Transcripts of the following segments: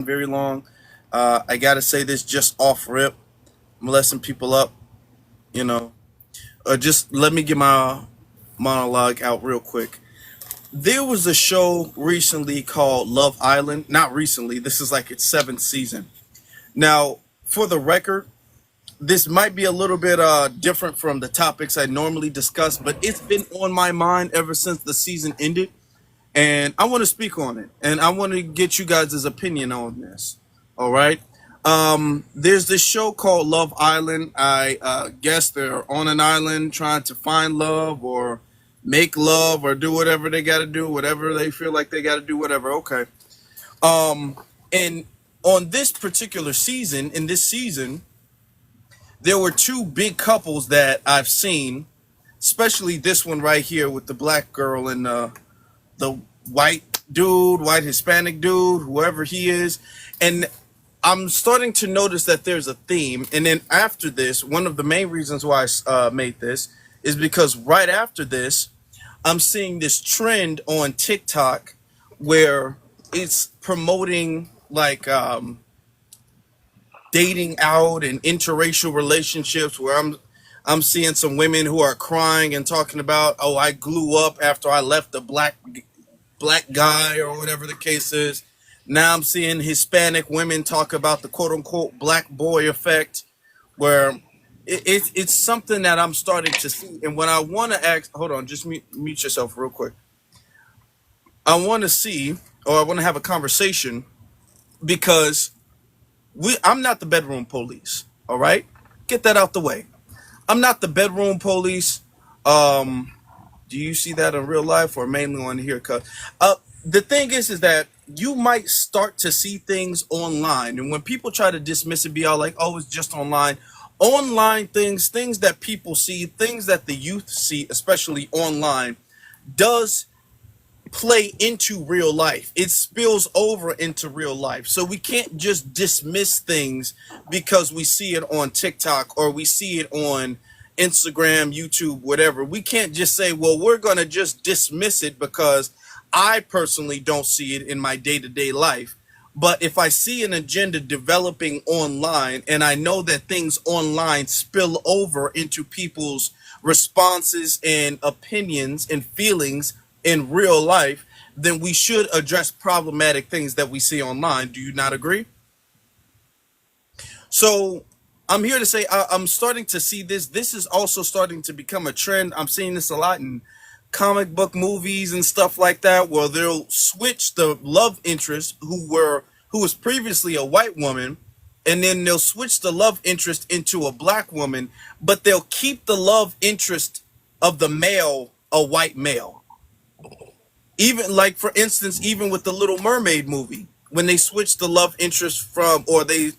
very long. I gotta say this just off rip. I'm gonna let some people up, you know. Just let me get my monologue out real quick. There was a show recently called Love Island. Not recently. This is like its seventh season. Now, for the record, this might be a little bit different from the topics I normally discuss, but it's been on my mind ever since the season ended, and I want to speak on it, and I want to get you guys' opinion on this. All right. There's this show called Love Island. I guess they're on an island trying to find love or make love or do whatever they got to do, whatever they feel like they got to do, whatever. Okay. And on this particular season, in this season, there were two big couples that I've seen, especially this one right here with the black girl and the white dude, white Hispanic dude, whoever he is. And I'm starting to notice that there's a theme. And then after this, one of the main reasons why I made this is because right after this, I'm seeing this trend on TikTok where it's promoting like dating out and interracial relationships, where I'm seeing some women who are crying and talking about, oh, I grew up after I left the black guy or whatever the case is. Now I'm seeing Hispanic women talk about the quote unquote black boy effect, where it's something that I'm starting to see. And when I want to ask, hold on, just mute yourself real quick. I want to see, or I want to have a conversation, because I'm not the bedroom police. All right, get that out the way. I'm not the bedroom police. Do you see that in real life or mainly on here? Cause the thing is that you might start to see things online, and when people try to dismiss it, be all like, "Oh, it's just online." Online things that people see, things that the youth see, especially online, does play into real life. It spills over into real life. So we can't just dismiss things because we see it on TikTok or we see it on Instagram, YouTube, whatever. We can't just say, well, we're going to just dismiss it because I personally don't see it in my day-to-day life. But if I see an agenda developing online and I know that things online spill over into people's responses and opinions and feelings in real life, then we should address problematic things that we see online. Do you not agree? So I'm here to say I'm starting to see this. This is also starting to become a trend. I'm seeing this a lot in comic book movies and stuff like that, where they'll switch the love interest who was previously a white woman, and then they'll switch the love interest into a black woman, but they'll keep the love interest of the male a white male. Even like, for instance, even with the Little Mermaid movie, when they switched the love interest from, or they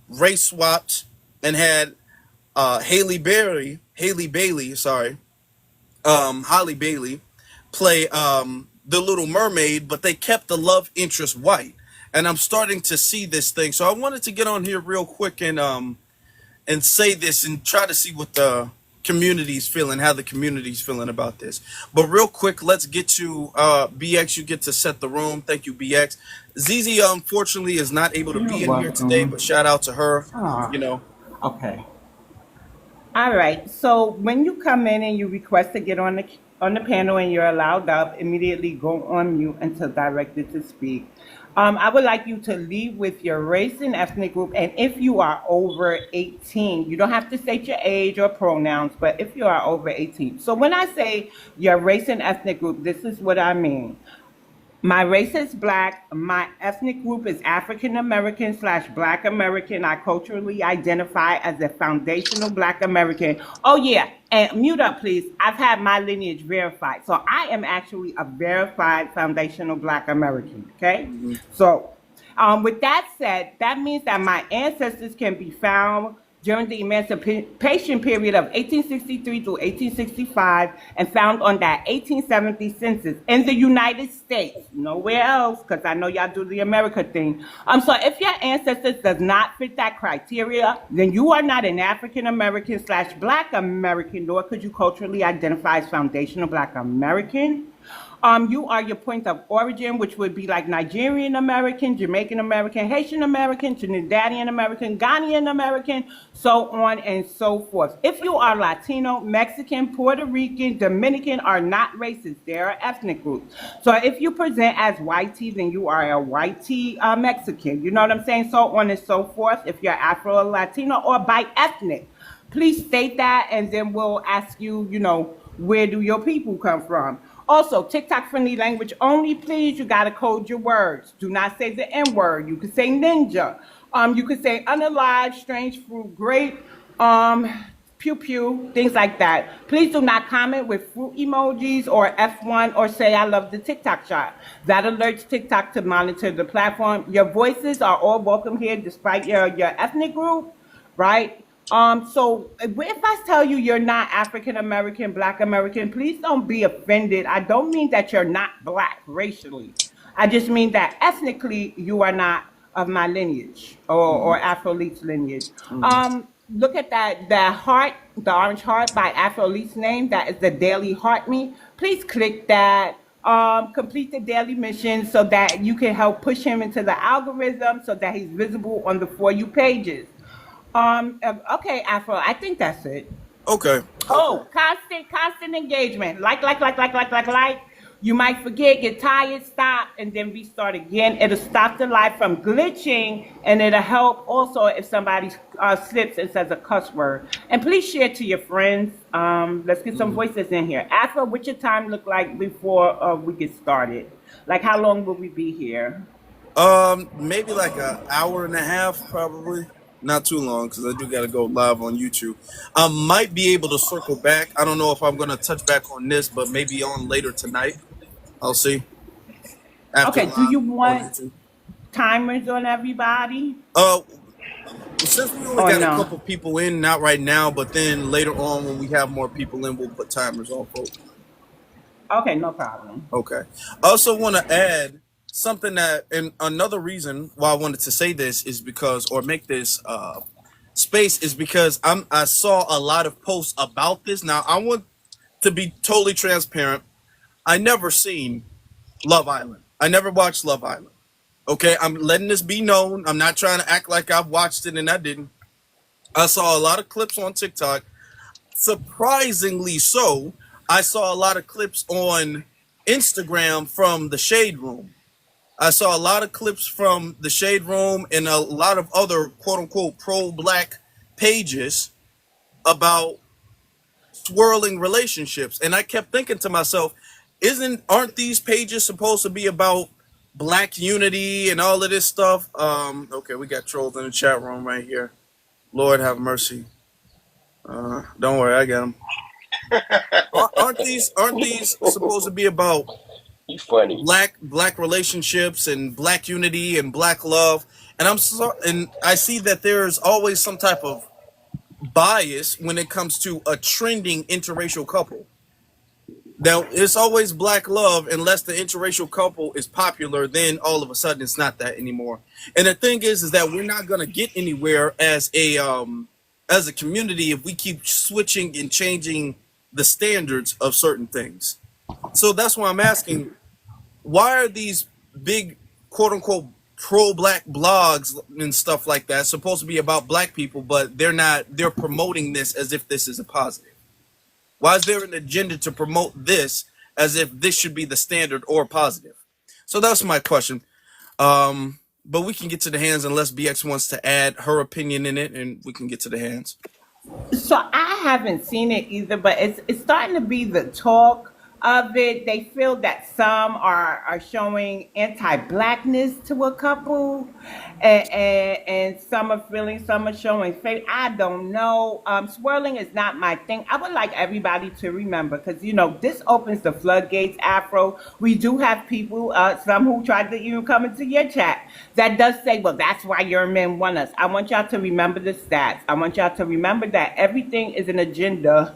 race swapped and had Holly Bailey play the Little Mermaid, but they kept the love interest white. And I'm starting to see this thing. So I wanted to get on here real quick and say this and try to see what the community's feeling, how the community's feeling about this. But real quick, let's get to BX. You get to set the room. Thank you, BX. ZZ unfortunately is not able to be in here today, but shout out to her. You know. Okay. All right. So when you come in and you request to get on the panel and you're allowed up, immediately go on mute until directed to speak. I would like you to leave with your race and ethnic group, and if you are over 18, you don't have to state your age or pronouns, but if you are over 18. So when I say your race and ethnic group, this is what I mean. My race is black. My ethnic group is African American / Black American. I culturally identify as a foundational Black American. Oh, yeah. And mute up, please. I've had my lineage verified. So I am actually a verified foundational Black American. Okay. So with that said, that means that my ancestors can be found during the emancipation period of 1863 to 1865 and found on that 1870 census in the United States, nowhere else, because I know y'all do the America thing. So if your ancestors does not fit that criteria, then you are not an African American / Black American, nor could you culturally identify as foundational Black American. You are your point of origin, which would be like Nigerian American, Jamaican American, Haitian American, Trinidadian American, Ghanaian American, so on and so forth. If you are Latino, Mexican, Puerto Rican, Dominican are not racist. They are ethnic groups. So if you present as white tea, then you are a white tea Mexican. You know what I'm saying? So on and so forth. If you're Afro Latino or bi ethnic, please state that, and then we'll ask you, where do your people come from? Also, TikTok friendly language only, please. You gotta code your words. Do not say the N word. You could say ninja. You could say unalive, strange fruit, grape, pew pew, things like that. Please do not comment with fruit emojis or F1 or say I love the TikTok shop. That alerts TikTok to monitor the platform. Your voices are all welcome here despite your ethnic group, right? So if I tell you you're not African American, Black American, please don't be offended. I don't mean that you're not black racially. I just mean that ethnically you are not of my lineage or Afro-Leaf's lineage. Look at that heart, the orange heart by Afro-Leaf's name. That is the daily heart me. Please click that. Complete the daily mission so that you can help push him into the algorithm so that he's visible on the For You pages. Okay, Afro, I think that's it. Okay. Oh, constant engagement. Like. You might forget, get tired, stop, and then restart again. It'll stop the live from glitching, and it'll help also if somebody slips and says a cuss word. And please share to your friends. Let's get some voices in here. Afro, what's your time look like before we get started? Like, how long will we be here? Maybe like an hour and a half, probably. Not too long, because I do got to go live on YouTube. I might be able to circle back. I don't know if I'm going to touch back on this, but maybe on later tonight. I'll see. After Okay, do you on want YouTube. timers on everybody? Since we only Or got a no? couple people in, not right now, but then later on when we have more people in, we'll put timers on, folks. Okay, no problem. Okay. I also want to add something that, and another reason why I wanted to say this is because, or make this space, is because I saw a lot of posts about this. Now, I want to be totally transparent. I never seen Love Island. I never watched Love Island. Okay, I'm letting this be known. I'm not trying to act like I've watched it and I didn't. I saw a lot of clips on TikTok. Surprisingly so, I saw a lot of clips on Instagram from the Shade Room. I saw a lot of clips from the Shade Room and a lot of other quote unquote pro-black pages about swirling relationships. And I kept thinking to myself, aren't these pages supposed to be about black unity and all of this stuff? Okay, we got trolls in the chat room right here. Lord have mercy. Don't worry, I got them. Aren't these supposed to be about You funny. black relationships and black unity and black love? And and I see that there's always some type of bias when it comes to a trending interracial couple. Now, it's always black love unless the interracial couple is popular, then all of a sudden it's not that anymore. And the thing is that we're not going to get anywhere as a community if we keep switching and changing the standards of certain things. So that's why I'm asking, why are these big quote unquote pro-black blogs and stuff like that supposed to be about black people, but they're promoting this as if this is a positive? Why is there an agenda to promote this as if this should be the standard or positive? So that's my question. But we can get to the hands unless BX wants to add her opinion in it, and we can get to the hands. So I haven't seen it either, but it's starting to be the talk of it. They feel that some are showing anti-blackness to a couple, and some are showing faith. I don't know. Swirling is not my thing. I would like everybody to remember, because this opens the floodgates. Afro, we do have people, some who tried to even come into your chat, that does say, well, that's why your men want us. I want y'all to remember the stats. I want y'all to remember that everything is an agenda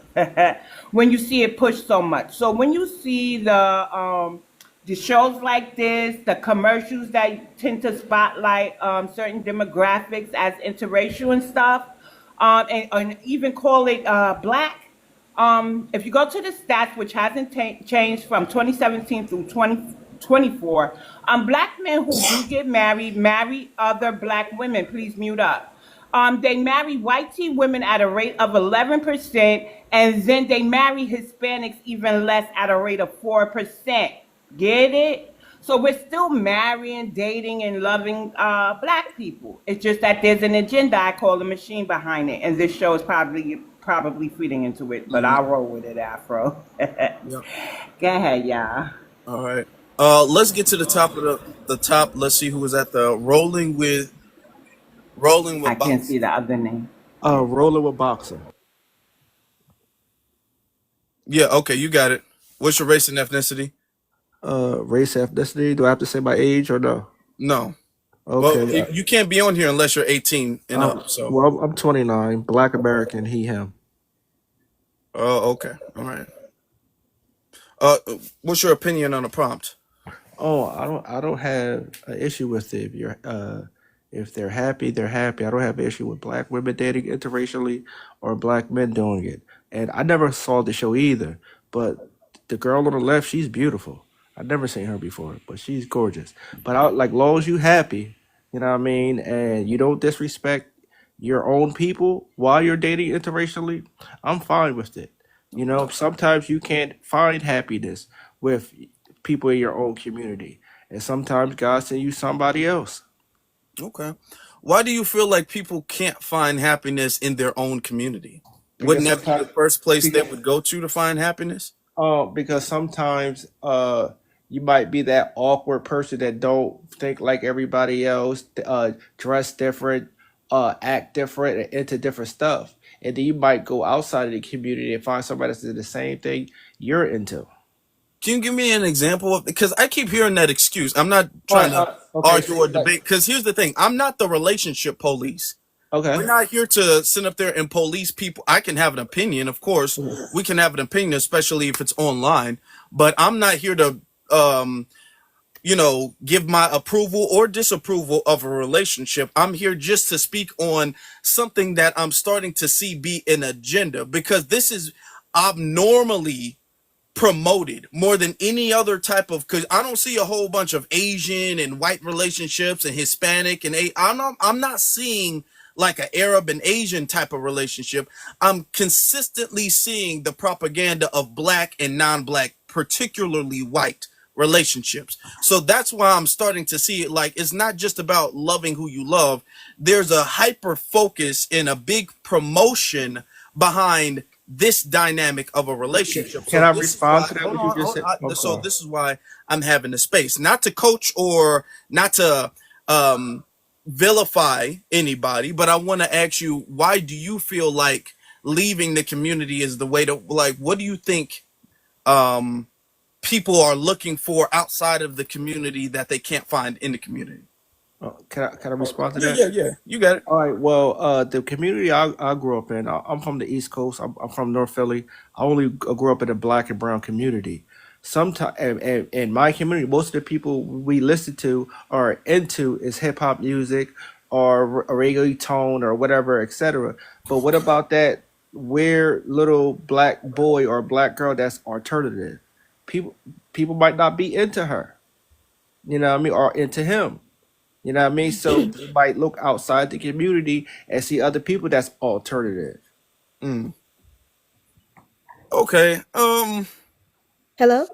when you see it pushed so much. So when you see the shows like this, the commercials that tend to spotlight certain demographics as interracial and stuff, and even call it black, If you go to the stats, which hasn't changed from 2017 through 2024, black men who do get married marry other black women. Please mute up. They marry white teen women at a rate of 11%, and then they marry Hispanics even less at a rate of 4%. Get it? So we're still marrying, dating, and loving black people. It's just that there's an agenda I call the machine behind it, and this show is probably feeding into it. But Mhm. I'll roll with it, Afro. Yeah. Go ahead, y'all. All right. Let's get to the top of the top. Let's see who was at the rolling I with can't box. see the other name. Rolling with boxer. Yeah. Okay, you got it. What's your race and ethnicity? Race, ethnicity. Do I have to say my age or no? No. Well, Okay. you can't be on here unless you're 18 and up. So. Well, I'm 29. Black American. He, him. Oh, okay. All right. What's your opinion on the prompt? Oh, I don't have an issue with it. If they're happy, they're happy. I don't have an issue with black women dating interracially or black men doing it. And I never saw the show either. But the girl on the left, she's beautiful. I've never seen her before, but she's gorgeous. But like long as you happy, you know what I mean, and you don't disrespect your own people while you're dating interracially, I'm fine with it. You know, sometimes you can't find happiness with people in your own community, and sometimes God send you somebody else. Okay. Why do you feel like people can't find happiness in their own community? Wouldn't Because that be the sometimes, first place they because would go to find happiness? because sometimes you might be that awkward person that don't think like everybody else, dress different, act different, and into different stuff, and then you might go outside of the community and find somebody that's into the same thing you're into. Can you give me an example of, because I keep hearing that excuse. I'm not All right, trying to okay, argue or see, like, debate, because here's the thing. I'm not the relationship police. We're okay, not here to sit up there and police people. I can have an opinion, of course. We can have an opinion, especially if it's online. But I'm not here to, um, give my approval or disapproval of a relationship. I'm here just to speak on something that I'm starting to see be an agenda, because this is abnormally promoted more than any other type of, because I don't see a whole bunch of Asian and white relationships and Hispanic and I'm not seeing like an Arab and Asian type of relationship. I'm consistently seeing the propaganda of black and non-black, particularly white relationships. So that's why I'm starting to see it like it's not just about loving who you love. There's a hyper focus and a big promotion behind this dynamic of a relationship. can So I this is why, respond to that? hold What you on, just said? so Okay. this is why I'm having the space, not to coach or not to um, vilify anybody, but I want to ask you, why do you feel like leaving the community is the way to, like, what do you think um, people are looking for outside of the community that they can't find in the community? Can I respond to Yeah, that? yeah, yeah. You got it. All right. Well, the community I grew up in, I'm from the East Coast. I'm from North Philly. I only grew up in a black and brown community. Sometimes, in my community, most of the people we listen to or into is hip hop music or reggaeton or whatever, etc. But what about that weird little black boy or black girl that's alternative? People people might not be into her, you know what I mean, or into him. You know what I mean? So they might look outside the community and see other people that's alternative. Mm. Okay. Hello?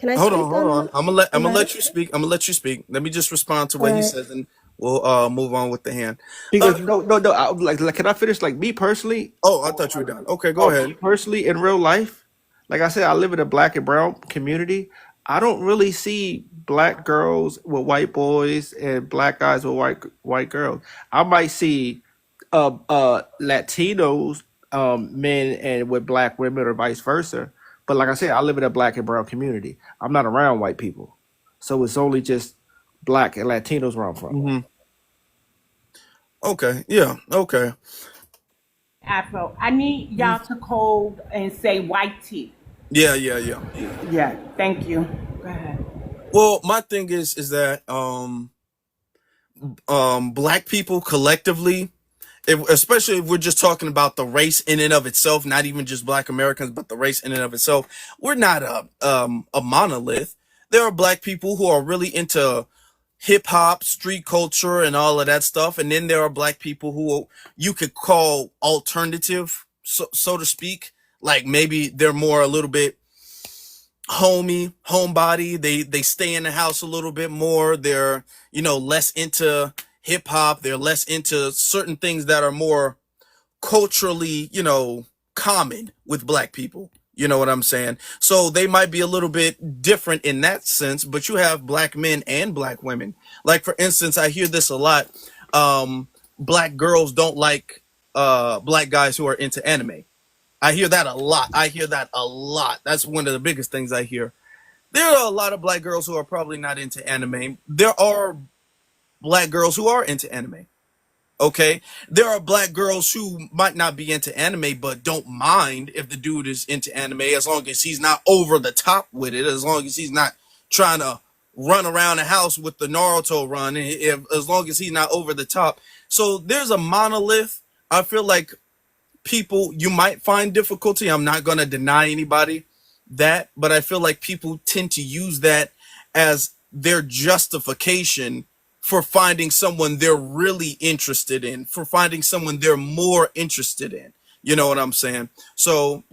Can I Hold on, speak hold on. on I'm the gonna matter? let you speak. I'm gonna let you speak. Let me just respond to All what he right. says, and we'll move on with the hand. Because Uh, no, like can I finish? Like me personally, oh, I thought you were done. Okay, go or me ahead. personally in real life, like I said, I live in a black and brown community. I don't really see black girls with white boys and black guys with white girls. I might see Latinos men and with black women or vice versa. But like I said, I live in a black and brown community. I'm not around white people. So it's only just black and Latinos where I'm from. Hmm. Okay, yeah, okay. Afro, I need y'all to code and say white tea. Yeah, yeah, yeah. Yeah, thank you. Go ahead. Well, my thing is that black people collectively especially if we're just talking about the race in and of itself, not even just Black Americans, but the race in and of itself, we're not a monolith. There are Black people who are really into hip hop, street culture, and all of that stuff, and then there are Black people who you could call alternative, so to speak. Like maybe they're more a little bit homebody. They stay in the house a little bit more. They're less into hip hop. They're less into certain things that are more culturally common with Black people. You know what I'm saying? So they might be a little bit different in that sense, but you have Black men and Black women. Like for instance, I hear this a lot. Black girls don't like Black guys who are into anime. I hear that a lot. That's one of the biggest things I hear. There are a lot of Black girls who are probably not into anime. There are Black girls who are into anime. Okay. There are Black girls who might not be into anime, but don't mind if the dude is into anime as long as he's not over the top with it, as long as he's not trying to run around the house with the Naruto run, as long as he's not over the top. So there's a monolith. I feel like people, you might find difficulty. I'm not going to deny anybody that, but I feel like people tend to use that as their justification for finding someone they're really interested in, for finding someone they're more interested in. You know what I'm saying? So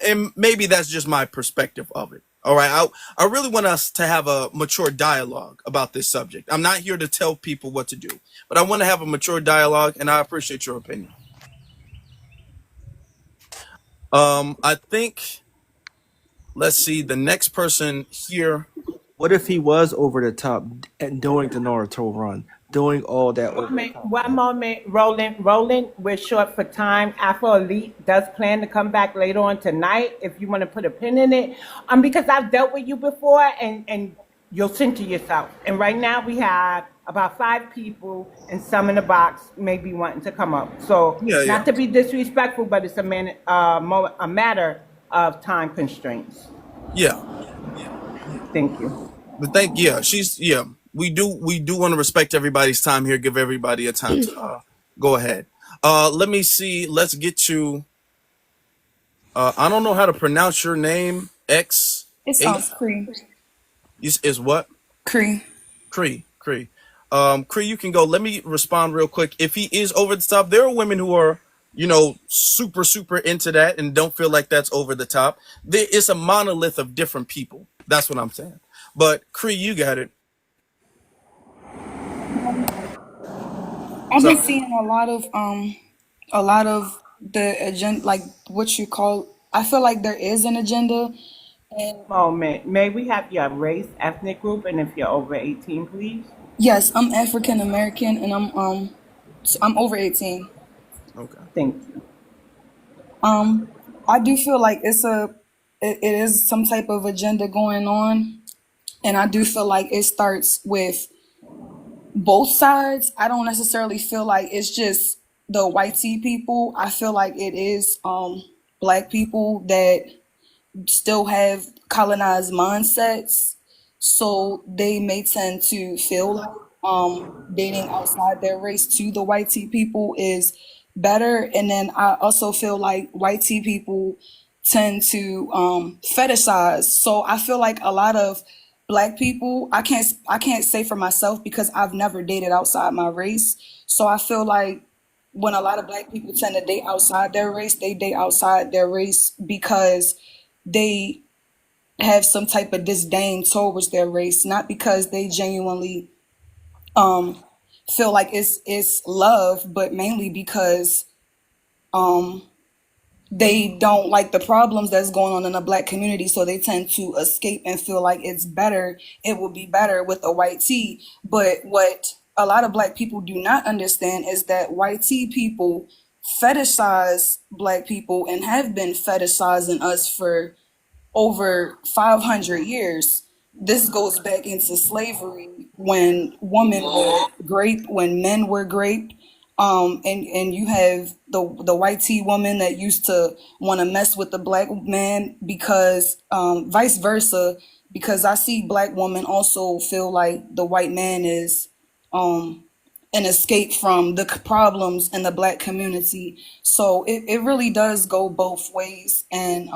and maybe that's just my perspective of it. All right. I really want us to have a mature dialogue about this subject. I'm not here to tell people what to do, but I want to have a mature dialogue, and I appreciate your opinion. I think, let's see, the next person here. What if he was over the top and doing the Naruto run, doing all that over the top One stuff? moment, Roland. We're short for time. Afro Elite does plan to come back later on tonight. If you want to put a pin in it, because I've dealt with you before, and you'll center yourself. And right now we have about 5 people, and some in the box maybe wanting to come up. So Yeah, not yeah, to be disrespectful, but it's a matter of time constraints. yeah. Thank you. But yeah. We do want to respect everybody's time here. Give everybody a time to go ahead. Let me see. Let's get to. I don't know how to pronounce your name. X It's eight Cree. is what? Cree. Cree. Cree, you can go. Let me respond real quick. If he is over the top, there are women who are, super, super into that and don't feel like that's over the top. There is a monolith of different people. That's what I'm saying. But Cree, you got it. I've been So seeing a lot of the agenda, like what you call. I feel like there is an agenda, and Moment. May we have your race, ethnic group, and if you're over 18, please? yes, I'm African American, and I'm over 18. okay. Thank you. Um, I do feel like it is some type of agenda going on, and I do feel like it starts with both sides. I don't necessarily feel like it's just the white tea people. I feel like it is black people that still have colonized mindsets, so they may tend to feel like dating outside their race to the white tea people is better. And then I also feel like white tea people tend to fetishize. So I feel like a lot of black people, I can't say for myself because I've never dated outside my race. So I feel like when a lot of black people tend to date outside their race, they date outside their race because they have some type of disdain towards their race, not because they genuinely um feel like it's love, but mainly because um they don't like the problems that's going on in the black community, so they tend to escape and feel like it will be better with a white tee. But what a lot of black people do not understand is that white tee people fetishize black people and have been fetishizing us for over 500 years. This goes back into slavery when women were raped, when men were raped. And you have the white tea woman that used to want to mess with the black man because vice versa, because I see black women also feel like the white man is an escape from the problems in the Black community. So it really does go both ways. And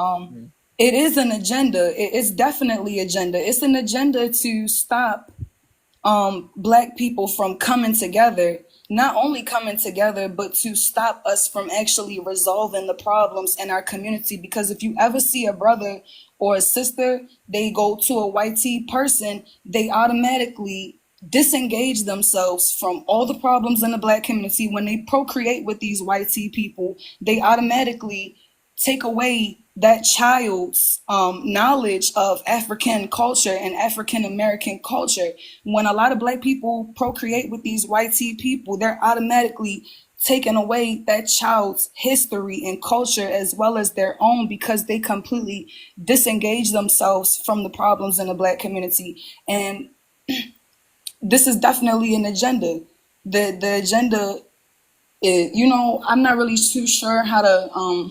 it is an agenda. It's definitely agenda. It's an agenda to stop Black people from coming together, not only coming together, but to stop us from actually resolving the problems in our community. Because if you ever see a brother or a sister, they go to a white tea person, they automatically disengage themselves from all the problems in the Black community. When they procreate with these white tea people, they automatically take away that child's knowledge of African culture and African American culture. When a lot of Black people procreate with these white tea people, they're automatically taking away that child's history and culture as well as their own, because they completely disengage themselves from the problems in the Black community. And this is definitely an agenda. The agenda is, I'm not really too sure how to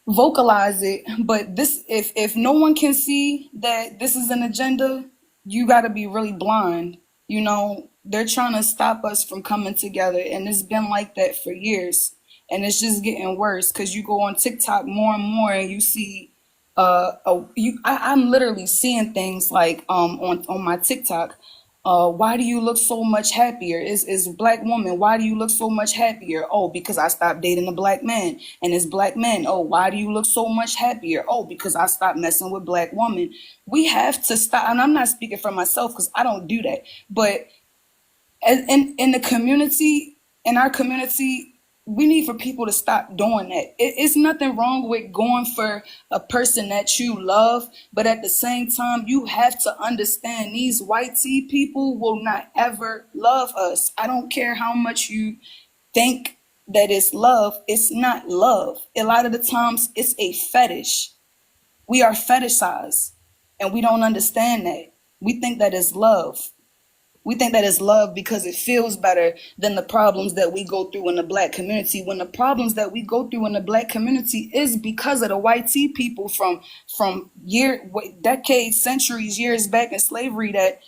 vocalize it, but this, if no one can see that this is an agenda, you got to be really blind. They're trying to stop us from coming together, and it's been like that for years, and it's just getting worse because you go on TikTok more and more and you see I'm literally seeing things like on my TikTok. Why do you look so much happier? Is Black woman, why do you look so much happier? Oh, because I stopped dating a Black man. And it's Black men. Oh, why do you look so much happier? Oh, because I stopped messing with Black women. We have to stop. And I'm not speaking for myself because I don't do that. But in the community, in our community, we need for people to stop doing that. It's nothing wrong with going for a person that you love, but at the same time, you have to understand these white tea people will not ever love us. I don't care how much you think that it's love. It's not love. A lot of the times, it's a fetish. We are fetishized, and we don't understand that. We think that is love. We think that is love because it feels better than the problems that we go through in the Black community. When the problems that we go through in the Black community is because of the white tea people from decades, centuries, years back in slavery that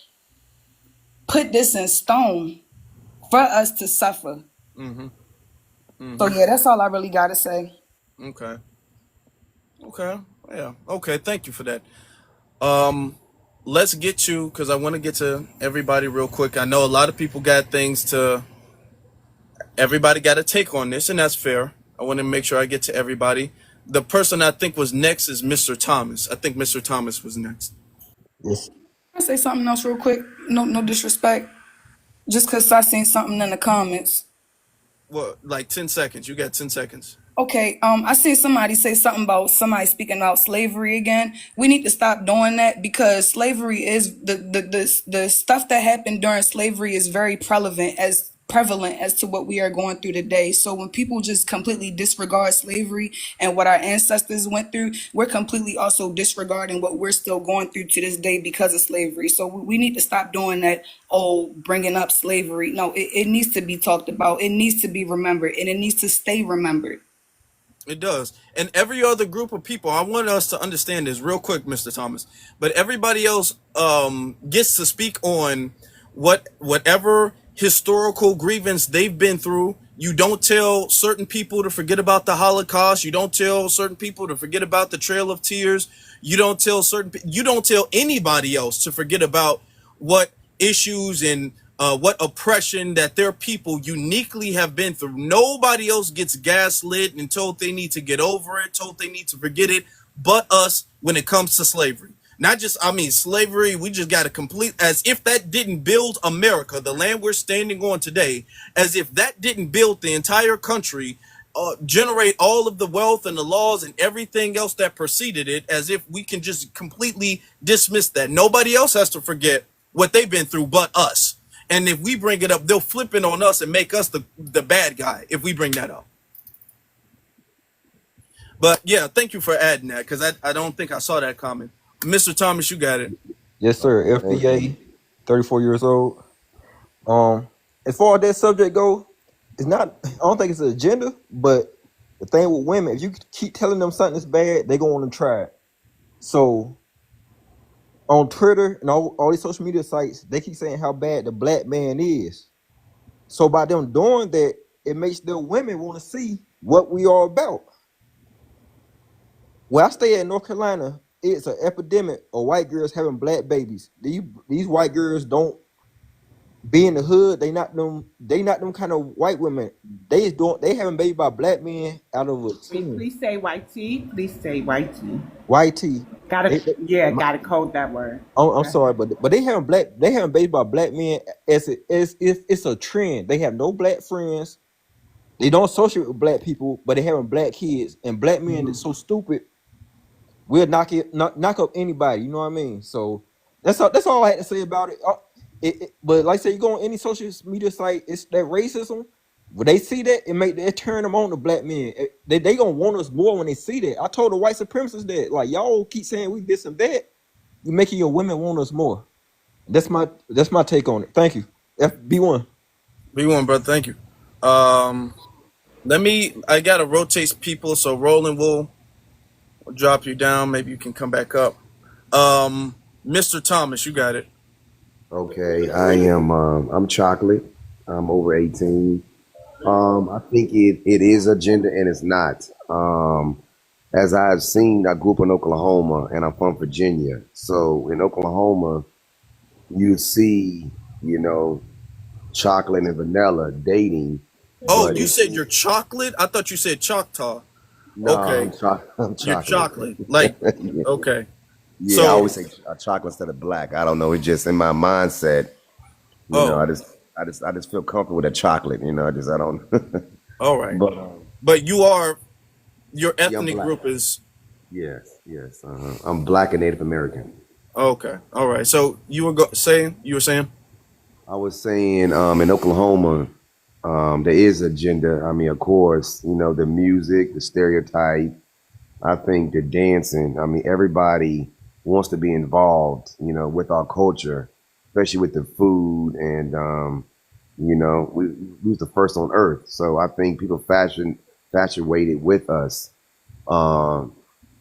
put this in stone for us to suffer. So yeah, that's all I really got to say. Okay. Yeah. Okay. Thank you for that. Let's get you, because I want to get to everybody real quick. I know a lot of people got things to. Everybody got a take on this, and that's fair. I want to make sure I get to everybody. The person I think was next is Mr. Thomas. I think Mr. Thomas was next. Yes. Can I say something else real quick? No disrespect. Just because I seen something in the comments. Well, like 10 seconds. You got 10 seconds. Okay, I seen somebody say something about somebody speaking about slavery again. We need to stop doing that because slavery is the stuff that happened during slavery is very prevalent as to what we are going through today. So when people just completely disregard slavery and what our ancestors went through, we're completely also disregarding what we're still going through to this day because of slavery. So we need to stop doing that. Oh, bringing up slavery. No, it needs to be talked about. It needs to be remembered, and it needs to stay remembered. It does. And every other group of people, I want us to understand this real quick, Mr. Thomas. But everybody else gets to speak on whatever historical grievance they've been through. You don't tell certain people to forget about the Holocaust. You don't tell certain people to forget about the Trail of Tears. You don't tell anybody else to forget about what issues and what oppression that their people uniquely have been through. Nobody else gets gaslit and told they need to get over it, told they need to forget it, but us when it comes to slavery. Not just, slavery, we just got to complete, as if that didn't build America, the land we're standing on today, as if that didn't build the entire country, generate all of the wealth and the laws and everything else that preceded it, as if we can just completely dismiss that. Nobody else has to forget what they've been through but us. And if we bring it up, they'll flip it on us and make us the bad guy if we bring that up. But yeah, thank you for adding that, because I don't think I saw that comment. Mr. Thomas, you got it. Yes, sir. FBA, 34 years old. As far as that subject go, it's not. I don't think it's an agenda, but the thing with women, if you keep telling them something is bad, they gonna want to try it. So on Twitter and all these social media sites, they keep saying how bad the Black man is. So by them doing that, it makes the women want to see what we are about. Where I stay in North Carolina, it's an epidemic of white girls having black babies. These white girls don't be in the hood. They not them. They not them kind of white women. They having baby by black men out of a Wait, 10. please say white tea. Please say white tea. White tee. Gotta, yeah, My, gotta code that word. I'm Go ahead. sorry, but they having baby by black men as if it's a trend. They have no black friends. They don't associate with black people, but they having black kids and black men that's so stupid. We'll knock up anybody. You know what I mean? So that's all I had to say about it. But like I say, you go on any social media site, it's that racism. When they see that, it turn them on to black men. They gonna want us more when they see that. I told the white supremacists that, like, y'all keep saying we this and that, you making your women want us more. That's my take on it. Thank you. FB1. B1, brother. Thank you. I gotta rotate people, so Roland will drop you down. Maybe you can come back up. Mr. Thomas, you got it. Okay, I am. I'm chocolate. I'm over 18. I think it is a gender and it's not. As I've seen, I grew up in Oklahoma and I'm from Virginia. So in Oklahoma, you see, you know, chocolate and vanilla dating, Oh, but you it's said you're chocolate? I thought you said Choctaw. no, Okay, I'm you're chocolate. chocolate. Like, Yeah, okay. yeah, I So, always say chocolate instead of black. I don't know. It's just in my mindset. oh, I just feel comfortable with that chocolate. I don't. all right. But But your yeah, I'm ethnic black. group is, Yes, yes. I'm black and Native American. okay. All right. So you were saying? I was saying, in Oklahoma, there is a gender. I mean, of course, the music, the stereotype. I think the dancing. I mean, everybody wants to be involved, with our culture, especially with the food and, we was the first on earth. So I think people fascinated with us. Um,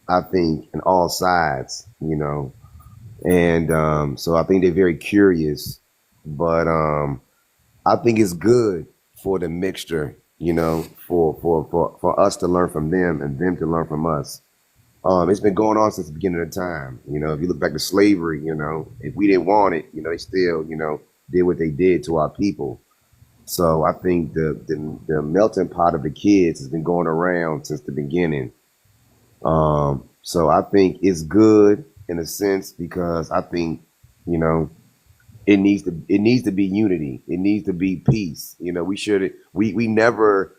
I think in all sides, and so I think they're very curious, but I think it's good for the mixture, for us to learn from them and them to learn from us. It's been going on since the beginning of time. If you look back to slavery, if we didn't want it, they still, did what they did to our people. So I think the melting pot of the kids has been going around since the beginning. So I think it's good in a sense because I think, you know, it needs to be unity. It needs to be peace. We never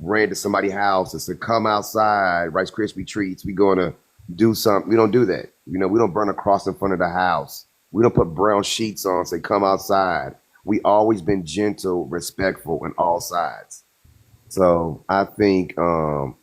ran to somebody's house and said, come outside, Rice Krispie treats. We're gonna do something. We don't do that. We don't burn a cross in front of the house. We don't put brown sheets on, say, come outside. We always been gentle, respectful on all sides. So I think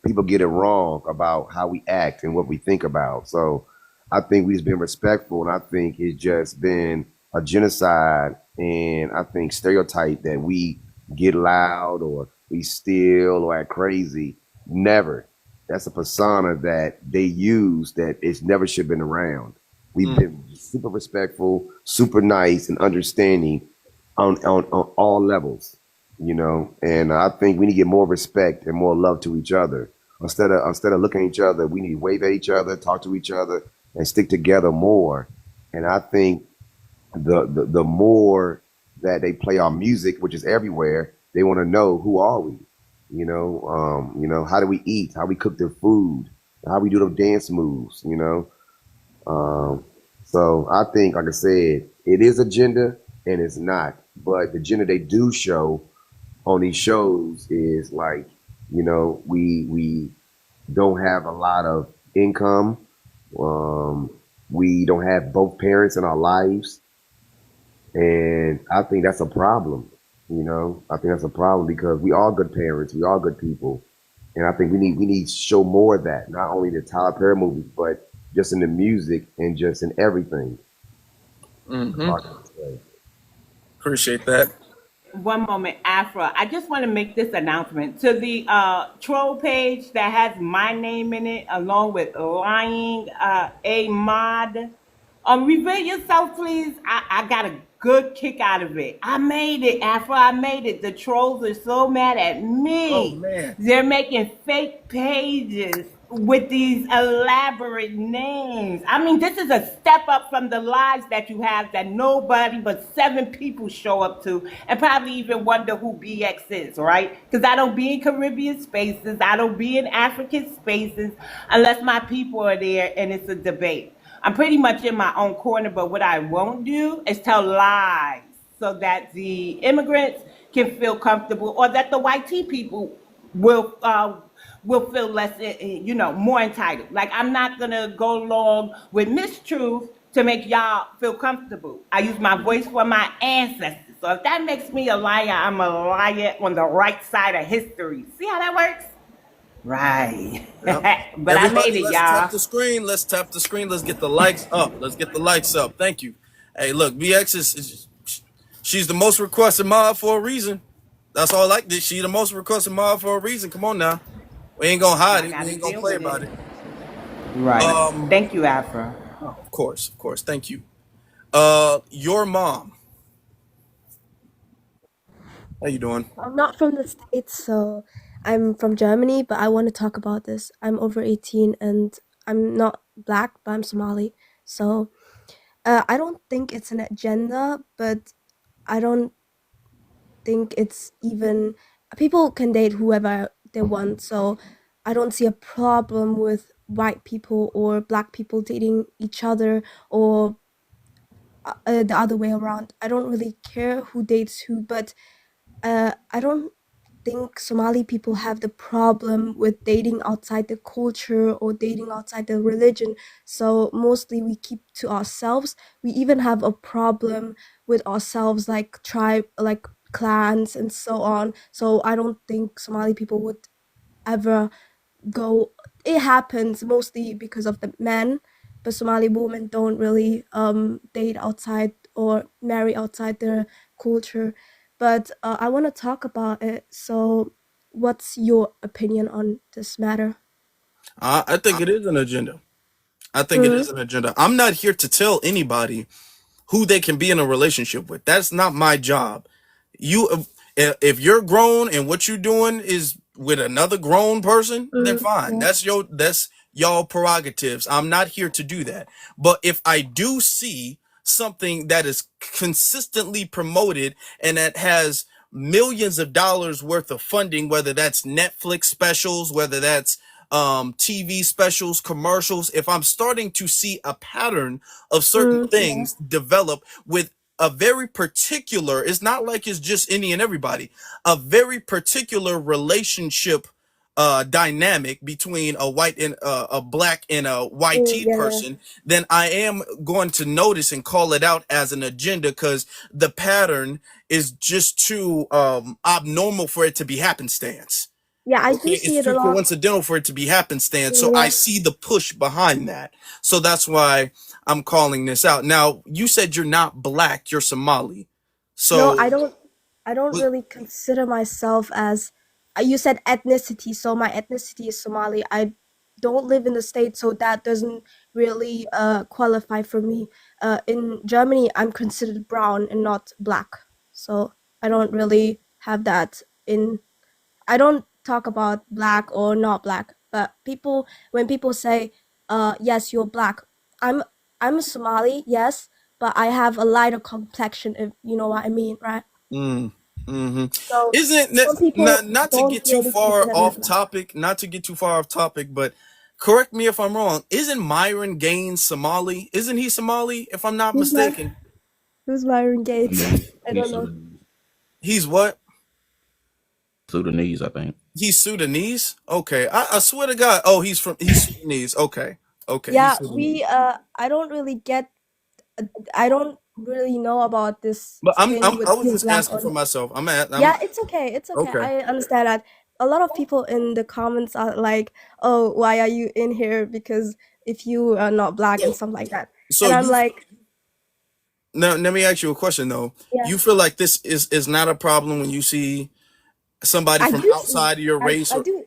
people get it wrong about how we act and what we think about. So I think we've been respectful, and I think it's just been a genocide, and I think stereotype that we get loud or we steal or act crazy. Never. That's a persona that they use that it's never should have been around. We've Mm, been super respectful, super nice, and understanding on all levels, and I think we need to get more respect and more love to each other. Instead of looking at each other, we need to wave at each other, talk to each other, and stick together more. And I think the more that they play our music, which is everywhere, they want to know who are we. How do we eat? How we cook their food? How we do the dance moves? Um, so I think, like I said, it is a gender and it's not. But the gender they do show on these shows is like, we don't have a lot of income. Um, we don't have both parents in our lives, and I think that's a problem. I think that's a problem because we are good parents, we are good people, and I think we need to show more of that, not only the Tyler Perry movies, but just in the music and just in everything. That's hmm. all I can say. Appreciate that. One moment, Afra. I just want to make this announcement to the troll page that has my name in it, along with lying a mod. Reveal yourself, please. I got a good kick out of it. I made it. After I made it, the trolls are so mad at Oh me. man. They're making fake pages with these elaborate names. I mean, this is a step up from the lives that you have that nobody but 7 people show up to and probably even wonder who BX is, right? Because I don't be in Caribbean spaces, I don't be in African spaces unless my people are there and it's a debate. I'm pretty much in my own corner, but what I won't do is tell lies so that the immigrants can feel comfortable, or that the white tea people will feel less, more entitled. Like, I'm not gonna go along with mistruth to make y'all feel comfortable. I use my voice for my ancestors. So if that makes me a liar, I'm a liar on the right side of history. See how that works? Right. Yep. But I made Everybody, it, let's tap y'all. the screen. Let's tap the screen. Let's get the likes up. Let's get the likes up. Thank you. Hey, look, BX is she's the most requested mod for a reason. That's all I like. She's the most requested mod for a reason. Come on now. We ain't gonna And hide I it. We gotta ain't gonna deal play with about it. it. Right. Um, Thank you, Afra. of course, of course. Thank you. Your mom. How you doing? I'm not from the States, so I'm from Germany, but I want to talk about this. I'm over 18 and I'm not black, but I'm Somali. So I don't think it's an agenda, but I don't think it's even people can date whoever they want. So I don't see a problem with white people or black people dating each other or the other way around. I don't really care who dates who, but I don't think Somali people have the problem with dating outside the culture or dating outside the religion. So mostly we keep to ourselves. We even have a problem with ourselves, like tribe, like clans, and so on. So I don't think Somali people would ever go. It happens mostly because of the men, but Somali women don't really date outside or marry outside their culture. But I want to talk about it. So, what's your opinion on this matter? I think it is an agenda. I think it Mm, is an agenda. I'm not here to tell anybody who they can be in a relationship with. That's not my job. You, if you're grown and what you're doing is with another grown person, then fine. yeah. That's y'all prerogatives. I'm not here to do that. But if I do see something that is consistently promoted and that has millions of dollars worth of funding, whether that's Netflix specials, whether that's TV specials, commercials, if I'm starting to see a pattern of certain Yeah. things develop with a very particular, it's not like it's just any and everybody, a very particular relationship dynamic between a white and a black and a white tea Yeah, yeah. person, then I am going to notice and call it out as an agenda because the pattern is just too abnormal for it to be happenstance. Yeah, I Okay, do see it's it a too lot. coincidental for it to be happenstance. So I Yeah. see the push behind that. So that's why I'm calling this out. Now, you said you're not black, you're Somali. No, So, I don't really consider myself as you said ethnicity, so my ethnicity is Somali. I don't live in the States, so that doesn't really qualify for me. In Germany, I'm considered brown and not black. So I don't really have that in I don't talk about black or not black, but people when people say, yes, you're black, I'm I'm a Somali, yes, but I have a lighter complexion, if you know what I mean, right? mm, hmm So isn't that, some people not to don't get too really far consider me off black. topic, not to get too far off topic, but correct me if I'm wrong. Isn't Myron Gaines Somali? Isn't he Somali, if I'm not Who's my mistaken? who's Myron Yeah, Gates? I he's don't know. Sudanese. He's what? Sudanese, I think. He's Sudanese? Okay. I swear to God. Oh, he's Sudanese. Okay. Okay, he's Yeah, Sudanese. we I don't really know about this But thing I with was being just black asking or for myself. I'm yeah, it's okay. It's okay. okay. I understand that. A lot of people in the comments are like, "Oh, why are you in here? Because if you are not black and So stuff like that." so And I'm you like, now let me ask you a question though. yeah, You feel like this is not a problem when you see somebody I from do see, outside of your race I or do,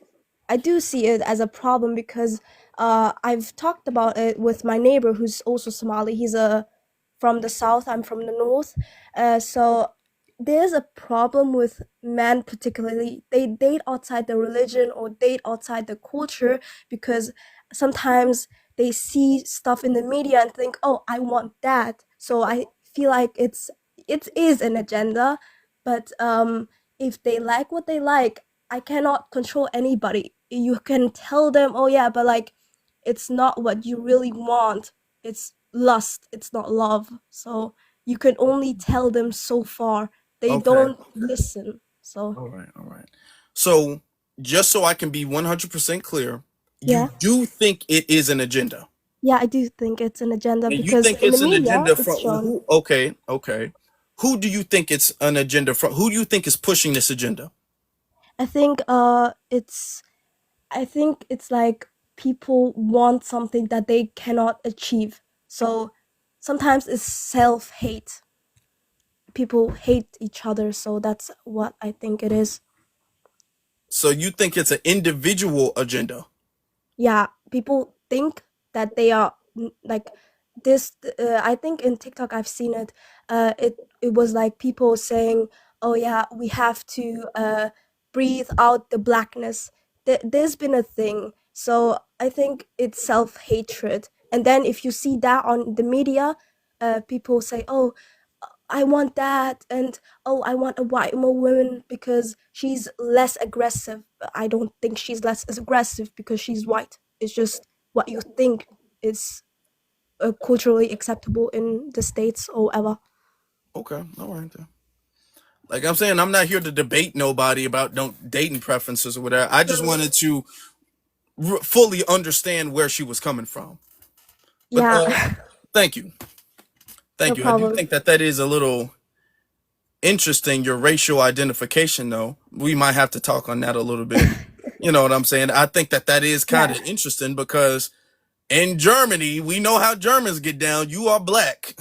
I do see it as a problem because I've talked about it with my neighbor who's also Somali. He's from the south, I'm from the north. So there's a problem with men, particularly they date outside the religion or date outside the culture, because sometimes they see stuff in the media and think, oh, I want that. So I feel like it is an agenda, but if they like what they like, I cannot control anybody. You can tell them, oh yeah, but like it's not what you really want. It's lust, it's not love. So you can only tell them so far. They Okay. don't listen. So All right. All right. So just so I can be 100% clear, yeah. you do think it is an agenda, Yeah, I do think it's an agenda and you because think in the it's an media agenda it's from shown. who? Okay. Okay. Who do you think it's an agenda from? Who do you think is pushing this agenda? I think it's like people want something that they cannot achieve. So sometimes it's self-hate. People hate each other, so that's what I think it is. So you think it's an individual agenda? Yeah, people think that they are like this. I think in TikTok I've seen it. It was like people saying, "Oh yeah, we have to breathe out the blackness." There's been a thing, so I think it's self-hatred. And then if you see that on the media, people say, "Oh, I want that," and oh, I want a white woman because she's less aggressive. But I don't think she's less aggressive because she's white. It's just what you think is culturally acceptable in the States or whatever. Okay. All right. Then. Like I'm saying, I'm not here to debate nobody about don't dating preferences or whatever. I just wanted to fully understand where she was coming from. But Yeah, thank you. no Thank you. I do problem. think that that is a little interesting, your racial identification, though. We might have to talk on that a little bit. You know what I'm saying? I think that that is kind Yeah, of interesting because in Germany, we know how Germans get down. You are black.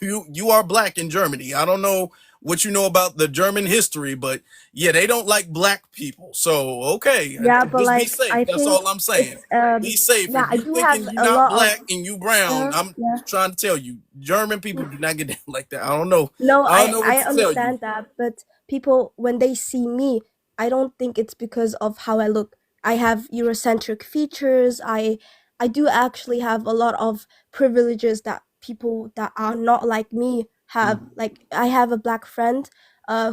You are black in Germany. I don't know what you know about the German history, but yeah, they don't like black people. So okay, yeah, but just be like safe. I That's think all I'm saying. it's Be safe. yeah, If I you do thinking have you're a not lot of black and you brown, I'm yeah. trying to tell you, German people do not get down like that. I don't know. No, I don't I know what I to tell you. understand that, but people when they see me, I don't think it's because of how I look. I have Eurocentric features. I do actually have a lot of privileges that people that are not like me have. Like I have a black friend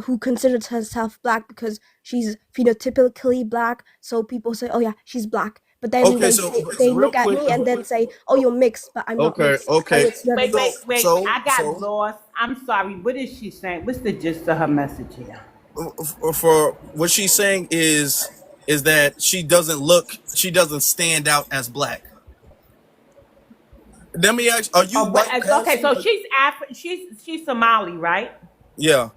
who considers herself black because she's phenotypically black. So people say, "Oh yeah, she's black." But then Okay, they so say they real look at quick. me and then say, "Oh, you're mixed," but I'm not Okay, mixed. So okay. it's never Wait, wait, mixed. wait. I got So lost. I'm sorry. What is she saying? What's the gist of her message here? for what she's saying is that she doesn't stand out as black. Let me ask, are you white Okay, passing? so she's Somali, right? Yeah.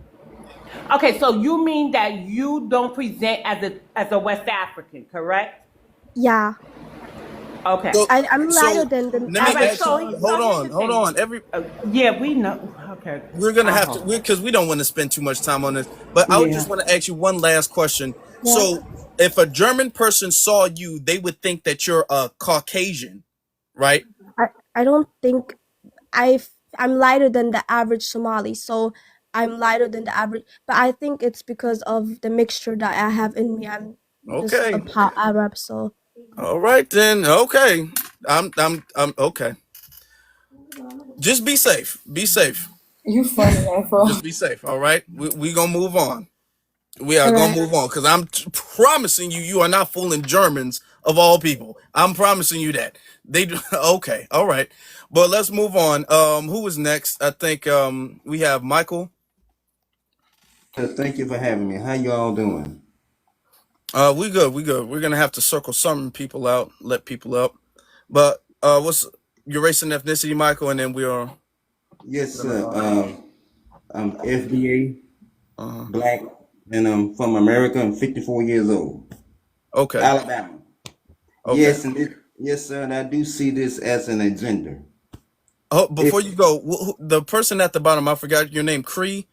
Okay, so you mean that you don't present as a West African, correct? Yeah. Okay. I'm lighter So than the let All me right. average ask you. So Hold so Somali. here's on, the hold thing. on. Yeah, we know. Okay. We're gonna I'll have to hold. because we don't want to spend too much time on this. But I would Yeah. just want to ask you one last question. Yeah. So, if a German person saw you, they would think that you're a Caucasian, right? I, I don't think I'm lighter than the average Somali, so I'm lighter than the average. But I think it's because of the mixture that I have in me. I'm just a Okay. part Arab, so All right then. Okay. I'm okay. Just be safe. Be safe. You funny, Afro. Just be safe. All right. We gonna move on. We are all gonna right. move on because I'm promising you, you are not fooling Germans of all people. I'm promising you that they do. Okay. All right. But let's move on. Who is next? I think we have Michael. Thank you for having me. How you all doing? We good. We good. We're gonna have to circle some people out, let people up. But what's your race and ethnicity, Michael? And then we are Yes, gonna. sir. I'm FBA, Uh, black, and I'm from America. I'm 54 years old, okay. Alabama. Okay. Yes, sir. And I do see this as an agenda. Oh, If before you go, the person at the bottom, I forgot your name, Cree.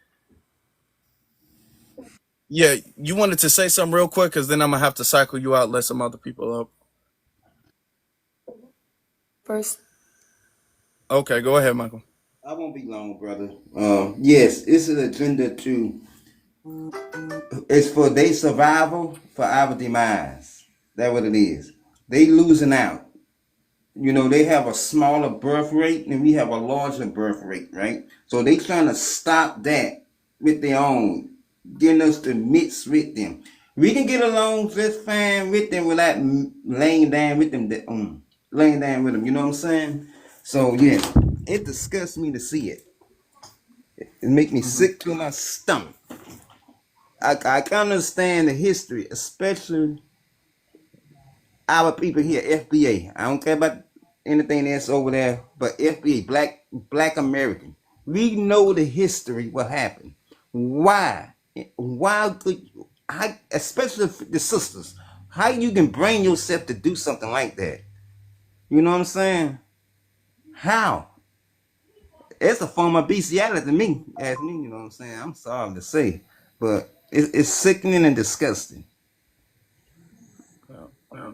Yeah, you wanted to say something real quick, because then I'm gonna have to cycle you out, let some other people up. first. Okay, go ahead, Michael. I won't be long, brother. Yes, it's an agenda to. It's for their survival, for our demise. That's what it is. They losing out. You know, they have a smaller birth rate and we have a larger birth rate, right? So they trying to stop that with their own, getting us to mix with them. We can get along just fine with them without laying down with them, laying down with them. You know what I'm saying? So yeah, it disgusts me to see it. It make me Hmm. sick to my stomach. I can understand the history, especially our people here, FBA. I don't care about anything else over there, but FBA, Black American. We know the history, what happened. Why? Why could how, especially the sisters, how you can bring yourself to do something like that? You know what I'm saying? How? It's a form of bestiality to me, as me, you know what I'm saying? I'm sorry to say, but it's sickening and disgusting. Yeah, yeah.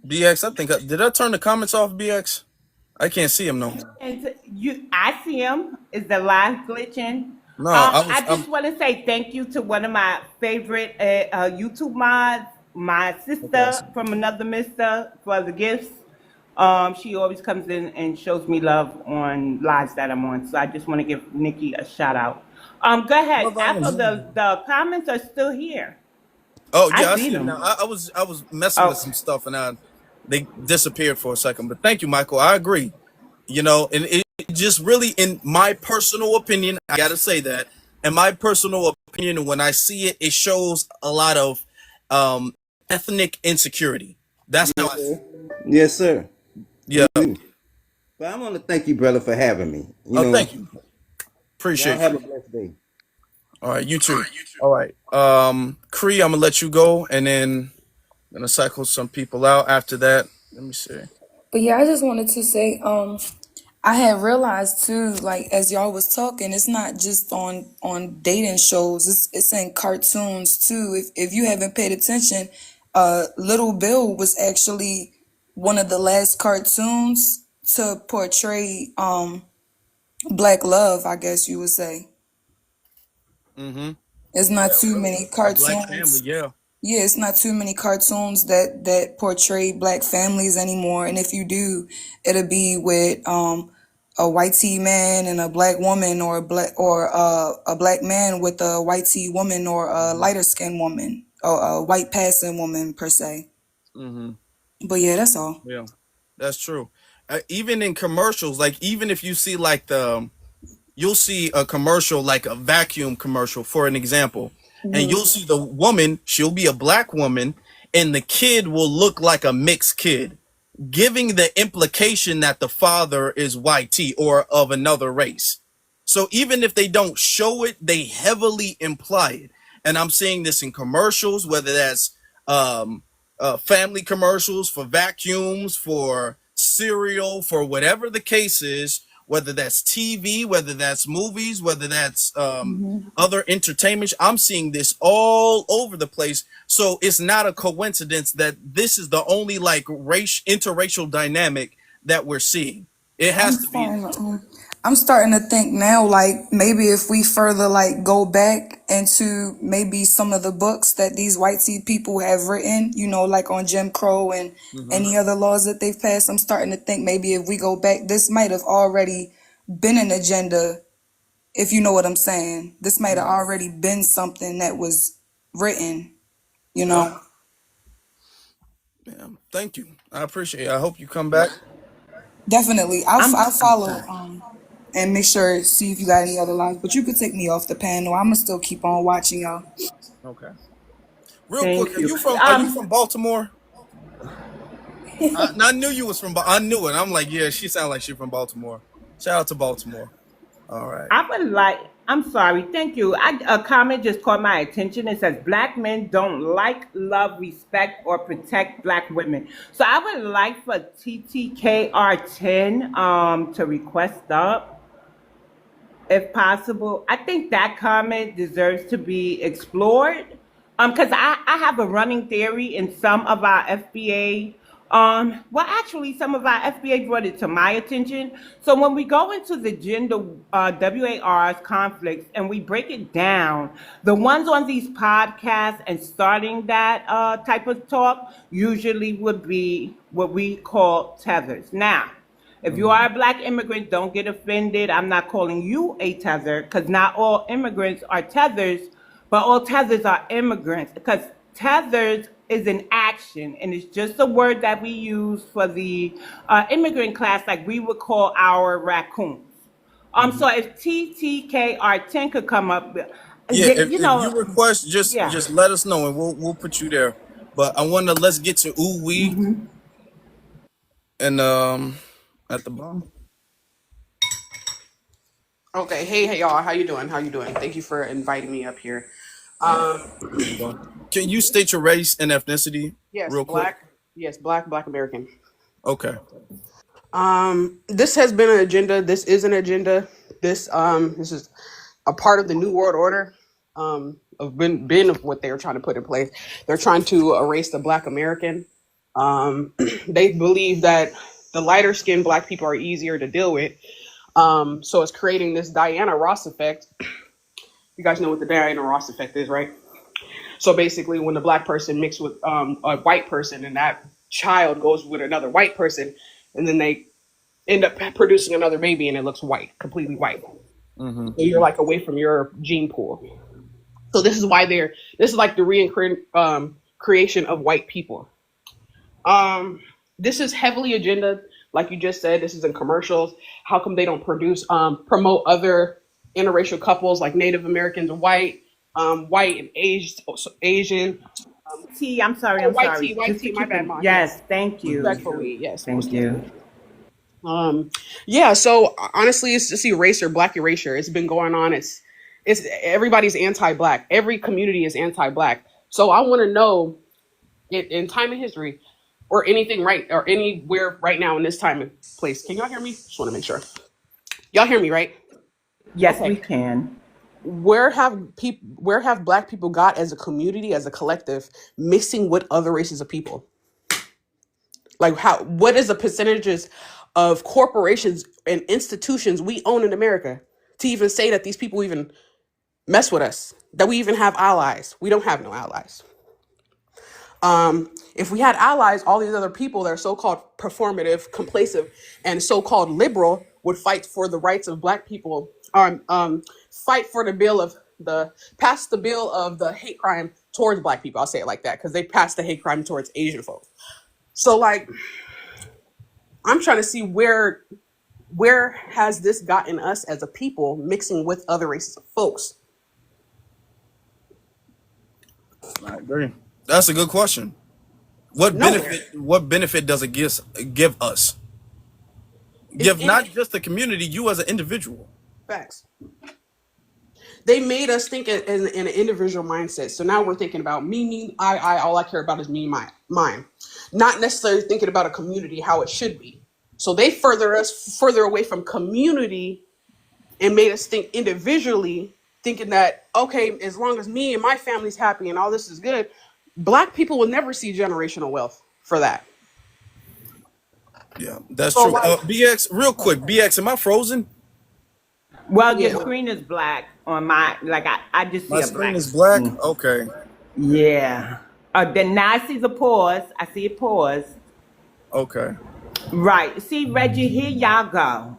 BX, I think did I turn the comments off, BX? I can't see him no more. And I see him. Is the live glitching? No, I was. I just want to say thank you to one of my favorite YouTube mods, my Okay, I sister see. from another mister, for the gifts. She always comes in and shows me love on lives that I'm on. So I just want to give Nikki a shout out. Go ahead. Mother, I Apple, enjoy. the comments are still here. Oh yeah, I I see see them now. them. I was messing with Oh, some stuff and they disappeared for a second. But thank you, Michael. I agree. And it just really, in my personal opinion, I gotta say that. In my personal opinion, when I see it, it shows a lot of um, ethnic insecurity. That's how Yes, I feel. sir. Yes, sir. Yeah. But I want to thank you, brother, for having me. You Oh, know, thank you. y'all Appreciate have you. a blessed day. All right, you too. All right. Cree, I'm gonna let you go, and then I'm gonna cycle some people out after that. Let me see. But yeah, I just wanted to say, I had realized too, like as y'all was talking, it's not just on dating shows. It's in cartoons too. If you haven't paid attention, Little Bill was actually one of the last cartoons to portray black love, I guess you would say. Mm-hmm. It's not Yeah, too really. many A black family. cartoons. Yeah. Yeah, it's not too many cartoons that portray black families anymore. And if you do, it'll be with a white tea man and a black woman, or a black man with a white tea woman, or a Mm-hmm. lighter skinned woman, or a white passing woman per se. Mm-hmm. But yeah, that's all. Yeah. That's true. Even in commercials, like even if you see like you'll see a commercial like a vacuum commercial for an example, and you'll see the woman, she'll be a black woman, and the kid will look like a mixed kid, giving the implication that the father is white or of another race. So even if they don't show it, they heavily imply it. And I'm seeing this in commercials, whether that's um, family commercials for vacuums, for cereal, for whatever the case is, whether that's TV, whether that's movies, whether that's other entertainment. I'm seeing this all over the place. So it's not a coincidence that this is the only like race interracial dynamic that we're seeing. It I'm has to be. starting to, I'm starting to think now, like maybe if we further like go back into maybe some of the books that these white tea people have written, like on Jim Crow and Hmm. any other laws that they've passed. I'm starting to think maybe if we go back, this might have already been an agenda, if you know what I'm saying. This might have already been something that was written, you Yeah. know. Yeah. Thank you. I appreciate it. I hope you come back. Definitely. I'll I'm follow sorry. and make sure see if you got any other lines. But you could take me off the panel. I'ma still keep on watching y'all. Okay. Real quick, Thank are you. you from Baltimore? I knew you was from. I knew it. I'm like, yeah, she sounds like she's from Baltimore. Shout out to Baltimore. All right. I would like. I'm sorry. Thank you. A comment just caught my attention. It says black men don't like, love, respect, or protect black women. So I would like for TTKR10 to request up, if possible. I think that comment deserves to be explored. Because I have a running theory in some of our FBA Well, actually, some of our FBA brought it to my attention. So when we go into the gender WAR's conflicts and we break it down, the ones on these podcasts and starting that type of talk usually would be what we call tethers. Now, if you are a black immigrant, don't get offended. I'm not calling you a tether because not all immigrants are tethers, but all tethers are immigrants because tethers is an action and it's just a word that we use for the immigrant class like we would call our raccoons. So if TTKR10 could come up, Yeah, you if you know, request, yeah. just let us know and we'll put you there. But I want to let's get to ooh we and at the bottom. Okay, hey y'all, how you doing? How you doing? Thank you for inviting me up here. Can you state your race and ethnicity Yes, real quick? black. Yes, black American. Okay. This has been an agenda. This is an agenda. This is a part of the New World Order. Of what they were trying to put in place. They're trying to erase the Black American. They believe that the lighter skinned Black people are easier to deal with. So it's creating this Diana Ross effect. You guys know what the Diana Ross effect is, right? So basically, when the Black person mixed with a white person, and that child goes with another white person, and then they end up producing another baby, and it looks white, completely white. So you're like away from your gene pool. So this is why this is like the creation of white people. This is heavily agenda, like you just said. This is in commercials. How come they don't promote other interracial couples like Native Americans and white and Asian? T, I'm sorry, I'm White sorry. tea, white tea. My bad, Mom. Yes, thank you. Respectfully, yes. Thank you. Yeah. So honestly, it's just black erasure. It's been going on. It's everybody's anti-black. Every community is anti-black. So I want to know, in time in history, or anything or anywhere right now in this time and place. Can y'all hear me? Just want to make sure. Y'all hear me, right? Yes, we Okay. can. Where have Black people got as a community, as a collective, mixing with other races of people? Like what is the percentages of corporations and institutions we own in America to even say that these people even mess with us, that we even have allies? We don't have no allies. If we had allies, all these other people that are so-called performative, complacent, and so-called liberal would fight for the rights of Black people, fight for pass the bill of the hate crime towards Black people. I'll say it like that because they passed the hate crime towards Asian folks. So like, I'm trying to see where has this gotten us as a people mixing with other races of folks? I agree. That's a good question. What benefit does it give us? Give not just the community, you as an individual. Facts. They made us think in an individual mindset. So now we're thinking about me, I. All I care about is me, mine. Not necessarily thinking about a community, how it should be. So they further us further away from community and made us think individually, thinking that, okay, as long as me and my family's happy and all this is good, Black people will never see generational wealth for that. Yeah, that's So true. like, BX, real quick, BX, am I frozen? Well, yeah. your screen is black on my, like I just see My a screen black is black? screen. Okay. Yeah. Then now I see the pause. I see a pause. Okay. Right. See, Reggie, here y'all go.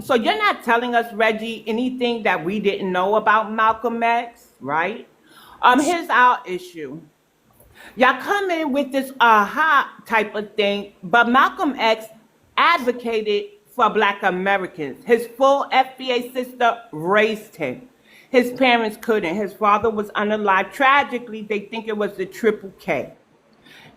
So you're not telling us, Reggie, anything that we didn't know about Malcolm X, right? Here's our issue. Y'all come in with this aha type of thing, but Malcolm X advocated for Black Americans. His full FBA sister raised him. His parents couldn't. His father was unalive. Tragically, they think it was the triple K.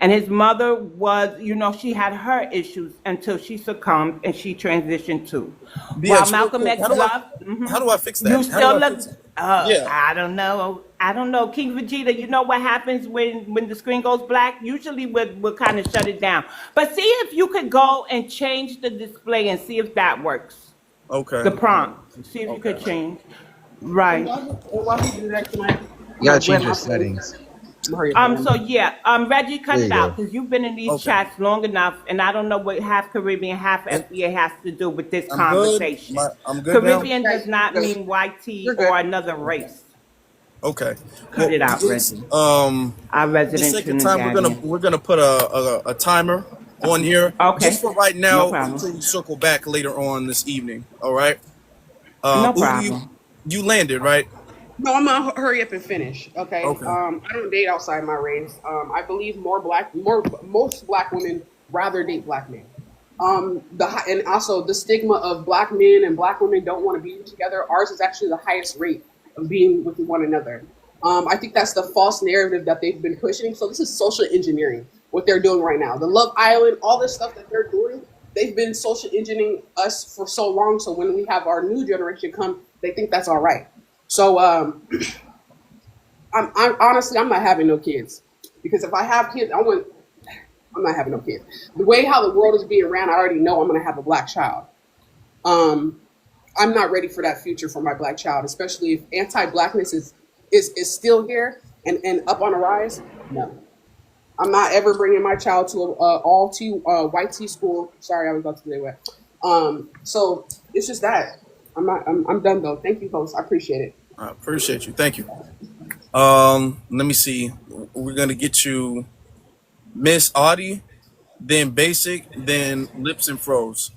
And his mother was, she had her issues until she succumbed and she transitioned too. While BX, real Malcolm quick, X loved, how do I fix that? you How still do I look. fix it? Oh, Yeah. I don't know. King Vegeta, you know what happens when the screen goes black? Usually we'll kind of shut it down. But see if you could go and change the display and see if that works. Okay. The prompt. See if you could change. Right. And while he do that, can I? You gotta change your settings. I'm hurry up and So end. yeah, Reggie, cut There it you out go. because you've been in these Okay. chats long enough, and I don't know what half Caribbean, half And FBA has to do with this I'm good. conversation. I'm good now. Caribbean Okay, does not you're good. mean white tea You're good. or another Okay. race. Okay. Cut Well, it out, this Reggie. Our for the resident sake of time, Trinidadian. we're gonna put a timer on here just Okay, for right no now problem. until we circle back later on this evening. All right. No Udi, problem. you landed right? No, I'm gonna hurry up and finish. Okay. Okay. I don't date outside my race. I believe most black women rather date black men. And also the stigma of black men and black women don't want to be together. Ours is actually the highest rate of being with one another. I think that's the false narrative that they've been pushing. So this is social engineering, what they're doing right now. The Love Island, all this stuff that they're doing, they've been social engineering us for so long. So when we have our new generation come, they think that's all right. So I'm honestly, I'm not having no kids because if I have kids, I'm not having no kids. The way how the world is being ran, I already know I'm going to have a black child. Um, I'm not ready for that future for my black child, especially if anti-blackness is still here and up on the rise. No, I'm not ever bringing my child to a all tea white tea school. Sorry, I was about to say that. So it's just that I'm done though. Thank you, host. I appreciate it. I appreciate you. Thank you. Let me see. We're gonna get you Miss Audie, then Basic, then Lips and Froze.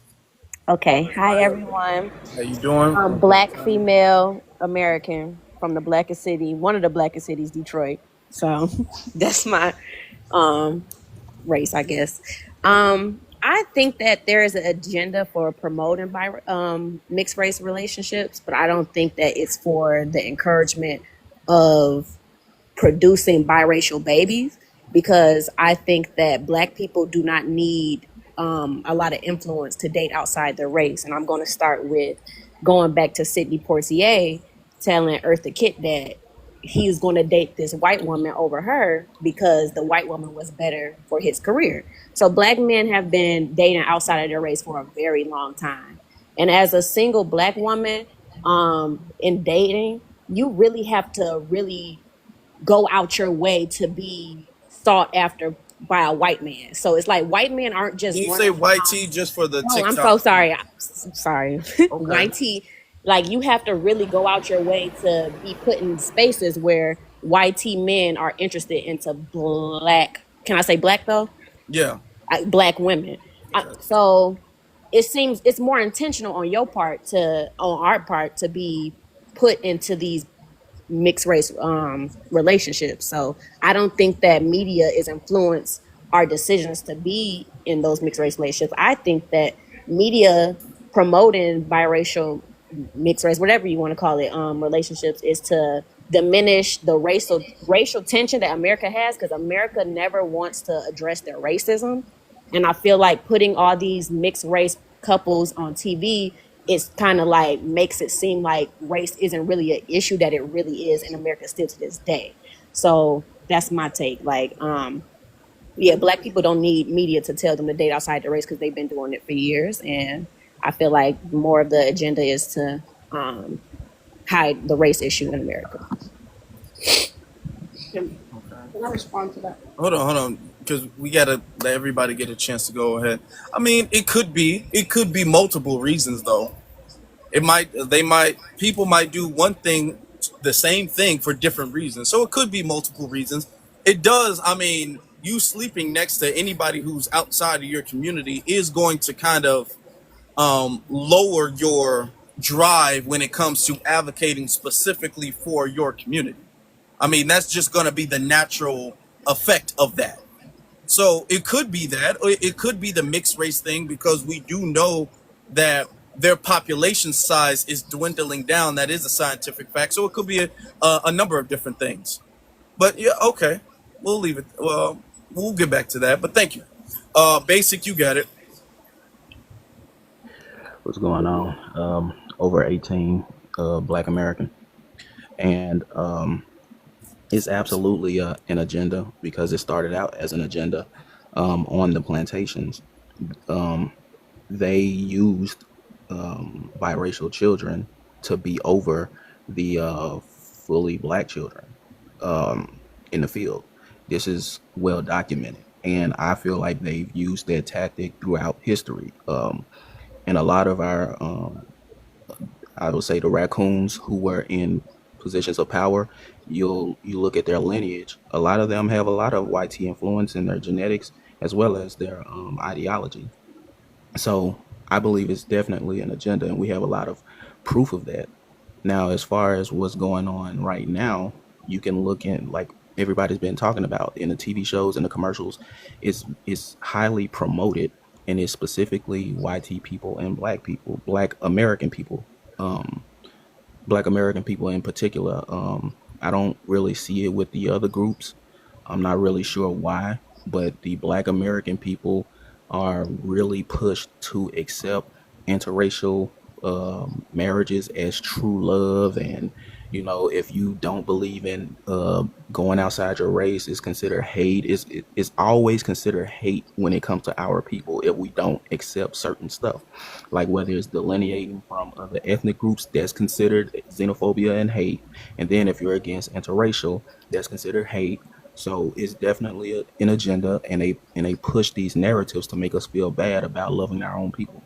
Okay. Hi, everyone. How you doing? Black female American from the blackest city, one of the blackest cities, Detroit. So that's my um, race, I guess. I think that there is an agenda for promoting mixed race relationships, but I don't think that it's for the encouragement of producing biracial babies because I think that black people do not need a lot of influence to date outside their race. And I'm going to start with going back to Sidney Poitier telling Eartha Kitt that he's going to date this white woman over her because the white woman was better for his career. So black men have been dating outside of their race for a very long time. And as a single black woman in dating, you really have to really go out your way to be sought after by a white man. So it's like white men aren't Can just you say running white around. tea just for the Oh, I'm TikTok? so sorry. Sorry. Okay. White tea, like you have to really go out your way to be put in spaces where white tea men are interested into black. Can I say black though? Yeah. Black women. Okay. So it seems it's more intentional on our part to be put into these mixed race relationships. So I don't think that media is influence our decisions to be in those mixed race relationships. I think that media promoting biracial, mixed race, whatever you want to call it, relationships is to diminish the racial tension that America has because America never wants to address their racism. And I feel like putting all these mixed race couples on TV, it's kind of like makes it seem like race isn't really an issue that it really is in America still to this day. So that's my take. Like, yeah, black people don't need media to tell them to date outside the race because they've been doing it for years. And I feel like more of the agenda is to hide the race issue in America. Can I respond to that? Hold on, because we gotta let everybody get a chance to go ahead. I mean, it could be multiple reasons though. People might do one thing, the same thing for different reasons. So it could be multiple reasons. It does. I mean, you sleeping next to anybody who's outside of your community is going to kind of lower your drive when it comes to advocating specifically for your community. I mean, that's just going to be the natural effect of that. So it could be that, or it could be the mixed race thing because we do know that their population size is dwindling down. That is a scientific fact. So it could be a number of different things. But yeah, okay, we'll leave it. Well, we'll get back to that. But thank you. Basic, you got it. What's going on? Over 18, Black American, and it's absolutely an agenda because it started out as an agenda on the plantations. They used biracial children to be over the fully black children in the field. This is well documented, and I feel like they've used that tactic throughout history. And a lot of our, I would say, the raccoons who were in positions of power, you look at their lineage. A lot of them have a lot of YT influence in their genetics as well as their ideology. So I believe it's definitely an agenda, and we have a lot of proof of that. Now, as far as what's going on right now, you can look in, like everybody's been talking about in the TV shows and the commercials. It's highly promoted, and it's specifically YT people and black people, black American people. Um, Black American people in particular. I don't really see it with the other groups. I'm not really sure why, but the Black American people are really pushed to accept interracial marriages as true love. And if you don't believe in going outside your race, it's considered hate. It's always considered hate when it comes to our people if we don't accept certain stuff, like whether it's delineating from other ethnic groups, that's considered xenophobia and hate. And then if you're against interracial, that's considered hate. So it's definitely an agenda, and they push these narratives to make us feel bad about loving our own people.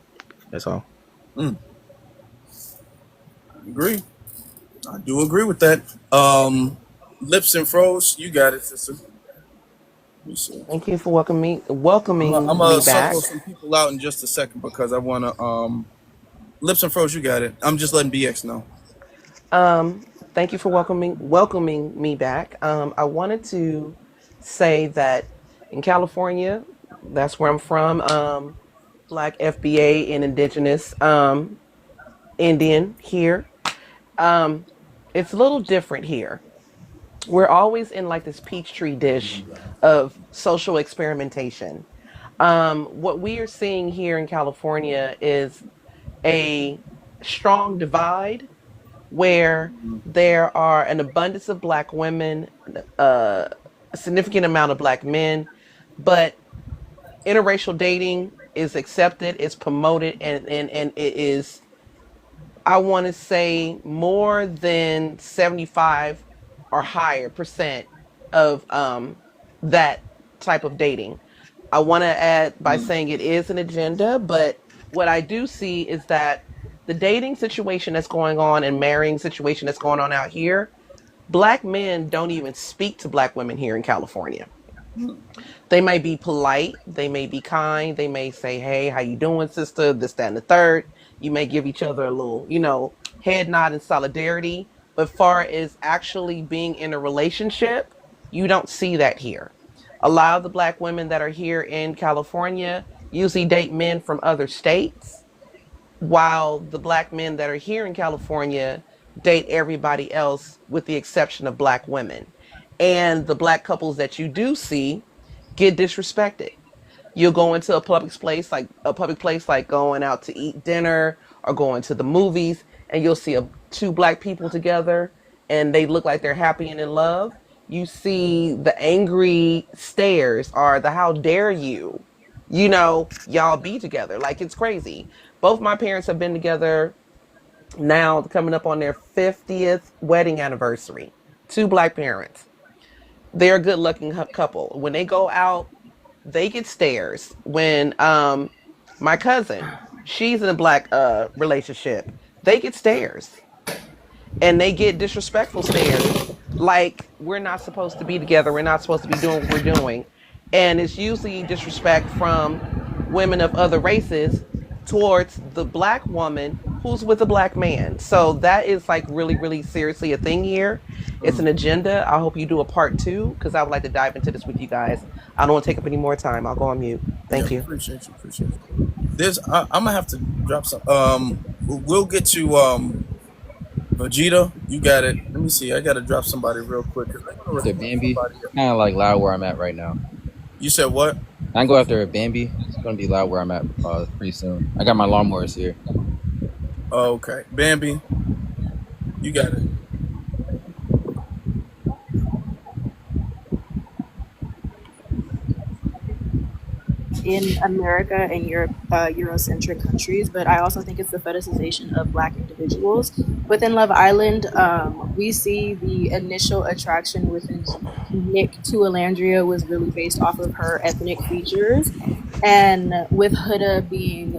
That's all. Mm, agree. I do agree with that. Lips and froze. You got it, sister. Let me see. Thank you for I'm welcoming gonna me back. circle some people out in just a second because I wanna. Lips and froze. You got it. I'm just letting BX know. Um, Thank you for welcoming me back. I wanted to say that in California, that's where I'm from. Black FBA and Indigenous Indian here. Um, it's a little different here. We're always in like this peachtree dish of social experimentation. What we are seeing here in California is a strong divide where there are an abundance of black women, a significant amount of black men, but interracial dating is accepted, it's promoted, and it is, I want to say, more than 75 or higher percent of that type of dating. I want to add by saying it is an agenda, but what I do see is that the dating situation that's going on and marrying situation that's going on out here, black men don't even speak to black women here in California. They may be polite, they may be kind, they may say, "Hey, how you doing, sister?" This, that, and the third. You may give each other a little, head nod in solidarity. But far as actually being in a relationship, you don't see that here. A lot of the black women that are here in California usually date men from other states, while the black men that are here in California date everybody else with the exception of black women. And the black couples that you do see get disrespected. You'll go into a public place like going out to eat dinner or going to the movies, and you'll see two black people together and they look like they're happy and in love. You see the angry stares or the "how dare you," y'all be together. Like, it's crazy. Both my parents have been together now, coming up on their 50th wedding anniversary. Two black parents. They're a good looking couple. When they go out, they get stares. When my cousin, she's in a black relationship, they get stares, and they get disrespectful stares, like we're not supposed to be together, we're not supposed to be doing what we're doing. And it's usually disrespect from women of other races towards the black woman who's with a black man. So that is like really, really seriously a thing here. It's an agenda. I hope you do a part two, because I would like to dive into this with you guys. I don't want to take up any more time. I'll go on mute. Yeah, Thank you. appreciate you. Appreciate you. I'm gonna have to drop some. We'll get to Vegeta. You got it. Let me see. I gotta drop somebody real quick because I want to After respond to Bambi, somebody. it's kind of like loud where I'm at right now. You said what? I can go after Bambi. It's gonna be loud where I'm at pretty soon. I got my lawnmowers here. Oh, okay, Bambi. You got it. in America and Europe, Eurocentric countries, but I also think it's the fetishization of Black individuals. Within Love Island, we see the initial attraction within Nick to Alandria was really based off of her ethnic features. And with Huda being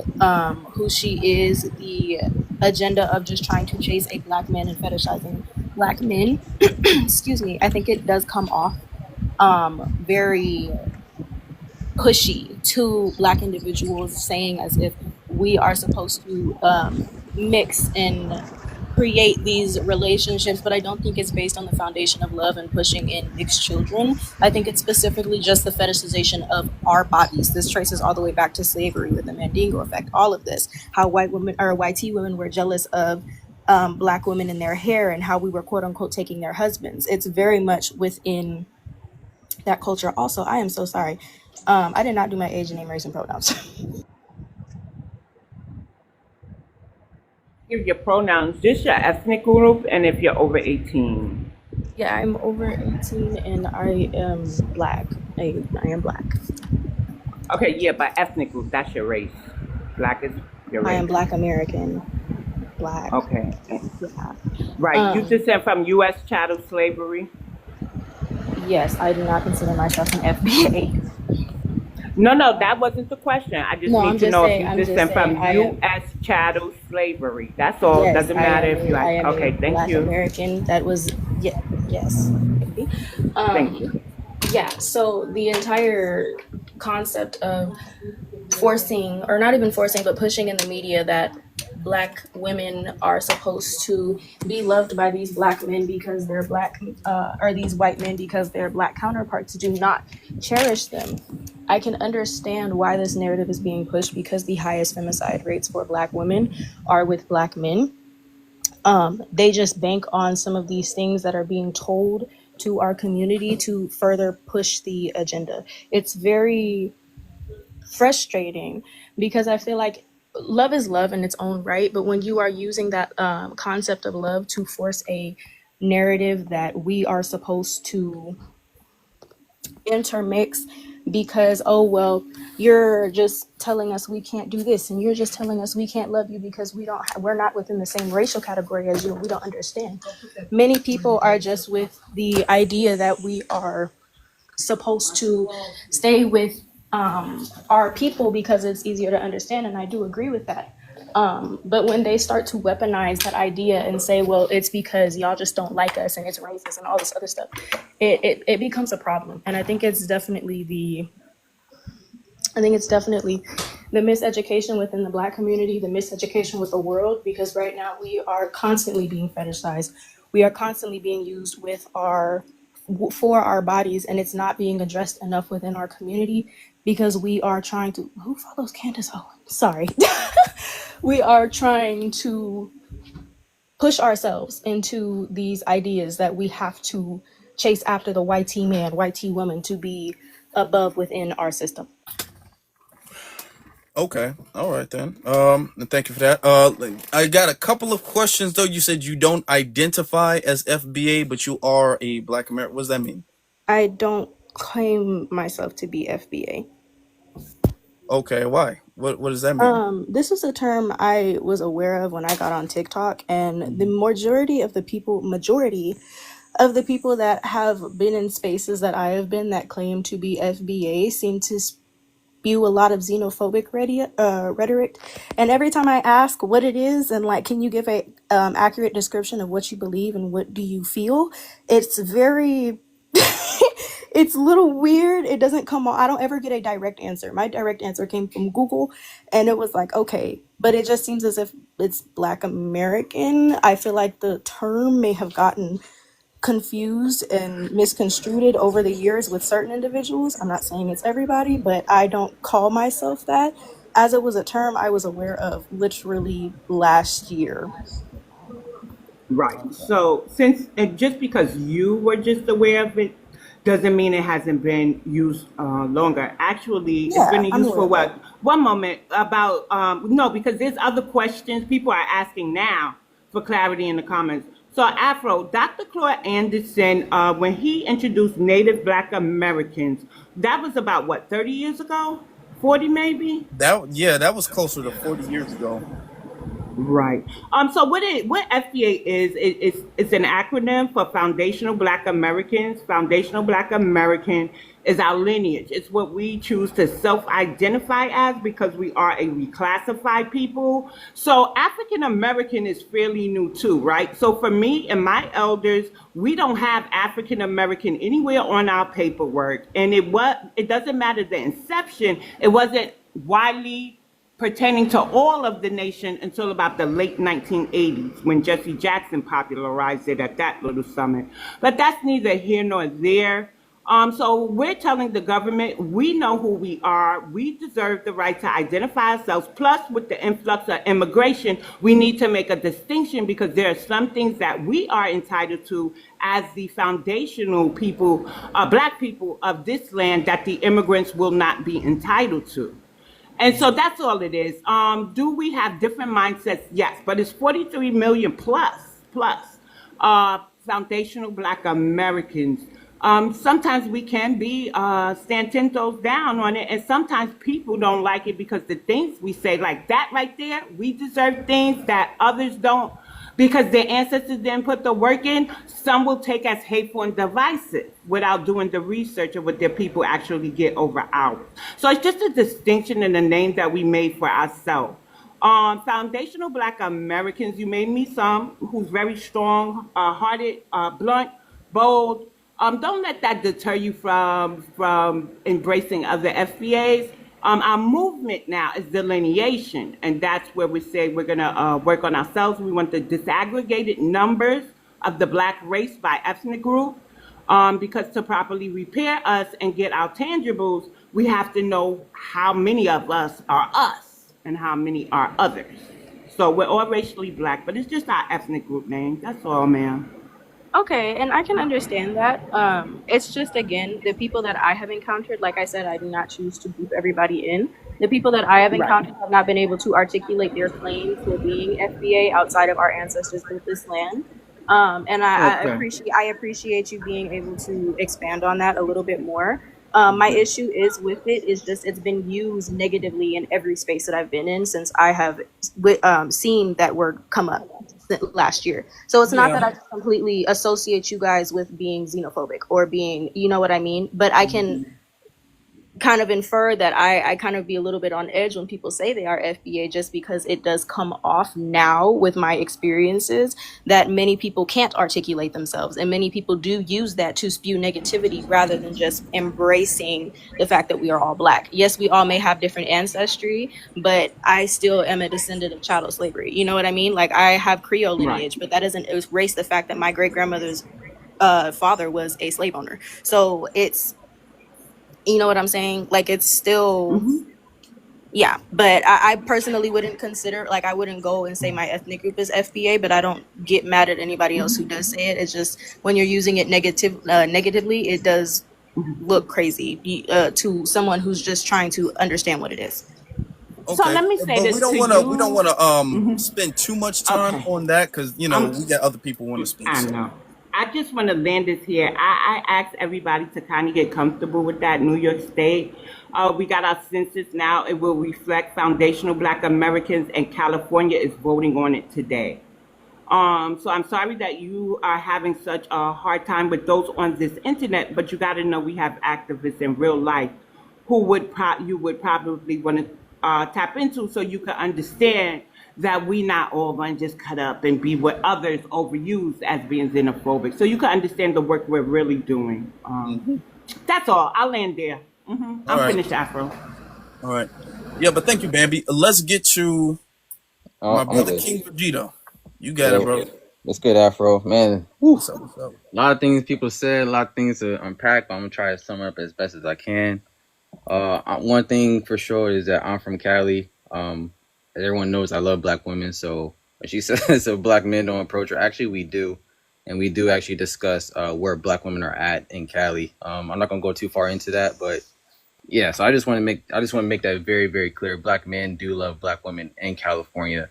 who she is, the agenda of just trying to chase a Black man and fetishizing Black men, excuse me, I think it does come off very pushy to Black individuals, saying as if we are supposed to mix and create these relationships, but I don't think it's based on the foundation of love and pushing in mixed children. I think it's specifically just the fetishization of our bodies. This traces all the way back to slavery with the Mandingo effect, all of this, how white women or white women were jealous of Black women in their hair and how we were quote unquote taking their husbands. It's very much within that culture. Also, I am so sorry. I did not do my age, name, race, and pronouns. Give your pronouns, just your ethnic group, and if you're over 18. Yeah, I'm over 18 and I am Black. I am Black. Okay, yeah, but ethnic group, that's your race. Black is your race. I am Black American. Black. Okay. Yeah. Right. You descend from U.S. chattel slavery? Yes, I do not consider myself an FBA. No, that wasn't the question. I just No, need I'm to just know saying- if I'm you just descend from saying I am- U.S. chattel slavery. That's all. Yes, Doesn't I matter am if you I am okay, a thank Black you. American. That was yes. Thank you. Yeah, so the entire concept of forcing, or not even forcing, but pushing in the media that Black women are supposed to be loved by these Black men because they're Black, or these white men because their Black counterparts do not cherish them. I can understand why this narrative is being pushed because the highest femicide rates for Black women are with Black men. They just bank on some of these things that are being told to our community to further push the agenda. It's very frustrating because I feel like love is love in its own right, but when you are using that concept of love to force a narrative that we are supposed to intermix because oh well you're just telling us we can't do this and you're just telling us we can't love you because we're not within the same racial category as you, we don't understand. Many people are just with the idea that we are supposed to stay with our people because it's easier to understand, and I do agree with that. But when they start to weaponize that idea and say, well, it's because y'all just don't like us and it's racist and all this other stuff, it becomes a problem. And I think it's definitely the miseducation within the Black community, the miseducation with the world, because right now we are constantly being fetishized. We are constantly being used for our bodies, and it's not being addressed enough within our community because we are trying to, who follows Candace Owens? Sorry. We are trying to push ourselves into these ideas that we have to chase after the white T man, white T woman to be above within our system. Okay, all right then. And thank you for that. I got a couple of questions though. You said you don't identify as FBA, but you are a Black American. What does that mean? I don't claim myself to be FBA. Okay, why? What does that mean? This is a term I was aware of when I got on TikTok, and the majority of the people that have been in spaces that I have been that claim to be FBA seem to spew a lot of xenophobic rhetoric. And every time I ask what it is and like, can you give a accurate description of what you believe and what do you feel? It's very it's a little weird. It doesn't come on. I don't ever get a direct answer. My direct answer came from Google and it was like, okay, but it just seems as if it's Black American. I feel like the term may have gotten confused and misconstrued over the years with certain individuals. I'm not saying it's everybody, but I don't call myself that, as it was a term I was aware of literally last year. Right. So just because you were just aware of it doesn't mean it hasn't been used longer. Actually, it's Yeah, been I'm used for aware of what? One moment about no, because there's other questions people are asking now for clarity in the comments. So Afro, Dr. Claude Anderson, when he introduced Native Black Americans, that was about what, 30 years ago? 40 maybe. That was closer to 40 years ago. Right. So what FBA is, it's an acronym for Foundational Black Americans. Foundational Black American is our lineage. It's what we choose to self-identify as because we are a reclassified people. So African American is fairly new too, right? So for me and my elders, we don't have African American anywhere on our paperwork, and it doesn't matter the inception. It wasn't widely pertaining to all of the nation until about the late 1980s when Jesse Jackson popularized it at that little summit. But that's neither here nor there. So we're telling the government we know who we are. We deserve the right to identify ourselves. Plus, with the influx of immigration, we need to make a distinction because there are some things that we are entitled to as the foundational people, black people of this land that the immigrants will not be entitled to. And so that's all it is. Do we have different mindsets? Yes, but it's 43 million plus foundational Black Americans. Sometimes we can be stand 10 toes down on it, and sometimes people don't like it because the things we say, like that right there, we deserve things that others don't because their ancestors didn't put the work in. Some will take as hateful and divisive without doing the research of what their people actually get over ours. So it's just a distinction in the name that we made for ourselves. Foundational Black Americans, you made me some who's very strong, hearted, blunt, bold. Don't let that deter you from embracing other FBAs. Our movement now is delineation, and that's where we say we're going to work on ourselves. We want the disaggregated numbers of the Black race by ethnic group, because to properly repair us and get our tangibles, we have to know how many of us are us and how many are others. So we're all racially Black, but it's just our ethnic group name. That's all, ma'am. Okay, and I can understand that. It's just, again, the people that I have encountered, like I said, I do not choose to group everybody in. The people that I have Right. encountered have not been able to articulate their claim for being FBA outside of our ancestors built this land. And Okay. I appreciate you being able to expand on that a little bit more. My issue is with it is just it's been used negatively in every space that I've been in since I have seen that word come up last year. So it's not that Yeah. I just completely associate you guys with being xenophobic or being, you know what I mean? But I can kind of infer that I kind of be a little bit on edge when people say they are FBA just because it does come off now with my experiences that many people can't articulate themselves and many people do use that to spew negativity rather than just embracing the fact that we are all Black. Yes, we all may have different ancestry, but I still am a descendant of chattel slavery. You know what I mean? Like I have Creole Right. lineage, but that doesn't erase the fact that my great grandmother's father was a slave owner. So it's, you know what I'm saying? Like it's still, yeah. But I personally wouldn't consider, like I wouldn't go and say my ethnic group is FBA, but I don't get mad at anybody else who does say it. It's just when you're using it negatively, it does look crazy to someone who's just trying to understand what it is. So Okay, let me say but this to we don't want you. to spend too much time Okay. on that because we I'm got other people want to speak. I So know. I just want to land this here. I ask everybody to kind of get comfortable with that. New York State, we got our census now. It will reflect foundational Black Americans, and California is voting on it today. So I'm sorry that you are having such a hard time with those on this internet, but you got to know we have activists in real life who you would probably want to tap into so you can understand that we not all going to just cut up and be what others overuse as being xenophobic. So you can understand the work we're really doing. That's all. I'll land there. I'm all right, finished, Afro. all right, yeah. But thank you, Bambi. Let's get to my I'm brother good. King Vegeta. You got it, Yeah, bro. that's good, Afro. Man, whew. What's up? What's up? A lot of things people said, a lot of things to unpack, but I'm gonna try to sum up as best as I can. One thing for sure is that I'm from Cali. Everyone knows I love Black women, so when she says so Black men don't approach her, actually we do, and we do actually discuss where Black women are at in Cali. I'm not gonna go too far into that, but yeah. So I just want to make that very very clear. Black men do love Black women in California.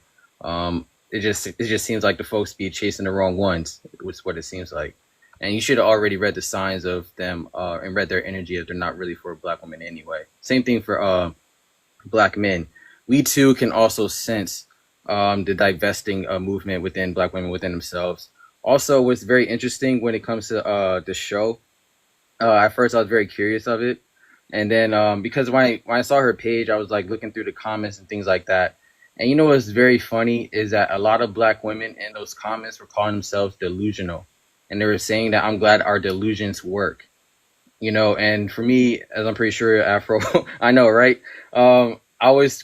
It just seems like the folks be chasing the wrong ones, which is what it seems like. And you should have already read the signs of them and read their energy if they're not really for Black women anyway. Same thing for black men, we too can also sense the divesting movement within black women within themselves. Also, what's very interesting when it comes to the show, at first I was very curious of it, and then because when I saw her page, I was like looking through the comments and things like that. And you know what's very funny is that a lot of black women in those comments were calling themselves delusional, and they were saying that I'm glad our delusions work. And for me, as I'm pretty sure Afro, I know, right? I always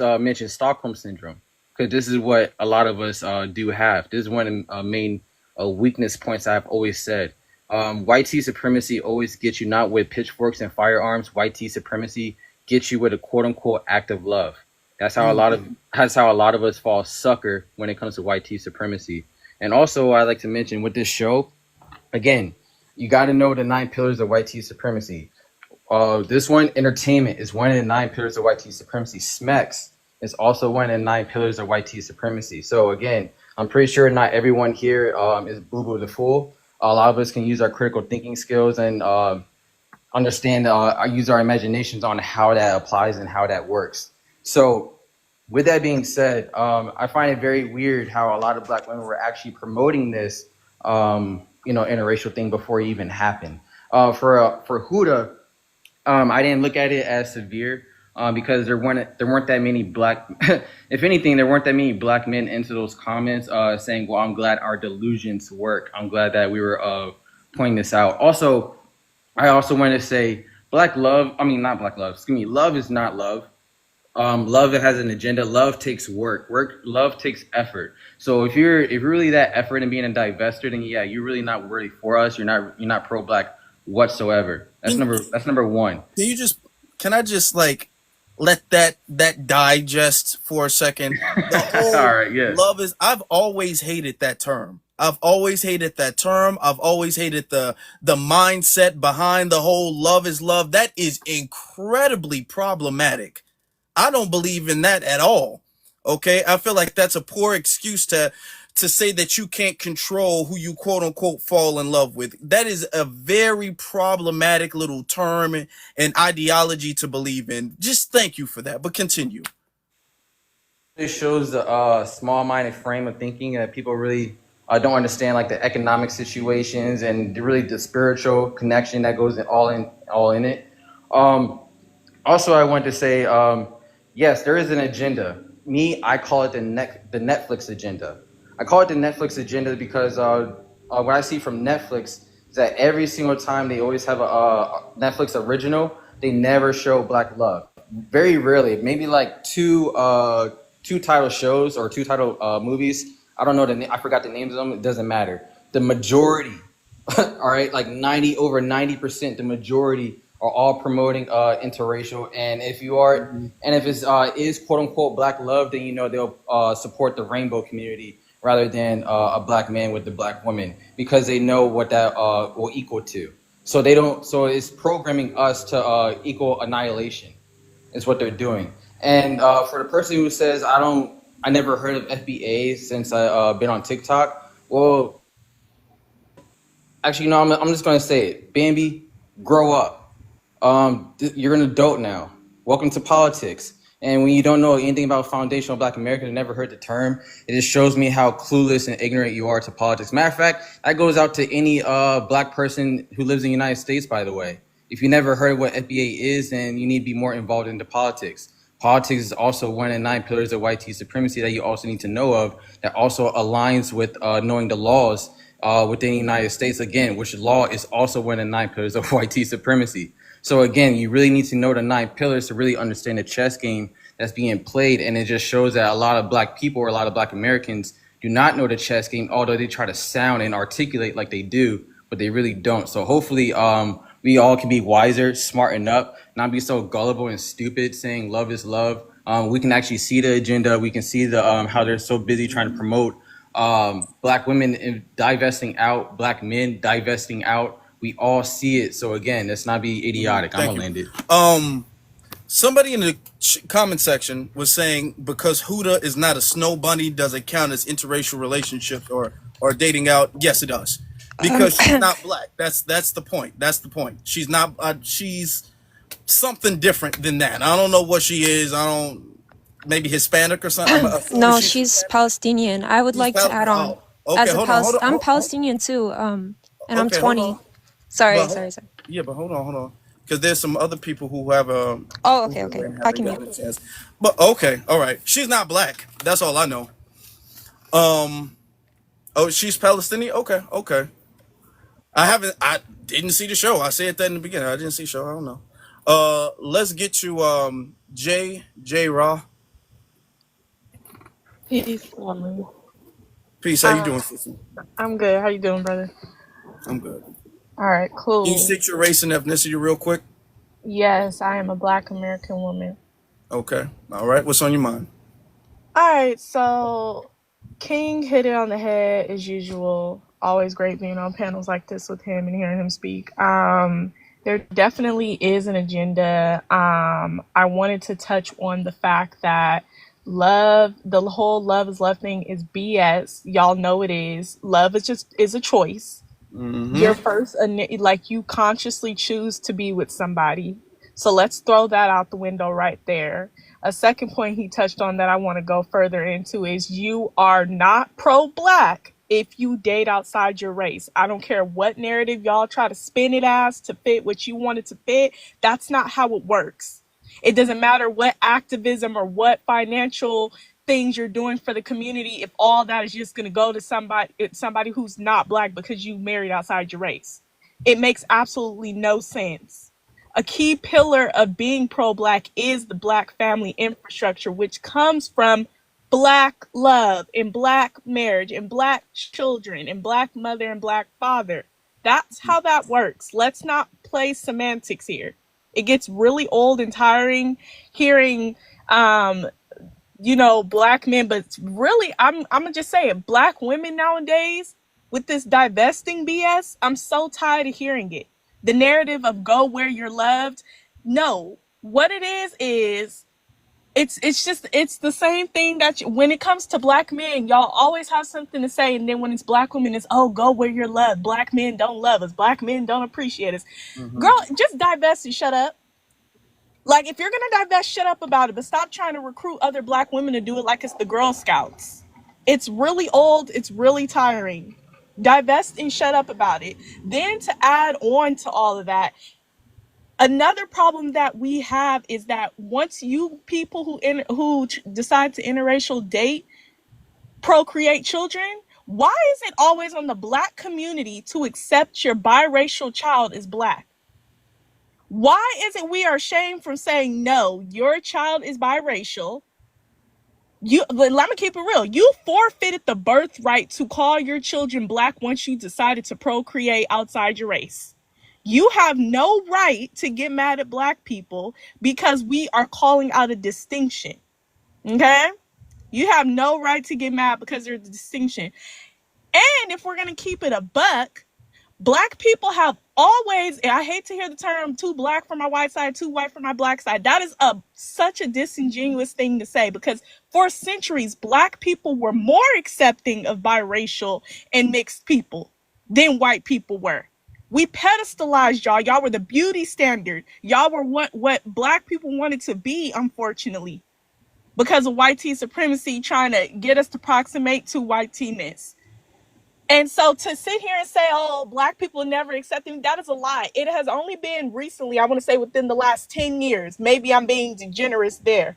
mention Stockholm syndrome, because this is what a lot of us do have. This is one of the main weakness points I've always said. White tea supremacy always gets you not with pitchforks and firearms. White tea supremacy gets you with a quote unquote act of love. That's how a lot of us fall sucker when it comes to white tea supremacy. And also, I like to mention with this show, again, you got to know the 9 pillars of white tea supremacy. This one, entertainment, is one of the 9 pillars of white tea supremacy. Smex is also one of the 9 pillars of white tea supremacy. So again, I'm pretty sure not everyone here is boo boo the fool. A lot of us can use our critical thinking skills and understand, use our imaginations on how that applies and how that works. So with that being said, I find it very weird how a lot of black women were actually promoting this, interracial thing before it even happened. For Huda, I didn't look at it as severe because there weren't that many black. If anything, there weren't that many black men into those comments saying, "Well, I'm glad our delusions work. I'm glad that we were pointing this out." Also, I also want to say, not black love. Excuse me, love is not love. Love has an agenda. Love takes work. Love takes effort. So if you're really that effort in being a divester, then yeah, you're really not worthy for us. You're not pro black whatsoever. That's number one. Can I just like let that digest for a second? The whole All right, yeah. love is. I've always hated that term. I've always hated the mindset behind the whole love is love. That is incredibly problematic. I don't believe in that at all. Okay, I feel like that's a poor excuse to say that you can't control who you quote unquote fall in love with. That is a very problematic little term and ideology to believe in. Just thank you for that, but continue. It shows the small-minded frame of thinking that people really don't understand, like the economic situations and really the spiritual connection that goes all in it. Also, I want to say, yes, there is an agenda. I call it the Netflix agenda. I call it the Netflix agenda because what I see from Netflix is that every single time they always have a Netflix original, they never show black love. Very rarely, maybe like two title shows or two title movies. I don't know I forgot the names of them. It doesn't matter. The majority, all right, like over 90%, the majority are all promoting interracial. And if it is quote unquote black love, then they'll support the rainbow community rather than a black man with the black woman, because they know what that will equal to. So they don't. So it's programming us to equal annihilation. Is what they're doing. And for the person who says I never heard of FBA since I've been on TikTok. Well, actually, no. I'm just gonna say it. Bambi, grow up. You're an adult now. Welcome to politics. And when you don't know anything about foundational black Americans, never heard the term, it just shows me how clueless and ignorant you are to politics. Matter of fact, that goes out to any black person who lives in the United States, by the way. If you never heard what FBA is, then you need to be more involved into politics. Politics is also one of the 9 pillars of white tea supremacy that you also need to know of, that also aligns with knowing the laws within the United States, again, which law is also one of the 9 pillars of white tea supremacy. So again, you really need to know the 9 pillars to really understand the chess game that's being played. And it just shows that a lot of black people or a lot of black Americans do not know the chess game, although they try to sound and articulate like they do, but they really don't. So hopefully we all can be wiser, smarten up, not be so gullible and stupid saying love is love. We can actually see the agenda. We can see the how they're so busy trying to promote black women divesting out, black men divesting out. We all see it. So again, let's not be idiotic. I'm gonna land it. Somebody in the comment section was saying because Huda is not a snow bunny, does it count as interracial relationships or dating out? Yes, it does. Because she's not black. That's the point. She's not. something different than that. I don't know what she is. I don't, maybe Hispanic or something. I'm assuming No, she's she's Hispanic. Palestinian. I would She's like to add on oh, okay. Hold on, hold on. I'm Palestinian too. And I'm Okay, hold 20. on. Sorry, But sorry, sorry. yeah, but hold on, because there's some other people who have Oh, who okay, okay. I haven't can mute. gotten a chance. But okay, all right. She's not black. That's all I know. Um. Oh, she's Palestinian. Okay, okay. I didn't see the show. I said that in the beginning. I didn't see the show. I don't know. Let's get to J Raw. Peace, family. Peace. How you doing, sister? I'm good. How you doing, brother? I'm good. All right, Can you cool. state your race and ethnicity real quick? Yes, I am a Black American woman. Okay. All right. What's on your mind? All right, so King hit it on the head as usual. Always great being on panels like this with him and hearing him speak. There definitely is an agenda. I wanted to touch on the fact that the whole love is love thing is BS. Y'all know it is. Love is a choice. Your first, like, you consciously choose to be with somebody. So let's throw that out the window right there. A second point he touched on that I want to go further into is you are not pro-black if you date outside your race. I don't care what narrative y'all try to spin it as to fit what you want it to fit. That's not how it works. It doesn't matter what activism or what financial things you're doing for the community if all that is just going to go to somebody who's not black because you married outside your race. It makes absolutely no sense. A key pillar of being pro-black is the black family infrastructure, which comes from black love and black marriage and black children and black mother and black father. That's how that works. Let's not play semantics here. It gets really old and tiring hearing black men, but really, I'm gonna just say it. Black women nowadays with this divesting BS, I'm so tired of hearing it. The narrative of go where you're loved. No, what it is it's the same thing that when it comes to black men, y'all always have something to say, and then when it's black women, it's go where you're loved. Black men don't love us. Black men don't appreciate us. Girl, just divest and shut up. Like, if you're gonna divest, shut up about it, but stop trying to recruit other black women to do it like it's the Girl Scouts. It's really old, it's really tiring. Divest and shut up about it. Then to add on to all of that, another problem that we have is that once you people who decide to interracial date, procreate children, why is it always on the black community to accept your biracial child as black? Why is it we are ashamed from saying, no, your child is biracial? Let me keep it real. You forfeited the birthright to call your children black once you decided to procreate outside your race. You have no right to get mad at black people because we are calling out a distinction. Okay? You have no right to get mad because there's a distinction. And if we're going to keep it a buck, black people have always, I hate to hear the term too black for my white side, too white for my black side. That is such a disingenuous thing to say, because for centuries, black people were more accepting of biracial and mixed people than white people were. We pedestalized y'all. Y'all were the beauty standard. Y'all were what black people wanted to be, unfortunately, because of white tea supremacy trying to get us to approximate to white tea-ness. And so to sit here and say, oh, black people never accepted, that is a lie. It has only been recently, I want to say within the last 10 years, maybe I'm being generous there,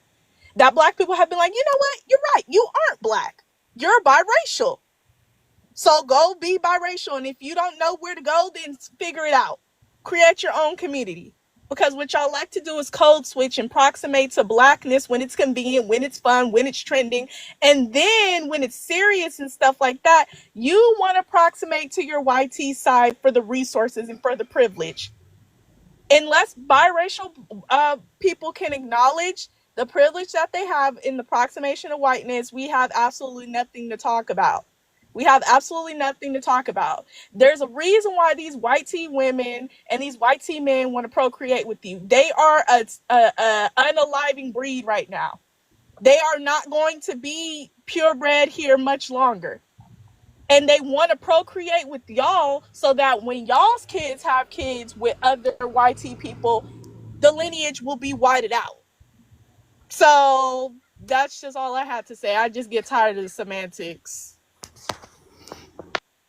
that black people have been like, you know what? You're right. You aren't black. You're biracial. So go be biracial. And if you don't know where to go, then figure it out. Create your own community. Because what y'all like to do is code switch and approximate to blackness when it's convenient, when it's fun, when it's trending. And then when it's serious and stuff like that, you want to approximate to your YT side for the resources and for the privilege. Unless biracial people can acknowledge the privilege that they have in the approximation of whiteness, we have absolutely nothing to talk about. We have absolutely nothing to talk about. There's a reason why these white tea women and these white tea men want to procreate with you. They are a unaliving breed right now. They are not going to be purebred here much longer. And they want to procreate with y'all so that when y'all's kids have kids with other white tea people, the lineage will be whited out. So that's just all I had to say. I just get tired of the semantics.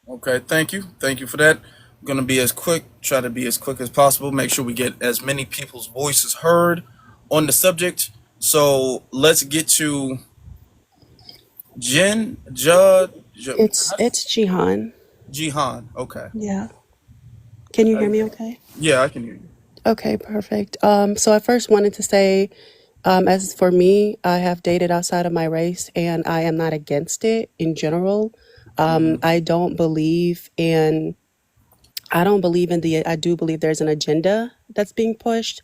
Okay, thank you for that. I'm gonna be as quick, try to be as quick as possible. Make sure we get as many people's voices heard on the subject. So let's get to Jen, It's Jihan. Jihan. Okay, Yeah. Can you Uh, hear me okay? yeah, I can hear you. Okay, perfect. So I first wanted to say, as for me, I have dated outside of my race and I am not against it in general. Hmm. I don't believe in I do believe there's an agenda that's being pushed.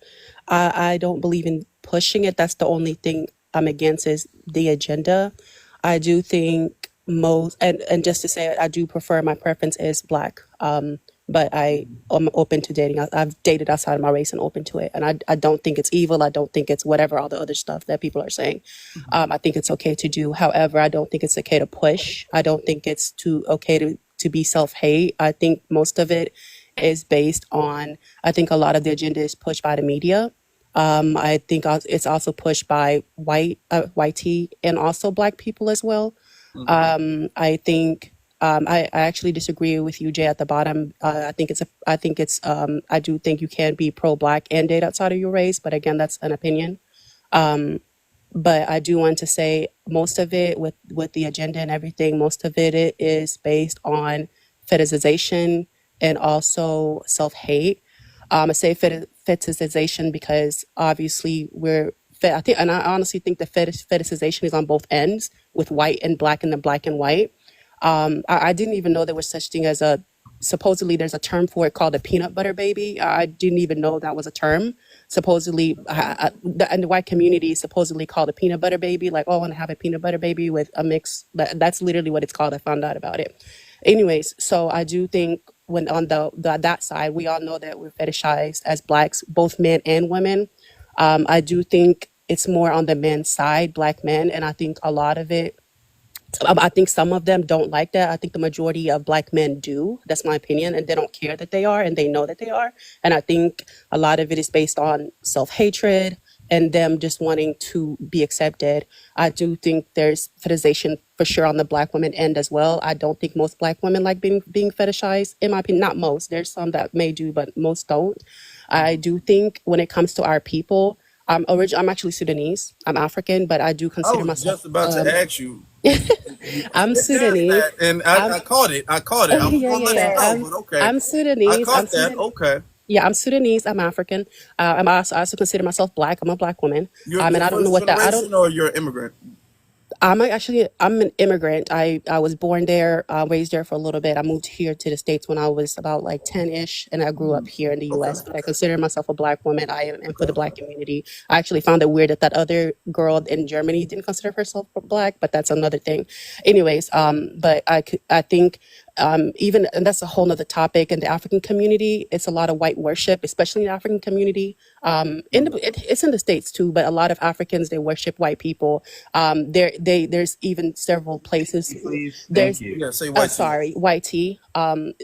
I don't believe in pushing it. That's the only thing I'm against is the agenda. I do think and just to say it, I do prefer, my preference is black. But I'm open to dating. I've dated outside of my race and open to it. And I don't think it's evil. I don't think it's whatever, all the other stuff that people are saying. I think it's okay to do. However, I don't think it's okay to push. I don't think it's okay to be self-hate. I think most of it is based on, I think a lot of the agenda is pushed by the media. I think it's also pushed by YT and also black people as well. I think I actually disagree with you, Jay, at the bottom. I do think you can be pro-black and date outside of your race, but again, that's an opinion. Um, but I do want to say most of it with the agenda and everything, most of it is based on fetishization and also self-hate. I say fetishization because obviously I think, and I honestly think the fetishization is on both ends with white and black and then black and white. I didn't even know there was such thing as supposedly there's a term for it called a peanut butter baby. I didn't even know that was a term. Supposedly, and the white community is supposedly called a peanut butter baby. Like, oh, I want to have a peanut butter baby with a mix. That's literally what it's called. I found out about it. Anyways, so I do think when on that side, we all know that we're fetishized as blacks, both men and women. I do think it's more on the men's side, black men, and I think a lot of it I think some of them don't like that. I think the majority of black men do. That's my opinion. And they don't care that they are and they know that they are. And I think a lot of it is based on self-hatred and them just wanting to be accepted. I do think there's fetishization for sure on the black women end as well. I don't think most black women like being fetishized, in my opinion. Not most. There's some that may do, but most don't. I do think when it comes to our people, I'm actually Sudanese. I'm African, but I do I consider was myself just about to ask you. I'm Sudanese. That, and I'm I caught it. I caught it. I was yeah, gonna yeah, let you yeah. go, but okay, I'm I Sudanese. I'm caught that. Sudan. Okay, Yeah, I'm Sudanese. I'm African. I also consider myself black. I'm a black woman. you're And I don't know first what that. I don't. generation or you're an immigrant. I'm an immigrant. I was born there, raised there for a little bit. I moved here to the States when I was about like 10-ish, and I grew up here in the Okay, US. But I consider myself a black woman. I am for the okay. black community. I actually found it weird that that other girl in Germany didn't consider herself black, but that's another thing. Anyways, but I think even, and that's a whole nother topic, in the African community, it's a lot of white worship, especially in the African community. It's in the States too, but a lot of Africans, they worship white people. There's even several places. Please, thank There's you. Yeah, say white tea. sorry, YT.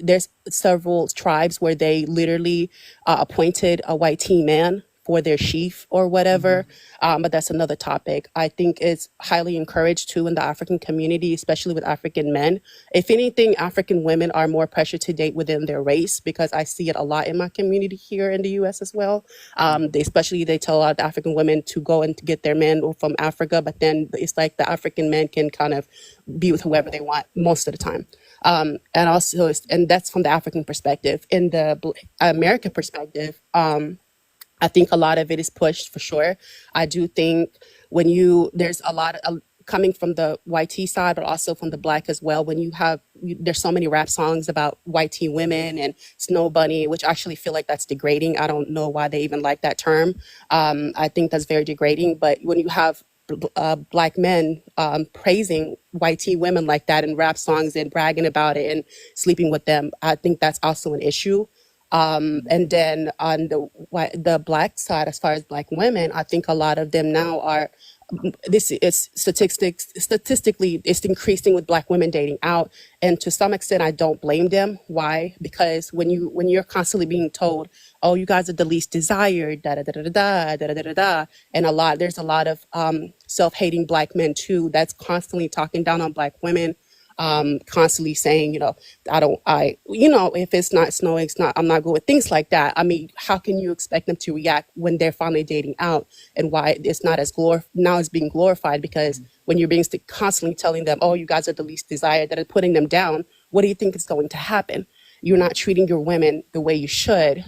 There's several tribes where they literally appointed a YT man for their chief or Hmm. whatever. But that's another topic. I think it's highly encouraged too in the African community, especially with African men. If anything, African women are more pressured to date within their race, because I see it a lot in my community here in the US as well. They tell a lot of African women to go and to get their men from Africa, but then it's like the African men can kind of be with whoever they want most of the time. And also, and that's from the African perspective. In the American perspective, I think a lot of it is pushed for sure. I do think there's a lot of coming from the YT side, but also from the black as well. There's so many rap songs about YT women and Snow Bunny, which I actually feel like that's degrading. I don't know why they even like that term. I think that's very degrading. But when you have black men praising YT women like that in rap songs and bragging about it and sleeping with them, I think that's also an issue. And then on the black side, as far as black women, I think a lot of them now are this is statistically it's increasing with black women dating out, and to some extent I don't blame them. Why? Because when you're constantly being told, oh, you guys are the least desired, da da da da da da da da da da, and there's a lot of self-hating black men too that's constantly talking down on black women, constantly saying, if it's not snowing, it's not, I'm not good with things like that. I mean, how can you expect them to react when they're finally dating out, and why it's not as now it's being glorified? Because when you're being constantly telling them, oh, you guys are the least desired, that are putting them down, what do you think is going to happen? You're not treating your women the way you should.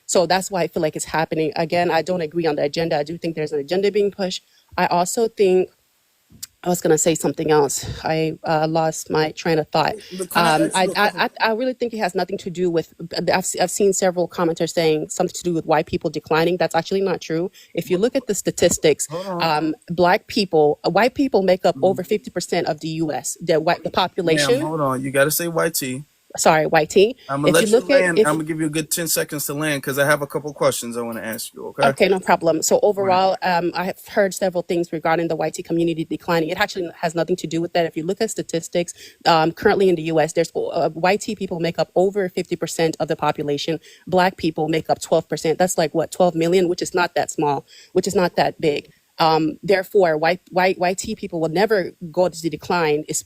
So that's why I feel like it's happening. Again, I don't agree on the agenda. I do think there's an agenda being pushed. I also think I was going to say something else. I lost my train of thought. Look, can I ask you a couple? I really think it has nothing to do with. I've seen several commenters saying something to do with white people declining. That's actually not true. If you look at the statistics, Hold on, white people make up Mhm. over 50% of the U.S. The Ma'am. population. Hold on. You got to say YT. Sorry, white tea. I'm gonna If you let you look at land. if I'm gonna give you a good 10 seconds to land because I have a couple questions I want to ask you. Okay. Okay, no problem. So Right. overall, I have heard several things regarding the YT community declining. It actually has nothing to do with that. If you look at statistics, currently in the U.S., there's YT people make up over 50% of the population. Black people make up 12%. That's like what, 12 million, which is not that small, which is not that big. Therefore, YT people will never go to the decline, is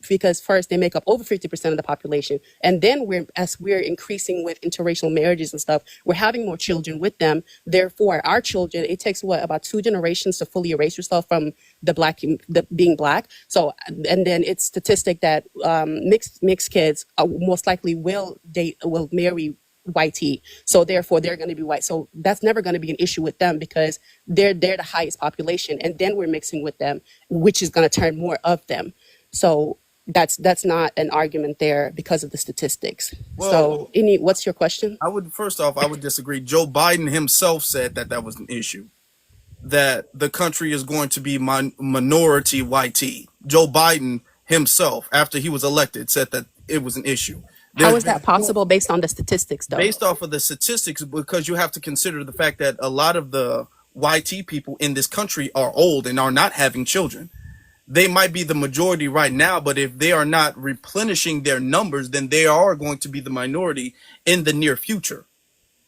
because first they make up over 50% of the population, and then as we're increasing with interracial marriages and stuff, we're having more children with them. Therefore, our children, it takes about 2 generations to fully erase yourself from being black. So, and then it's statistic that mixed kids most likely will marry YT. So therefore they're going to be white. So that's never going to be an issue with them because they're the highest population, and then we're mixing with them, which is going to turn more of them. So that's not an argument there because of the statistics. Well, So what's your question? I would first off, I would disagree. Joe Biden himself said that that was an issue. That the country is going to be minority YT. Joe Biden himself, after he was elected, said that it was an issue. How There's is that been possible based on the statistics though? based off of the statistics, because you have to consider the fact that a lot of the YT people in this country are old and are not having children. They might be the majority right now, but if they are not replenishing their numbers, then they are going to be the minority in the near future.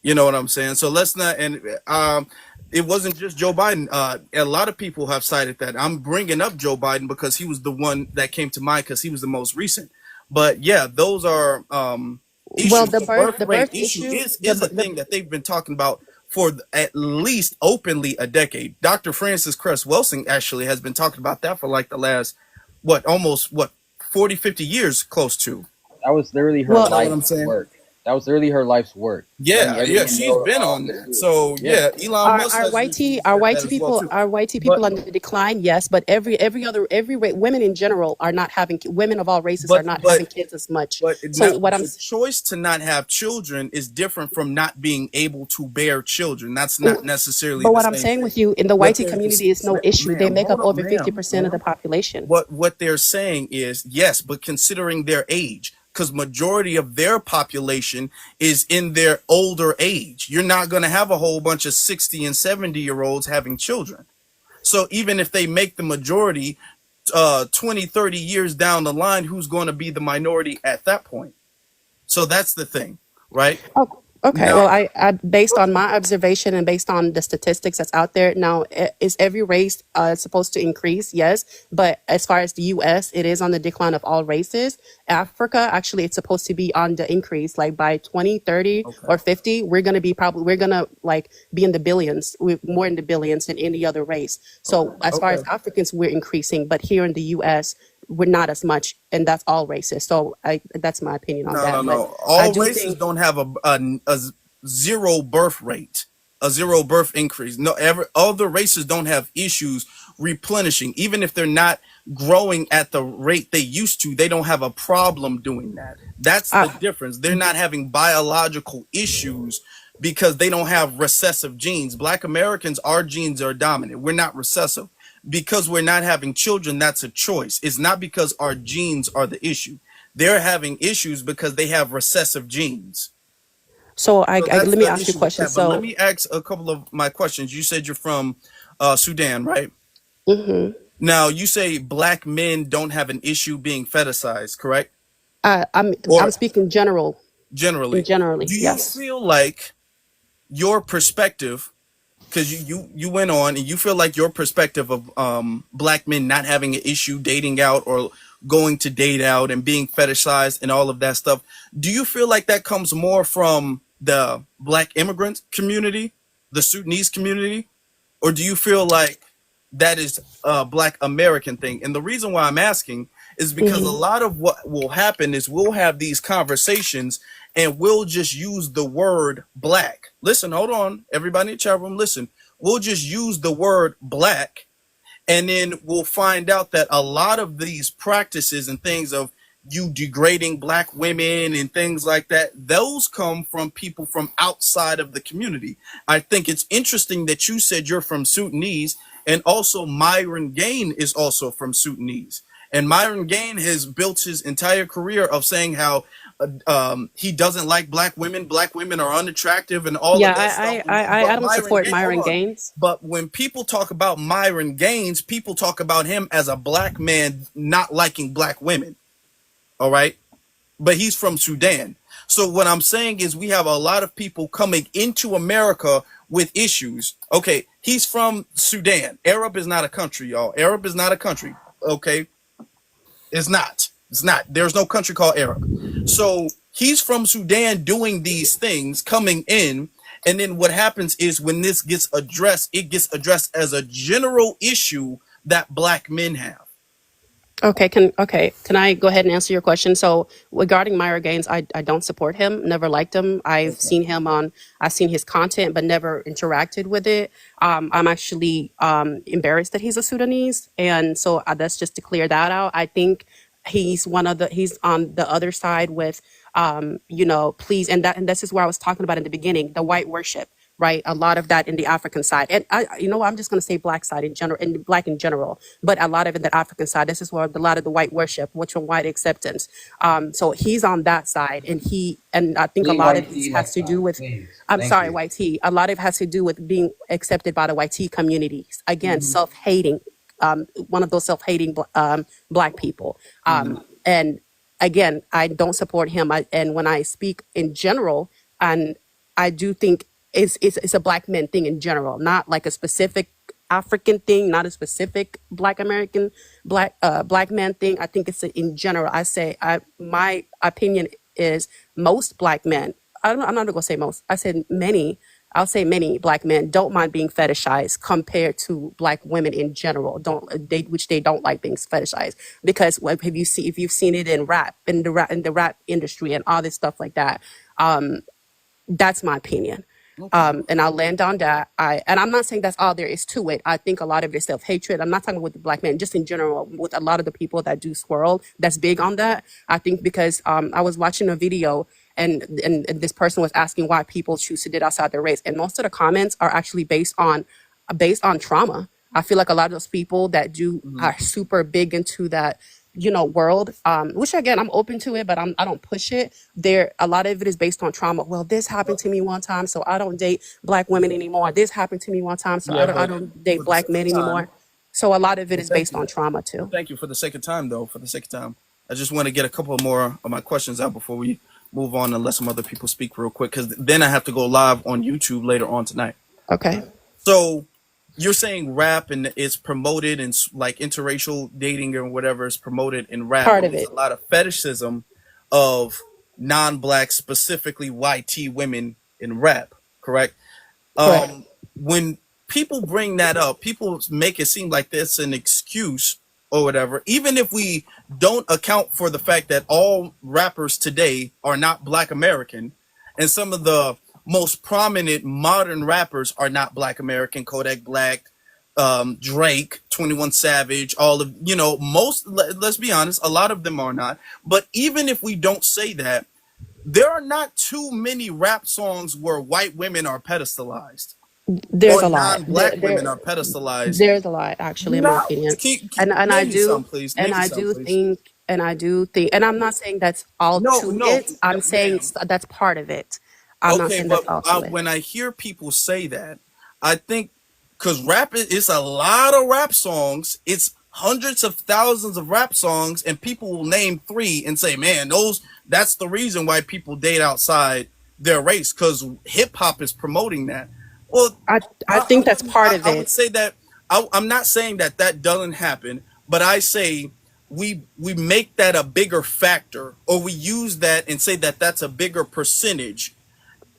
You know what I'm saying? So let's not, and it wasn't just Joe Biden. A lot of people have cited that. I'm bringing up Joe Biden because he was the one that came to mind because he was the most recent. But yeah, those are Well, issues. The birth the rate birth issue issue, is a thing that they've been talking about for at least openly a decade. Dr. Francis Cress Welsing actually has been talking about that for like the last, almost 40, 50 years, close to. That was literally her You well, know what life's I'm saying? work. That was literally her life's work. Letting Yeah, yeah, everyone she's know been on this that. was, So yeah. yeah, Elon Musk has recently said that as well too. Are YT But people on the decline? Yes, but women in general are not having women of all races are but not but having kids as much. but So not, the choice to not have children is different from not being able to bear children. That's not necessarily but the what I'm same saying thing. with you in the What YT they're, community is no issue. They ma'am, make hold up on, over ma'am, 50% of the ma'am. population. What they're saying is yes, but considering their age, because majority of their population is in their older age. You're not going to have a whole bunch of 60 and 70-year-olds having children. So even if they make the majority 20, 30 years down the line, who's going to be the minority at that point? So that's the thing, right? Oh, okay. Well, Now, based on my observation and based on the statistics that's out there now, is every race supposed to increase? Yes, but as far as the U.S., it is on the decline of all races. Africa, actually, it's supposed to be on the increase. Like by 2030 okay, or 50, we're gonna like be in the billions, more in the billions than any other race. okay, So as far as okay. Africans, we're increasing, but here in the U.S. we're not as much, and that's all races. So that's my opinion on No, no, that. But no. I All do races think. don't have a zero birth rate, a zero birth increase. No, all the races don't have issues replenishing. Even if they're not growing at the rate they used to, they don't have a problem doing that. That's the difference. They're not having biological issues because they don't have recessive genes. Black Americans, our genes are dominant. We're not recessive. Because we're not having children, that's a choice. It's not because our genes are the issue. They're having issues because they have recessive genes. So So that's let me the ask you a issue with question. that. But let So me ask a couple of my questions. You said you're from Sudan, right? Hmm. Now, you say black men don't have an issue being fetishized, correct? I'm Or speaking general, in generally, generally, do you yes. feel like your perspective, because you went on and you feel like your perspective of black men not having an issue dating out or going to date out and being fetishized and all of that stuff, do you feel like that comes more from the black immigrant community, the Sudanese community, or do you feel like that is a black American thing? And the reason why I'm asking is because a Hmm. lot of what will happen is we'll have these conversations and we'll just use the word black. Listen, hold on, everybody in the chat room, listen. We'll just use the word black, and then we'll find out that a lot of these practices and things of you degrading black women and things like that, those come from people from outside of the community. I think it's interesting that you said you're from Sudanese, and also Myron Gain is also from Sudanese. And Myron Gain has built his entire career of saying how he doesn't like black women. Black women are unattractive and all Yeah, of that stuff. I But don't Myron support Gain, hold Myron on. Gaines. But when people talk about Myron Gaines, people talk about him as a black man not liking black women. All right. But he's from Sudan. So what I'm saying is we have a lot of people coming into America with issues. Okay. He's from Sudan. Arab is not a country, y'all. Arab is not a country. Okay. It's not. It's not. There's no country called Arab. So he's from Sudan doing these things, coming in. And then what happens is when this gets addressed, it gets addressed as a general issue that black men have. Can I go ahead and answer your question? So regarding Myra Gaines, I don't support him. Never liked him. I've seen his content, but never interacted with it. I'm actually embarrassed that he's a Sudanese, and so that's just to clear that out. I think he's on the other side with please, and this is where I was talking about in the beginning, the white worship, right? A lot of that in the African side, and I'm just going to say black side in general, and black in general, but a lot of it in the African side. This is where a lot of the white worship, which from white acceptance. So he's on that side, and I think a Leave lot of white this tea has next to do time, with. please. I'm Thank sorry, you. white tea. A lot of it has to do with being accepted by the white tea communities. Again, self-hating. One of those self-hating black people. And again, I don't support him. And when I speak in general, and I do think it's a black men thing in general, not like a specific African thing, not a specific Black American black man thing. I think it's in general. My opinion is most black men. I'm not gonna say most. I said many. I'll say many black men don't mind being fetishized compared to black women in general. Which they don't like being fetishized because if you've seen it in the rap industry and all this stuff like that. That's my opinion. Okay. And I'll land on that. And I'm not saying that's all there is to it. I think a lot of it is self-hatred. I'm not talking with the black men, just in general, with a lot of the people that do swirl, that's big on that. I think because I was watching a video and this person was asking why people choose to date outside their race. And most of the comments are actually based on trauma. I feel like a lot of those people that are super big into that world, which again I'm open to it, but I don't push it. A lot of it is based on trauma. Well, this happened to me one time, so I don't date black women anymore. This happened to me one time, so Yeah, I but don't date for the black sake men of time, anymore. So a lot of it well, is thank based you. on trauma Well, too. thank you for the sake of time, though. For the sake of time, I just want to get a couple more of my questions out before we move on and let some other people speak real quick, because then I have to go live on YouTube later on tonight. Okay. So you're saying rap and it's promoted and like interracial dating or whatever is promoted in rap, Part and of there's it. a lot of fetishism of non-black, specifically YT women in rap, correct? Correct. When people bring that up, people make it seem like that's an excuse or whatever, even if we don't account for the fact that all rappers today are not black American, and some of the most prominent modern rappers are not black American. Kodak Black, Drake, 21 Savage, all of, let's be honest, a lot of them are not. But even if we don't say that, there are not too many rap songs where white women are pedestalized There's or a lot. non-black women are pedestalized. There's a lot, actually, in my No, opinion. can, And I name me do some, please. and Name me I some, do please. think and I'm not saying that's all No, to no, it. I'm saying ma'am. that's part of it. I'm not Okay, saying but that's all to it. when I hear people say that, I think because rap it's a lot of rap songs. It's hundreds of thousands of rap songs, and people will name three and say, "Man, those that's the reason why people date outside their race because hip hop is promoting that." Well, I think that's part of I would it. say that I'm not saying that that doesn't happen, but I say we make that a bigger factor, or we use that and say that that's a bigger percentage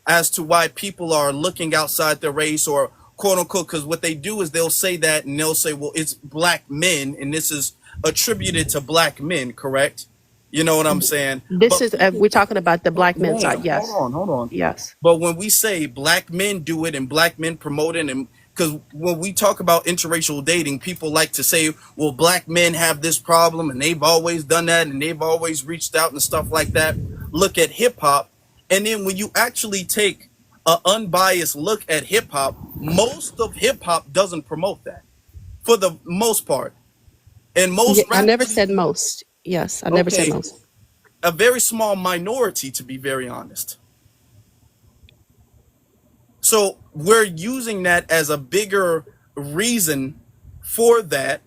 as to why people are looking outside their race or quote unquote, because what they do is they'll say that and they'll say, well, it's black men and this is attributed to black men, correct? You know what I'm saying? This But is we're talking about the black men side. hold Yes, on, hold on. yes. But when we say black men do it and black men promote it, and because when we talk about interracial dating, people like to say, well, black men have this problem and they've always done that and they've always reached out and stuff like that. Look at hip hop. And then when you actually take an unbiased look at hip hop, most of hip hop doesn't promote that for the most part. And Yeah, most I rap never videos, said most. Yes, I never said okay, most. a very small minority, to be very honest. So we're using that as a bigger reason for that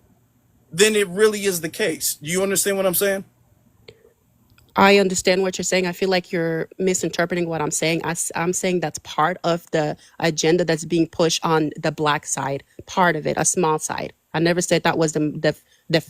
than it really is the case. Do you understand what I'm saying? I understand what you're saying. I feel like you're misinterpreting what I'm saying. I'm saying that's part of the agenda that's being pushed on the black side, part of it, a small side. I never said that was the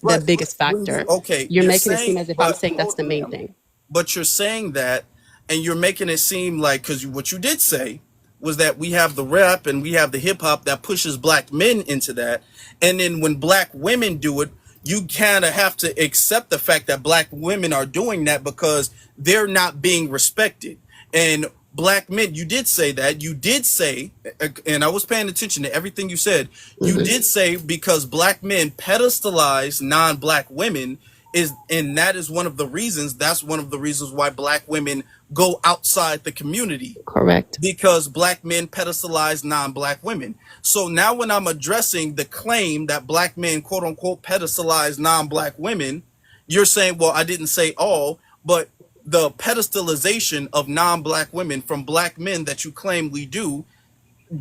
But biggest when you factor. okay, You're you're making it saying, seem as if I'm but saying that's hold, the main ma'am, thing. but you're saying that, and you're making it seem like because what you did say was that we have the rap and we have the hip hop that pushes black men into that, and then when black women do it, you kind of have to accept the fact that black women are doing that because they're not being respected. And black men, you did say that. You did say, and I was paying attention to everything you said. You Hmm. did say because black men pedestalize non-black women is, and that is one of the reasons. That's one of the reasons why black women go outside the community Correct. because black men pedestalize non-black women. So now when I'm addressing the claim that black men quote unquote pedestalize non-black women, you're saying, well, I didn't say all, but the pedestalization of non-black women from black men that you claim we do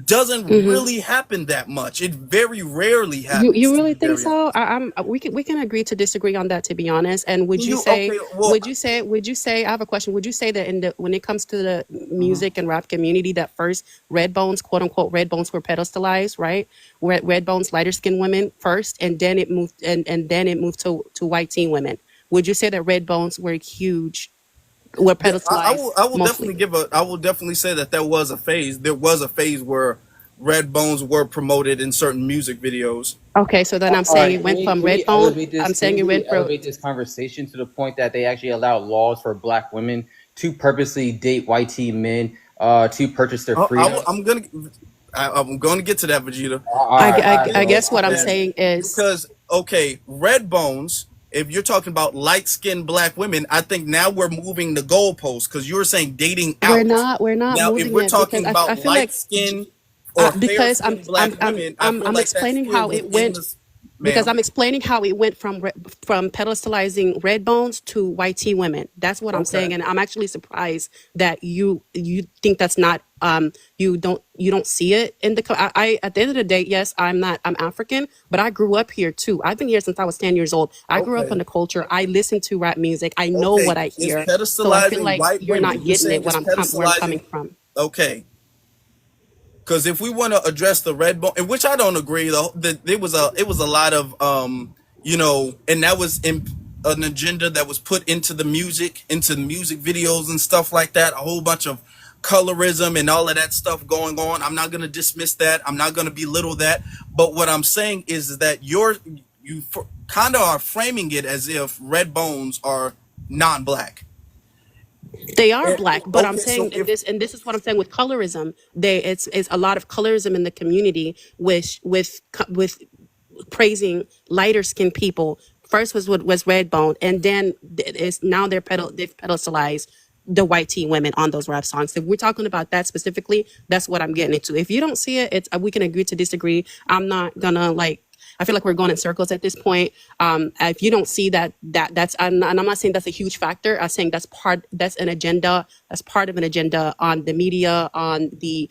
doesn't Hmm. really happen that much. It very rarely You happens, to really be think very so? honest. We can agree to disagree on that, to be honest. And You okay, well, would you say I have a question? Would you say that in the when it comes to the mhm. music and rap community, that first red bones, quote unquote red bones, were pedestalized, right? Red bones, lighter skinned women first, and then it moved and then it moved to white teen women. Would you say that red bones were huge, were pedestalized I will mostly? definitely I will definitely say that there was a phase. There was a phase where red bones were promoted in certain music videos. Okay, so then I'm All saying right, it went from red bone. I'm saying it can we went from elevate this conversation to the point that they actually allow laws for black women to purposely date white teen men to purchase their freedom? I'm going to get to that, Vegeta. All I'm right, going to all right, get I bro. guess into what I'm that saying is because okay, red bones. If you're talking about light skinned black women, I think now we're moving the goalposts because you were saying dating out. we're not Now, if moving we're it because talking I about feel light like skinned or fair because skinned black women, I feel I'm like that's explaining still how it within went this, because ma'am. I'm explaining how it went from pedestalizing red bones to white tea women. That's what I'm Okay. saying, and I'm actually surprised that you think that's not you don't see it in the I at the end of the day, yes, I'm African, but I grew up here too. I've been here since I was 10 years old. I grew up in Okay. the culture. I listen to rap music. I know Okay. what I It's hear. So I feel pedestalizing like white you're not women. You're getting saying it it's where I'm coming pedestalizing. from. Okay. Because if we want to address the red bone, in which I don't agree, though, that it was a lot of and that was in an agenda that was put into music videos and stuff like that. A whole bunch of colorism and all of that stuff going on. I'm not going to dismiss that. I'm not going to belittle that. But what I'm saying is that you kind of are framing it as if red bones are non-black. They are And, black, but I'm okay, so saying, and if this is what I'm saying with colorism. It's a lot of colorism in the community with praising lighter skinned people. First was Redbone, and then it's now they've pedestalized the white teen women on those rap songs. If we're talking about that specifically, that's what I'm getting into. If you don't see it, it's we can agree to disagree. I'm not gonna like. I feel like we're going in circles at this point. If you don't see that's and I'm not saying that's a huge factor. I'm saying that's an agenda. That's part of an agenda on the media, on the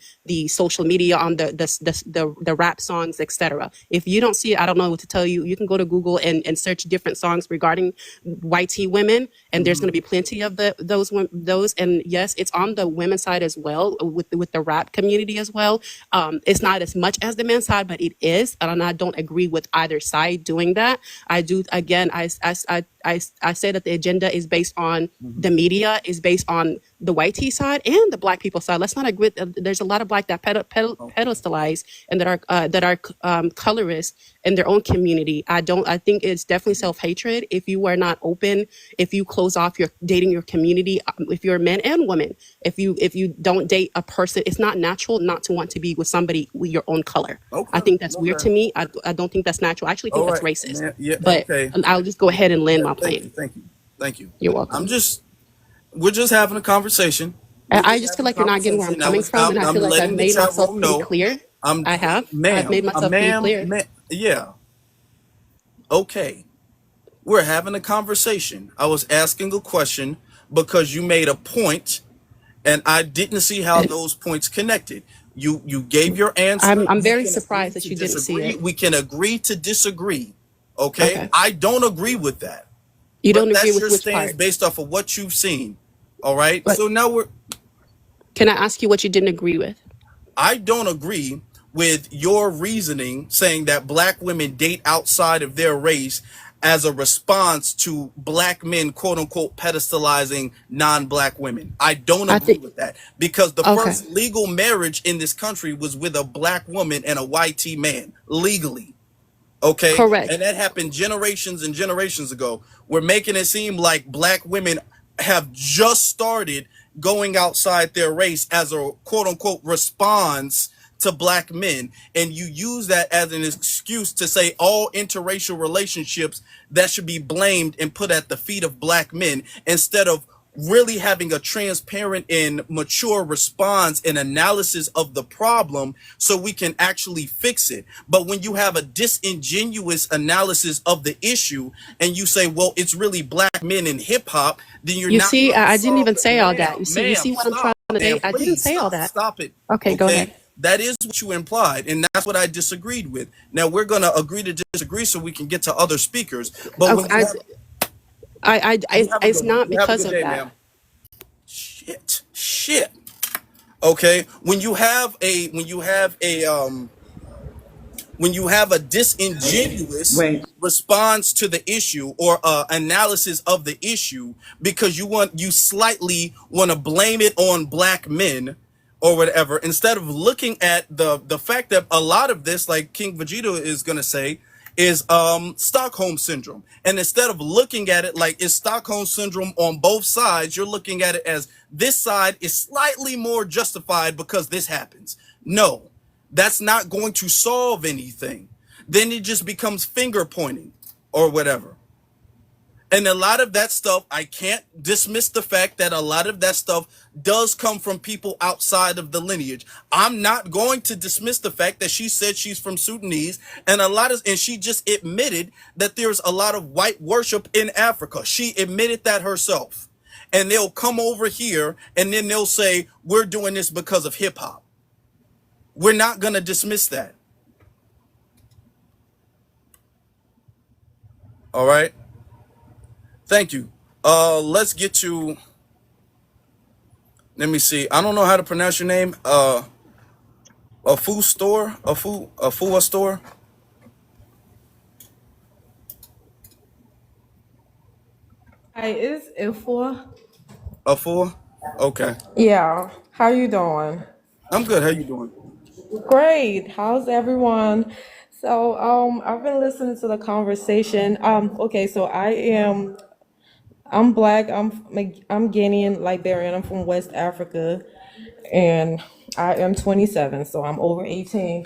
social media, on the rap songs, etc. If you don't see it, I don't know what to tell you. You can go to Google and search different songs regarding white tea women, and there's going to be plenty of those. And yes, it's on the women's side as well, with the rap community as well. It's not as much as the men's side, but it is, and I don't agree with either side doing that. I do. Again, I say that the agenda is based on the media, is based on the white tea side and the black people side. Let's not agree. There's a lot of black that pedestalize and that are colorist in their own community. I think it's definitely self-hatred if you are not open, if you close off your dating your community, if you're a man and woman, if you don't date a person, it's not natural not to want to be with somebody with your own color. Okay. I think that's weird Okay. to me. I don't think that's natural. I actually think All that's right. racist. Man, yeah. But Okay. I'll just go ahead and land Yeah. my Thank you. plane. Thank you. Thank you. You're welcome. We're just having a conversation. We're I just just feel having a like you're not getting where I'm conversation. coming from, and I I'm feel like I've letting the made chat myself room pretty know. clear. I've made myself pretty clear. Yeah. Okay. We're having a conversation. I was asking a question because you made a point, and I didn't see how those points connected. You gave your answer. I'm We very can agree surprised that to you didn't see disagree. it. We can agree to disagree. Okay. Okay. I don't agree with that. You But don't agree that's with your which stance part? based off of what you've seen. All right. But So now can I ask you what you didn't agree with? I don't agree with your reasoning saying that black women date outside of their race as a response to black men, quote unquote, pedestalizing non-black women. I don't I agree think with that because the okay, first legal marriage in this country was with a black woman and a white T man legally. Okay. And correct. that happened generations and generations ago. We're making it seem like black women have just started going outside their race as a quote unquote response to black men. And you use that as an excuse to say all interracial relationships that should be blamed and put at the feet of black men instead of really having a transparent and mature response and analysis of the problem so we can actually fix it. But when you have a disingenuous analysis of the issue and you say, well, it's really black men in hip hop, then you're You not see, going to I didn't solve even the say all that. You ma'am, see what I'm trying stop, to ma'am, say? I didn't please say all that. stop it. Okay, go Okay. ahead. That is what you implied, and that's what I disagreed with. Now we're going to agree to disagree so we can get to other speakers. But when Okay, you have a it's good one. not You have a because good of day, that. ma'am. Shit. Okay. When you have a disingenuous Wait. response to the issue or analysis of the issue because you slightly want to blame it on black men or whatever instead of looking at the fact that a lot of this, like King Vegeta is going to say, is Stockholm syndrome. And instead of looking at it like it's Stockholm syndrome on both sides, you're looking at it as this side is slightly more justified because this happens. No, that's not going to solve anything. Then it just becomes finger pointing or whatever. And a lot of that stuff, I can't dismiss the fact that a lot of that stuff does come from people outside of the lineage. I'm not going to dismiss the fact that she said she's from Sudanese and she just admitted that there's a lot of white worship in Africa. She admitted that herself. And they'll come over here and then they'll say, we're doing this because of hip hop. We're not going to dismiss that. All right. Thank you. Let's get to, let me see. I don't know how to pronounce your name. A food store, a food store. Hi, it's Ifua. A four. Okay. Yeah, how you doing? I'm good. How you doing? Great. How's everyone? So, I've been listening to the conversation. Okay, so I'm black. I'm Guinean, Liberian. I'm from West Africa, and I am 27, so I'm over 18.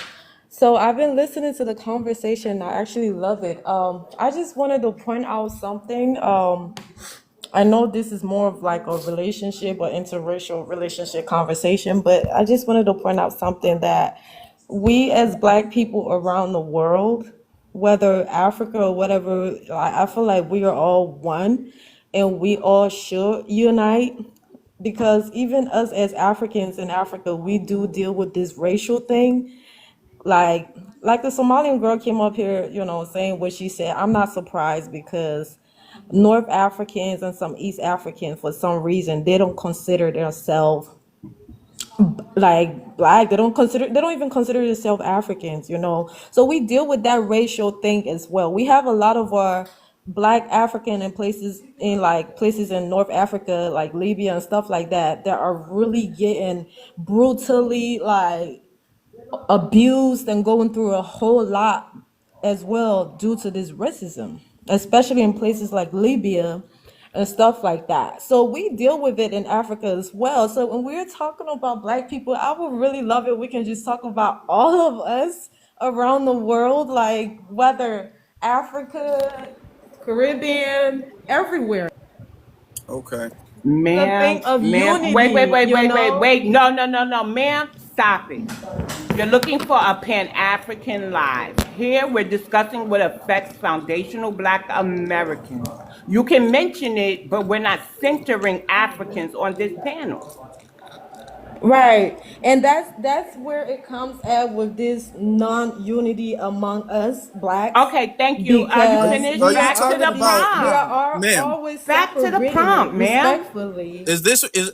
So I've been listening to the conversation. I actually love it. I just wanted to point out something. I know this is more of like a relationship or interracial relationship conversation, but I just wanted to point out something that we as Black people around the world, whether Africa or whatever, I feel like we are all one and we all should unite because even us as Africans in Africa, we do deal with this racial thing. Like like the Somalian girl came up here, saying what she said. I'm not surprised because North Africans and some East Africans, for some reason, they don't consider themselves like black. They don't even consider themselves Africans. So we deal with that racial thing as well. We have a lot of our black African and places in North Africa, like Libya and stuff like that are really getting brutally like abused and going through a whole lot as well due to this racism, especially in places like Libya and stuff like that. So we deal with it in Africa as well. So when we're talking about black people, I would really love it. We can just talk about all of us around the world, like whether Africa, Caribbean, everywhere. Okay. The Ma'am, thing of ma'am, wait, wait, unity, wait, you wait, wait, know? wait. No, no, no, no, ma'am, stop it. You're looking for a Pan-African live. Here we're discussing what affects foundational Black Americans. You can mention it, but we're not centering Africans on this panel. Right. And that's where it comes at with this non-unity among us blacks Okay, thank you. You Are because you finished? are we you are Back to talking the already about, we prompt. are ma'am? always Back to the separating it prompt, ma'am. respectfully.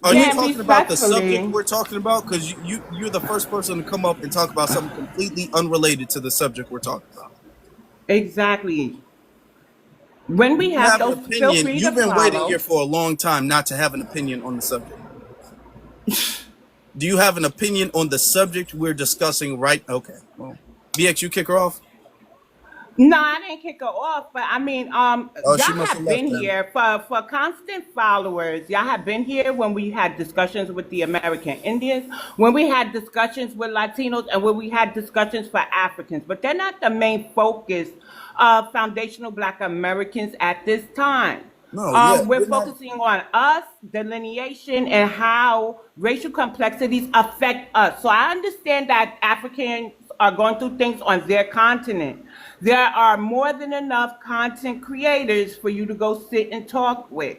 Are you Ma'am, talking about the subject respectfully. we're talking about? Because you're the first person to come up and talk about something completely unrelated to the subject we're talking about. Exactly. When we You have have an those, feel opinion. free to You've been waiting here follow. for a long time not to have an opinion on the subject. Do you have an opinion on the subject we're discussing right? Okay. Well, BX, you kick her off. No, I didn't kick her off, but I mean, Oh, y'all she must have have left been then. here for constant followers. Y'all have been here when we had discussions with the American Indians, when we had discussions with Latinos, and when we had discussions for Africans. But they're not the main focus of foundational Black Americans at this time. No, yeah, We're we're not. focusing on us, delineation, and how racial complexities affect us. So I understand that Africans are going through things on their continent. There are more than enough content creators for you to go sit and talk with.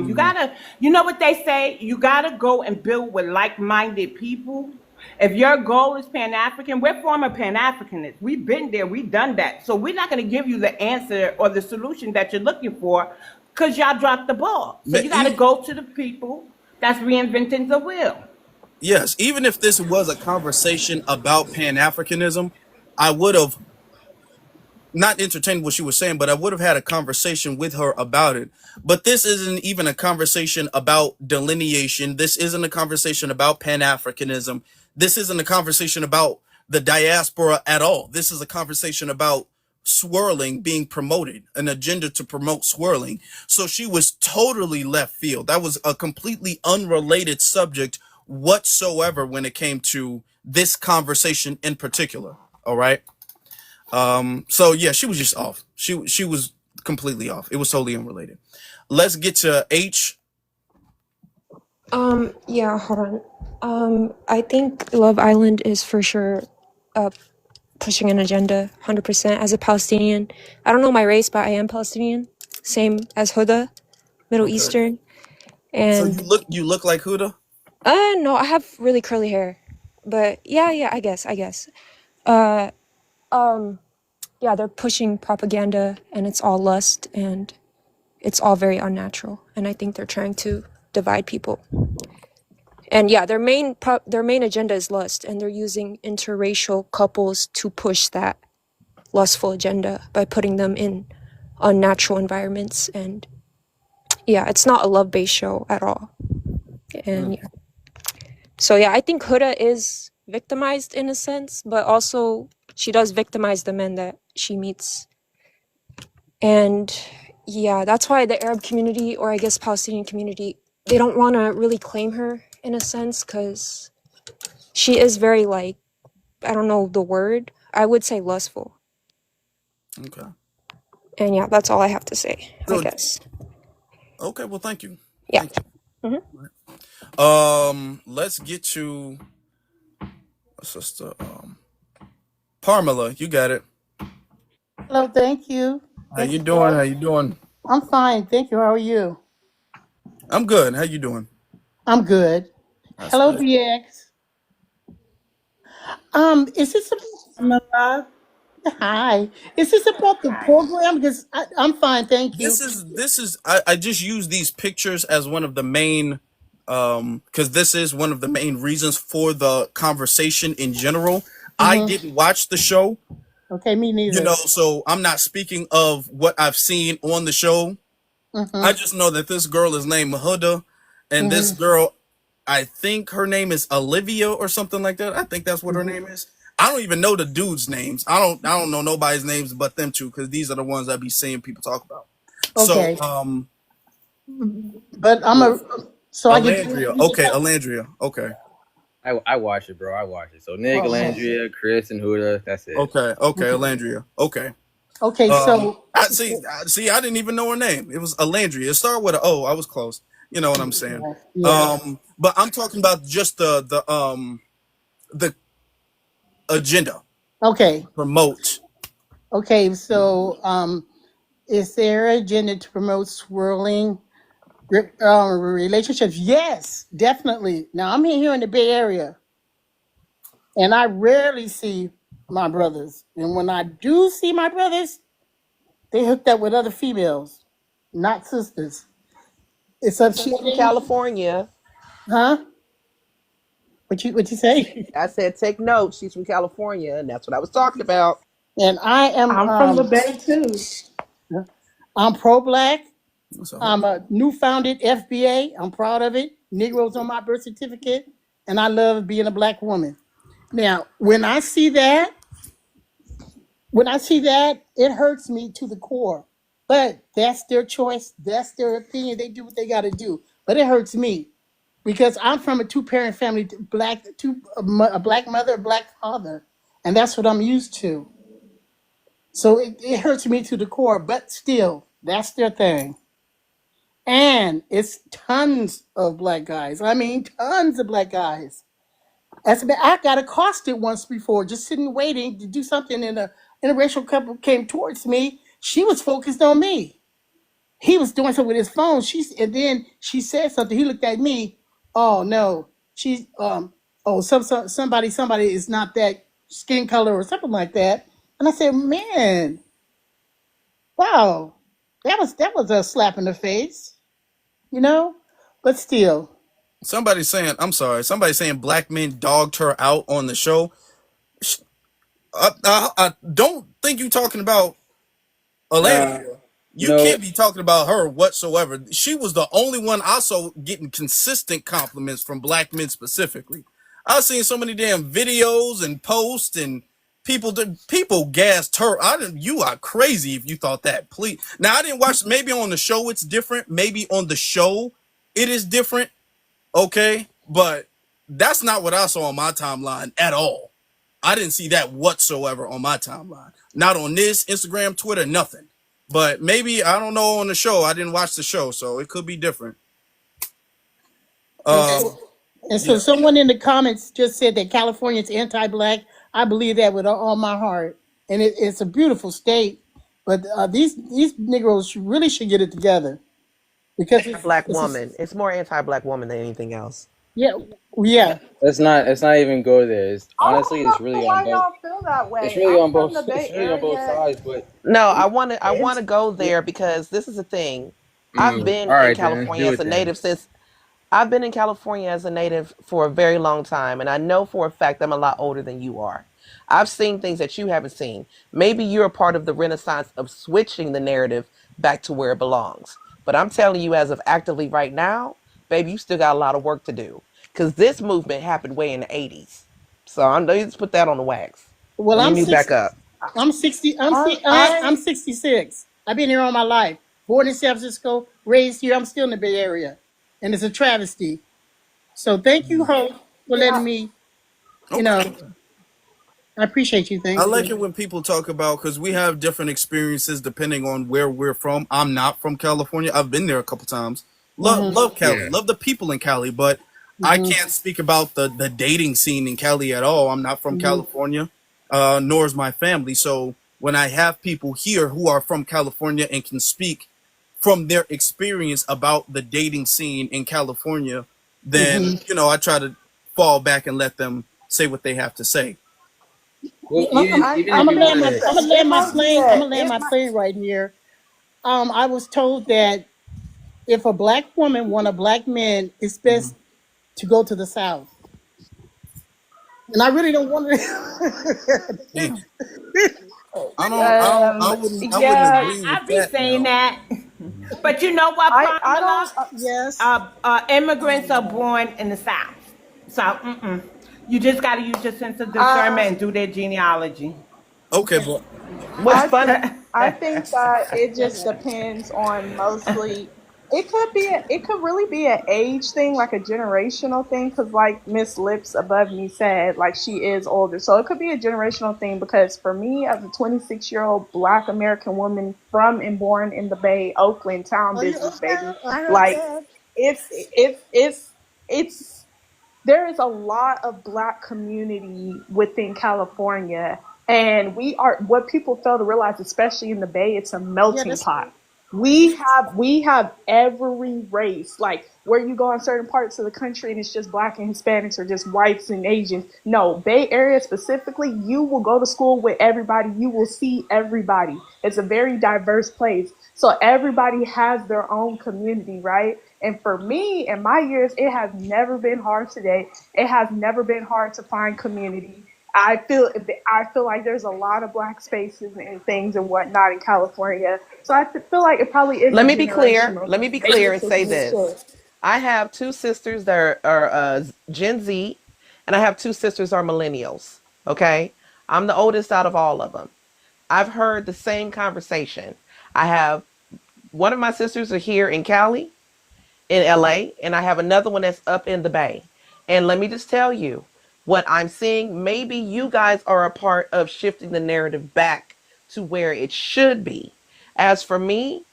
You Mhm. gotta, you know what they say? You gotta go and build with like-minded people. If your goal is Pan African, we're former Pan Africanists. We've been there, we've done that. So we're not going to give you the answer or the solution that you're looking for because y'all dropped the ball. So you got to Even go to the people that's reinventing the wheel. yes, even if this was a conversation about Pan Africanism, I would have not entertained what she was saying, but I would have had a conversation with her about it. But this isn't even a conversation about delineation. This isn't a conversation about Pan Africanism. This isn't a conversation about the diaspora at all. This is a conversation about swirling being promoted, an agenda to promote swirling. So she was totally left field. That was a completely unrelated subject whatsoever when it came to this conversation in particular. All right. So yeah, she was just off. She was completely off. It was totally unrelated. Let's get to H. Yeah, hold on. I think Love Island is for sure uh, pushing an agenda 100% as a Palestinian. I don't know my race, but I am Palestinian. Same as Huda, Middle Okay. Eastern. So And you look like Huda? no, I have really curly hair. But yeah, I guess. Uh, um, yeah, they're pushing propaganda and it's all lust and it's all very unnatural. And I think they're trying to divide people. And yeah, their main agenda is lust, and they're using interracial couples to push that lustful agenda by putting them in unnatural environments. And yeah, it's not a love-based show at all. And yeah, so yeah, I think Huda is victimized in a sense, but also she does victimize the men that she meets. And yeah, that's why the Arab community, or I guess Palestinian community, they don't want to really claim her in a sense because she is very like, I don't know the word. I would say lustful. Okay. And yeah, that's all I have to say, I So guess. okay, well thank you. Yeah. Thank you. hmm Let's get to sister Parmela, you got it. Hello, thank you. How Thank you you, doing? sir. How you doing? I'm fine, thank you. How are you? I'm good. How you doing? I'm good. That's Hello, good. BX. Is this hi? Is this about the program? Because I'm fine, thank you. This is I just use these pictures as one of the main because this is one of the main reasons for the conversation in general. I Hmm. didn't watch the show, Okay, me neither. so I'm not speaking of what I've seen on the show. Hmm. I just know that this girl is named Mahuda, and this Hmm. girl, I think her name is Olivia or something like that. I think that's what her Hmm. name is. I don't even know the dudes' names. I don't know nobody's names but them two because these are the ones I be seeing people talk about. So, Okay, but so I get Alandria. Okay, Alandria. Okay. I watch it, bro. I watch it. So Nick, okay. Landria, Chris, and Huda. That's it. Okay. Okay, Alandria. Okay. Okay, so I see. I didn't even know her name. It was Alandria. It started with an O. I was close. You know what I'm saying? yeah. But I'm talking about just the agenda Okay, promote. okay. So is there an agenda to promote swirling relationships? Yes, definitely. Now I'm here in the Bay Area, and I rarely see my brothers. And when I do see my brothers, they hooked up with other females, not sisters. It's She's from upsetting, California. huh? What you say? I said, take note. She's from California, and that's what I was talking about. And I am I'm from the Bay too. I'm pro-black. What's up? I'm a new founded FBA. I'm proud of it. Negroes on my birth certificate, and I love being a black woman. Now, when I see that, it hurts me to the core. But that's their choice. That's their opinion. They do what they got to do. But it hurts me because I'm from a two-parent family, a black mother, a black father, and that's what I'm used to. So it hurts me to the core. But still, that's their thing. And it's tons of black guys. I mean, tons of black guys. I got accosted once before, just sitting waiting to do something, and a interracial couple came towards me. She was focused on me. He was doing something with his phone. And then she said something. He looked at me. Oh no, she's somebody is not that skin color or something like that. And I said, man, wow, that was a slap in the face, you know. But still, Somebody's saying. I'm sorry. Somebody's saying black men dogged her out on the show. I don't think you talking about Nah, Alandria. You no. can't be talking about her whatsoever. She was the only one I saw getting consistent compliments from black men specifically. I've seen so many damn videos and posts and people gassed her. You are crazy if you thought that. Please. Now I didn't watch. Maybe on the show it's different. Maybe on the show it is different. Okay, but that's not what I saw on my timeline at all. I didn't see that whatsoever on my timeline. Not on this Instagram, Twitter, nothing. But maybe I don't know on the show. I didn't watch the show, so it could be different. and Um, so, and so yeah. someone in the comments just said that California is anti-black. I believe that with all my heart, and it's a beautiful state. But these Negroes really should get it together because Black it's a, woman. It's more anti-black woman than anything else. yeah, yeah. Let's not. Let's not even go there. I Honestly, don't it's know really on why both. y'all feel that It's way. really I'm on from both. the It's Bay really on both Area. sides. But No, we, I it's, want to go yeah. there because this is the thing. I've been All in right, then. California Do as it a then. native since I've been in California as a native for a very long time, and I know for a fact I'm a lot older than you are. I've seen things that you haven't seen. Maybe you're a part of the renaissance of switching the narrative back to where it belongs. But I'm telling you, as of actively right now, baby, you still got a lot of work to do. Because this movement happened way in the 80s. So I'm going to just put that on the wax. Well, Let me I'm mute back 60. up. I'm 60. I, I'm I 66. I've been here all my life. Born in San Francisco, raised here. I'm still in the Bay Area, and it's a travesty. So thank you, Hope, for letting yeah. me. You Okay. know, I appreciate you. I Thank like you. it when people talk about because we have different experiences depending on where we're from. I'm not from California. I've been there a couple times. Hmm. Love Cali. Yeah. Love the people in Cali, but I Hmm. can't speak about the dating scene in Cali at all. I'm not from Hmm. California, nor is my family. So when I have people here who are from California and can speak from their experience about the dating scene in California, then, Mm-hmm. I try to fall back and let them say what they have to say. Well, even I'm even I if gonna you think land want my to, I'm gonna it land my might be plane. I'm a gonna land it my might plane right here. I was told that if a black woman want a black man, it's best to go to the South. And I really don't want to. Yeah. I wouldn't Yeah, agree with I be that saying now. that. But you know what, I don't Pamela? yes. Immigrants are born in the South. So, you just got to use your sense of Uh discernment and do their genealogy. Okay, but What's funny? I think that it just depends on mostly. It could really be an age thing, like a generational thing, because like Miss Lips above me said, like she is older, so it could be a generational thing. Because for me, as a 26-year-old Black American woman from and born in the Bay, Oakland town Are you business, baby, okay? I heard like that. it's there is a lot of Black community within California, and we are what people fail to realize, especially in the Bay, it's a Yeah, melting that's pot. that's We have every race. Like where you go in certain parts of the country and it's just Black and Hispanics or just whites and Asians. No, Bay Area specifically, you will go to school with everybody. You will see everybody. It's a very diverse place. So everybody has their own community, right? And for me, in my years, it has never been hard today. It has never been hard to find community. I feel like there's a lot of Black spaces and things and whatnot in California. So I feel like it probably is a Let me be clear. generational Let me thing. be Maybe clear it's and just say me too. this. I have two sisters that are Gen Z, and I have two sisters that are millennials. Okay, I'm the oldest out of all of them. I've heard the same conversation. I have one of my sisters are here in Cali, in LA, and I have another one that's up in the Bay. And let me just tell you what I'm seeing. Maybe you guys are a part of shifting the narrative back to where it should be. As for me,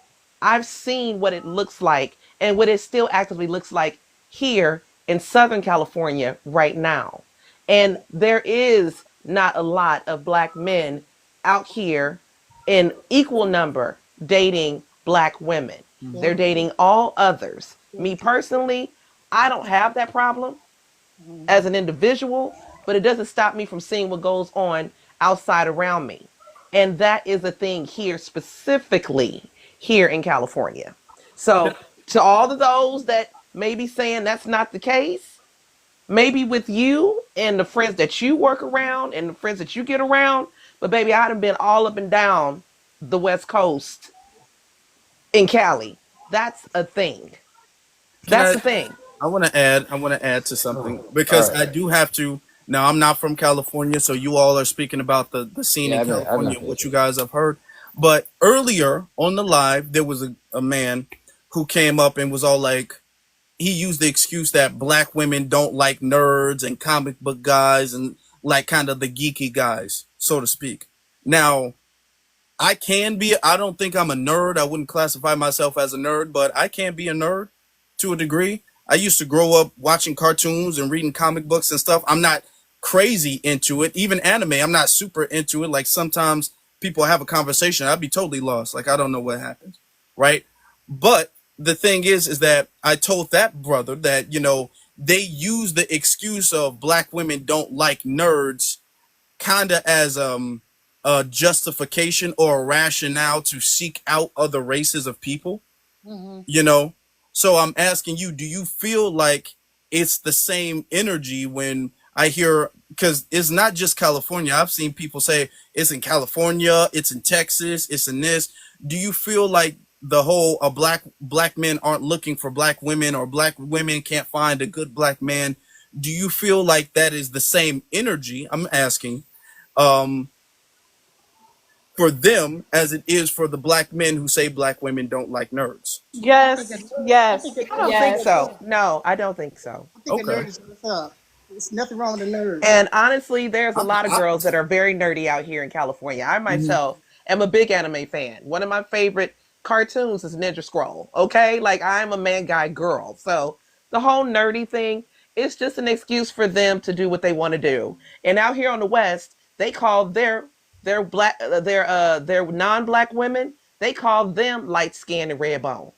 I've seen what it looks like and what it still actively looks like here in Southern California right now. And there is not a lot of Black men out here in equal number dating Black women. yeah. They're dating all others. Me personally, I don't have that problem as an individual, but it doesn't stop me from seeing what goes on outside around me. And that is a thing here, specifically here in California. So, to all of those that may be saying that's not the case, maybe with you and the friends that you work around and the friends that you get around, but baby, I'd have been all up and down the West Coast in Cali. That's a thing. can That's I the thing. I want to add to something All because I right. do have to. Now, I'm not from California, so you all are speaking about the scene in Yeah, I've been California and what finished. you guys have heard. But earlier on the live, there was a man who came up and was all like, he used the excuse that Black women don't like nerds and comic book guys and like kind of the geeky guys, so to speak. Now, I don't think I'm a nerd. I wouldn't classify myself as a nerd, but I can be a nerd to a degree. I used to grow up watching cartoons and reading comic books and stuff. I'm not crazy into it. Even anime, I'm not super into it. Like sometimes people have a conversation, I'd be totally lost. Like I don't know what happens. Right? But the thing is that I told that brother that, they use the excuse of Black women don't like nerds kind of as a justification or a rationale to seek out other races of people, Mm-hmm. you know so I'm asking you, do you feel like it's the same energy when I hear, because it's not just California, I've seen people say it's in California, it's in Texas, it's in this. Do you feel like the whole black men aren't looking for Black women, or Black women can't find a good Black man? Do you feel like that is the same energy, I'm asking, um, for them as it is for the Black men who say Black women don't like nerds? I think Yes, I think yes, a I nerd don't is think yes. what's so. up. No, I don't think so. I think a Okay. nerd is what's up. There's nothing wrong with a nerd. And honestly, there's a I, lot of I, girls that are very nerdy out here in California. I mhm. myself am a big anime fan. One of my favorite cartoons is Ninja Scroll. Okay, like I'm a man guy girl. So the whole nerdy thing is just an excuse for them to do what they want to do. And out here on the West, they call their they're non-black women. They call them light skinned and red bone.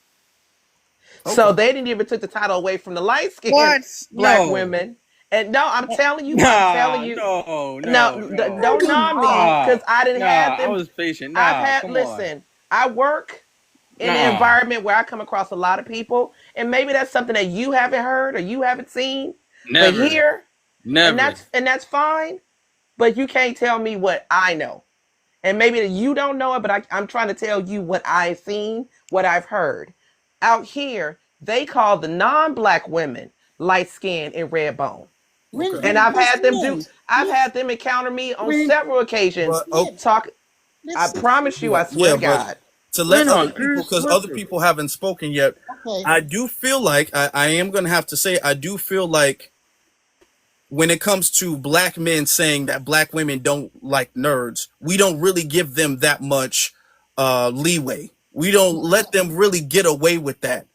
So Okay. they didn't even took the title away from the light skinned What? black No. women. And no, I'm telling you, Nah, no, no, no, no. don't nah me Nah, because I didn't have nah. I them. was patient. I've Nah, had come on. listen. I work in an Nah, environment where I come across a lot of people, and maybe that's something that you haven't heard or you haven't seen. But never, here, and never. that's fine. But you can't tell me what I know. And maybe you don't know it, but I'm trying to tell you what I've seen, what I've heard. Out here, they call the non-black women light skin and red bone. Okay. And Listen, I've had them encounter me on several occasions. But okay. Talk, I listen. promise you, Yeah, I swear yeah, to but God. to let When other on people, earth? because What other the? people haven't spoken yet, Okay. I do feel like I am going to have to say I do feel like when it comes to black men saying that black women don't like nerds, we don't really give them that much leeway. We don't let them really get away with that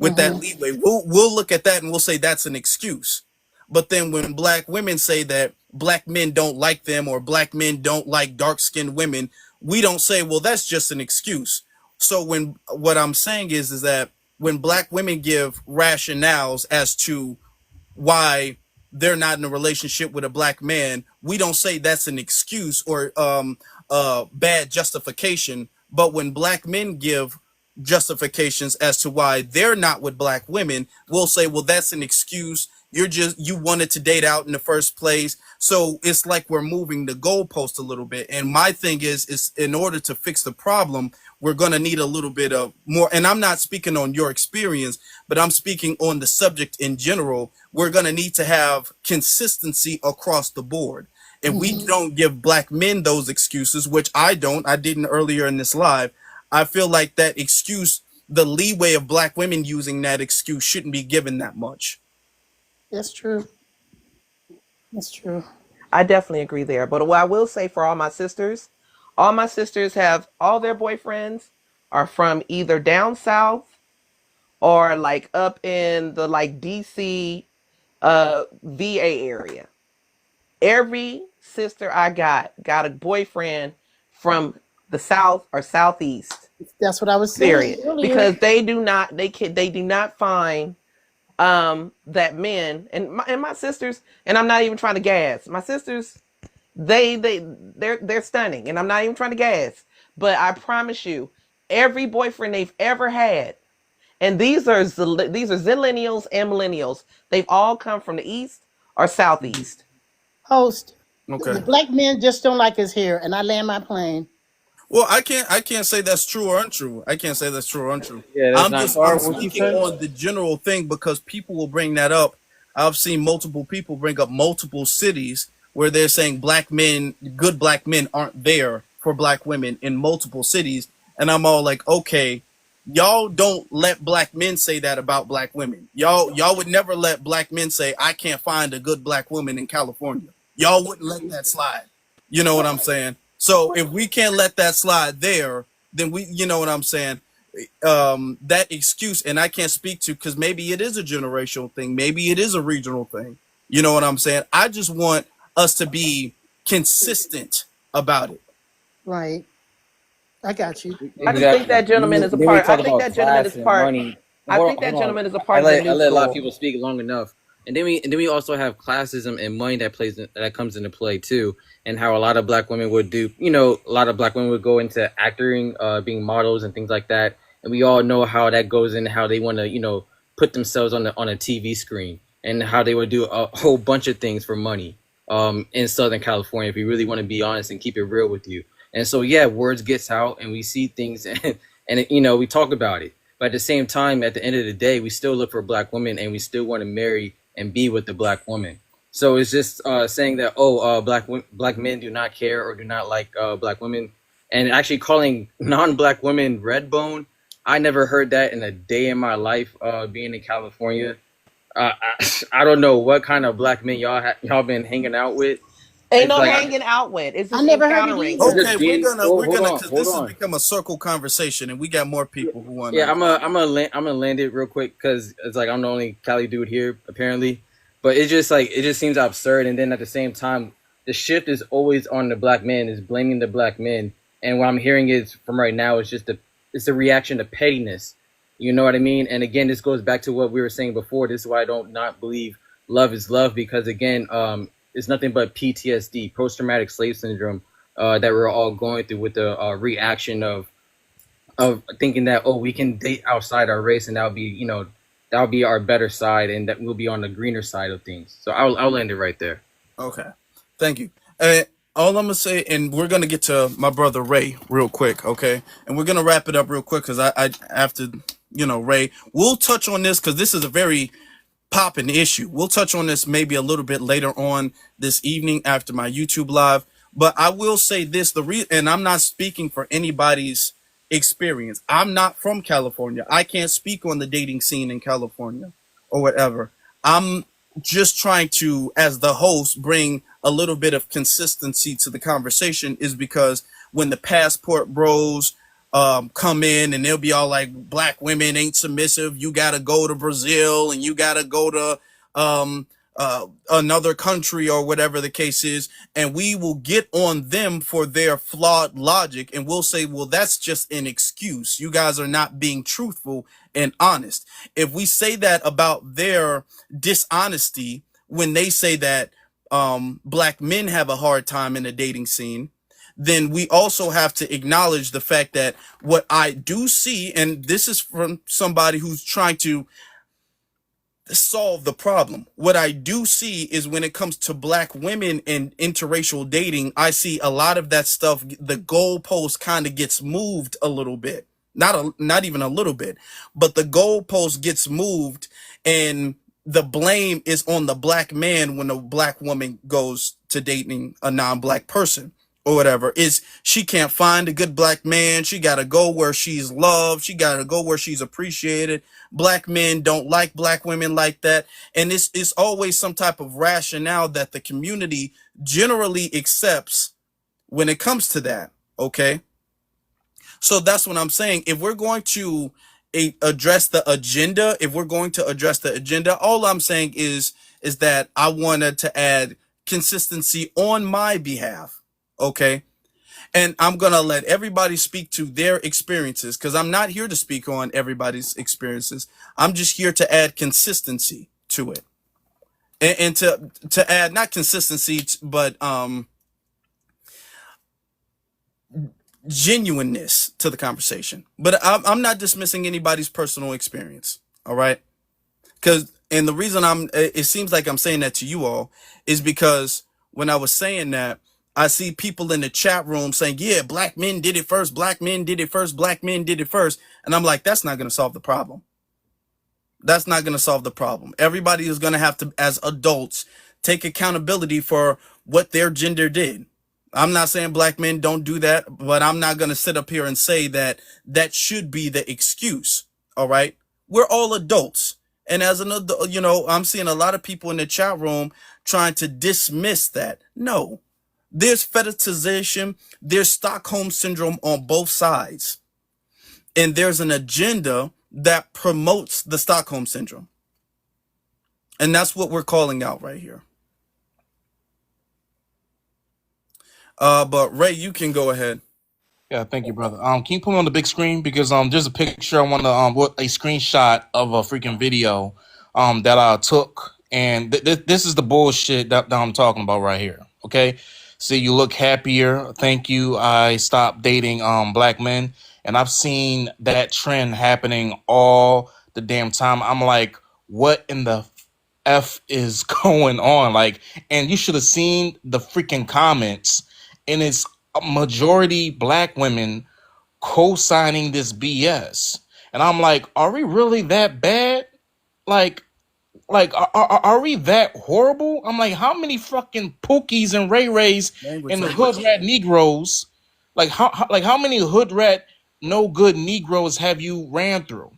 Mm-hmm. leeway. We'll look at that and we'll say that's an excuse. But then when black women say that black men don't like them or black men don't like dark skinned women, we don't say, well, that's just an excuse. So when what I'm saying is that when black women give rationales as to why they're not in a relationship with a black man, we don't say that's an excuse or bad justification. But when black men give justifications as to why they're not with black women, we'll say, well, that's an excuse. You wanted to date out in the first place. So it's like we're moving the goalpost a little bit. And my thing is in order to fix the problem, we're going to need a little bit of more. And I'm not speaking on your experience, but I'm speaking on the subject in general. We're going to need to have consistency across the board. And we Mm-hmm. don't give black men those excuses, which I didn't earlier in this live. I feel like that excuse, the leeway of black women using that excuse shouldn't be given that much. That's true. That's true. I definitely agree there. But what I will say for all my sisters have all their boyfriends are from either down south or like up in the like DC VA area. Every sister I got a boyfriend from the south or southeast. That's what I was saying Period. earlier. Because they do not find that men and my sisters, and I'm not even trying to gas. My sisters, they're stunning, and I'm not even trying to gas. But I promise you, every boyfriend they've ever had, and these are zillennials and millennials, they've all come from the east or southeast. Host, the Okay. black men just don't like his hair, and I land my plane. Well, I can't say that's true or untrue. I can't say that's true or untrue. Yeah, that's not I'm hard. What you speaking say? on the general thing because people will bring that up. I've seen multiple people bring up multiple cities where they're saying good black men aren't there for black women in multiple cities, and I'm all like, okay, y'all don't let black men say that about black women. Y'all would never let black men say I can't find a good black woman in California. Y'all wouldn't let that slide. You know what I'm saying? So if we can't let that slide there, then you know what I'm saying? That excuse, and I can't speak to because maybe it is a generational thing, maybe it is a regional thing. You know what I'm saying? I just want us to be consistent about it. Right. I got you. I just think Exactly. that gentleman is a Then we part. talk about class and money. I Hold think on, that hold on. gentleman is a part of the I new let a lot of school. people speak long enough, and then we also have classism and money that comes into play too, and how a lot of black women would do. A lot of black women would go into acting, being models and things like that, and we all know how that goes and how they want to put themselves on a TV screen and how they would do a whole bunch of things for money. In Southern California, if we really want to be honest and keep it real with you. And so, yeah, words gets out and we see things and we talk about it. But at the same time, at the end of the day, we still look for black women and we still want to marry and be with the black woman. So it's just saying that, black men do not care or do not like black women. And actually calling non-black women red bone, I never heard that in a day in my life being in California. I don't know what kind of black men y'all been hanging out with. Ain't It's no like hanging out with. It's I just never heard it encountering. it's either. Okay, just being. we're Hold gonna on, because hold this has on. become a circle conversation, and we got more people who want Yeah, to. I'm gonna land it real quick because it's like I'm the only Cali dude here apparently, but it just seems absurd. And then at the same time, the shift is always on the black men, is blaming the black men. And what I'm hearing is from right now is just it's a reaction to pettiness. You know what I mean? And again, this goes back to what we were saying before. This is why I don't not believe love is love, because again, it's nothing but PTSD, post-traumatic slave syndrome, that we're all going through with the reaction of thinking that, oh, we can date outside our race and that'll be our better side, and that we'll be on the greener side of things. So I'll end it right there. Okay, thank you. All I'm gonna say, and we're gonna get to my brother Ray real quick, okay? And we're gonna wrap it up real quick because I after Ray, we'll touch on this because this is a very popping issue. We'll touch on this maybe a little bit later on this evening after my YouTube live. But I will say this: and I'm not speaking for anybody's experience. I'm not from California. I can't speak on the dating scene in California or whatever. I'm just trying to, as the host, bring a little bit of consistency to the conversation, is because when the passport bros come in and they'll be all like, black women ain't submissive, you gotta go to Brazil and you gotta go to another country or whatever the case is, and we will get on them for their flawed logic, and we'll say, well, that's just an excuse. You guys are not being truthful and honest. If we say that about their dishonesty when they say that black men have a hard time in the dating scene, then we also have to acknowledge the fact that what I do see, and this is from somebody who's trying to solve the problem. What I do see is when it comes to black women and interracial dating, I see a lot of that stuff, the goalpost kind of gets moved a little bit. Not even a little bit, but the goalpost gets moved, and the blame is on the black man when a black woman goes to dating a non-black person or whatever. Is she can't find a good black man, she got to go where she's loved, she got to go where she's appreciated. Black men don't like black women like that, and this is always some type of rationale that the community generally accepts when it comes to that. Okay, so that's what I'm saying. If we're going to address the agenda, all I'm saying is that I wanted to add consistency on my behalf. Okay. And I'm going to let everybody speak to their experiences, because I'm not here to speak on everybody's experiences. I'm just here to add consistency to it. And to add, not consistency, but genuineness to the conversation. But I'm not dismissing anybody's personal experience. All right. And the reason it seems like I'm saying that to you all is because when I was saying that, I see people in the chat room saying, yeah, black men did it first, black men did it first, black men did it first. And I'm like, that's not going to solve the problem. That's not going to solve the problem. Everybody is going to have to, as adults, take accountability for what their gender did. I'm not saying black men don't do that, but I'm not going to sit up here and say that that should be the excuse. All right. We're all adults. And as an adult, I'm seeing a lot of people in the chat room trying to dismiss that. No. There's fetishization, there's Stockholm syndrome on both sides. And there's an agenda that promotes the Stockholm syndrome. And that's what we're calling out right here. But Ray, you can go ahead. Yeah, thank you, brother. Can you put me on the big screen, because there's a picture I want to a screenshot of a freaking video that I took, and this is the bullshit that I'm talking about right here. Okay, see, you look happier. Thank you. I stopped dating black men, and I've seen that trend happening all the damn time. I'm like, what in the F is going on? Like, and you should have seen the freaking comments, and it's a majority black women co-signing this BS. And I'm like, are we really that bad? Like are we that horrible? I'm like, how many fucking Pookies and Ray Rays and the hood rat Negroes, how many hood rat no good Negroes have you ran through?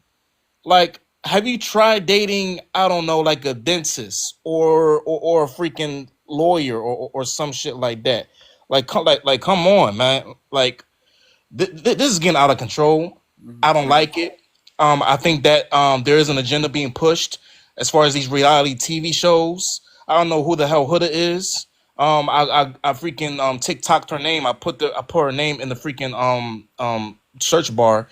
Like, have you tried dating, I don't know, like a dentist or a freaking lawyer or some shit like that? Like come on, man. Like, this is getting out of control. I don't like it. I think that there is an agenda being pushed as far as these reality TV shows. I don't know who the hell Huda is. I freaking TikToked her name. I put her name in the freaking search bar,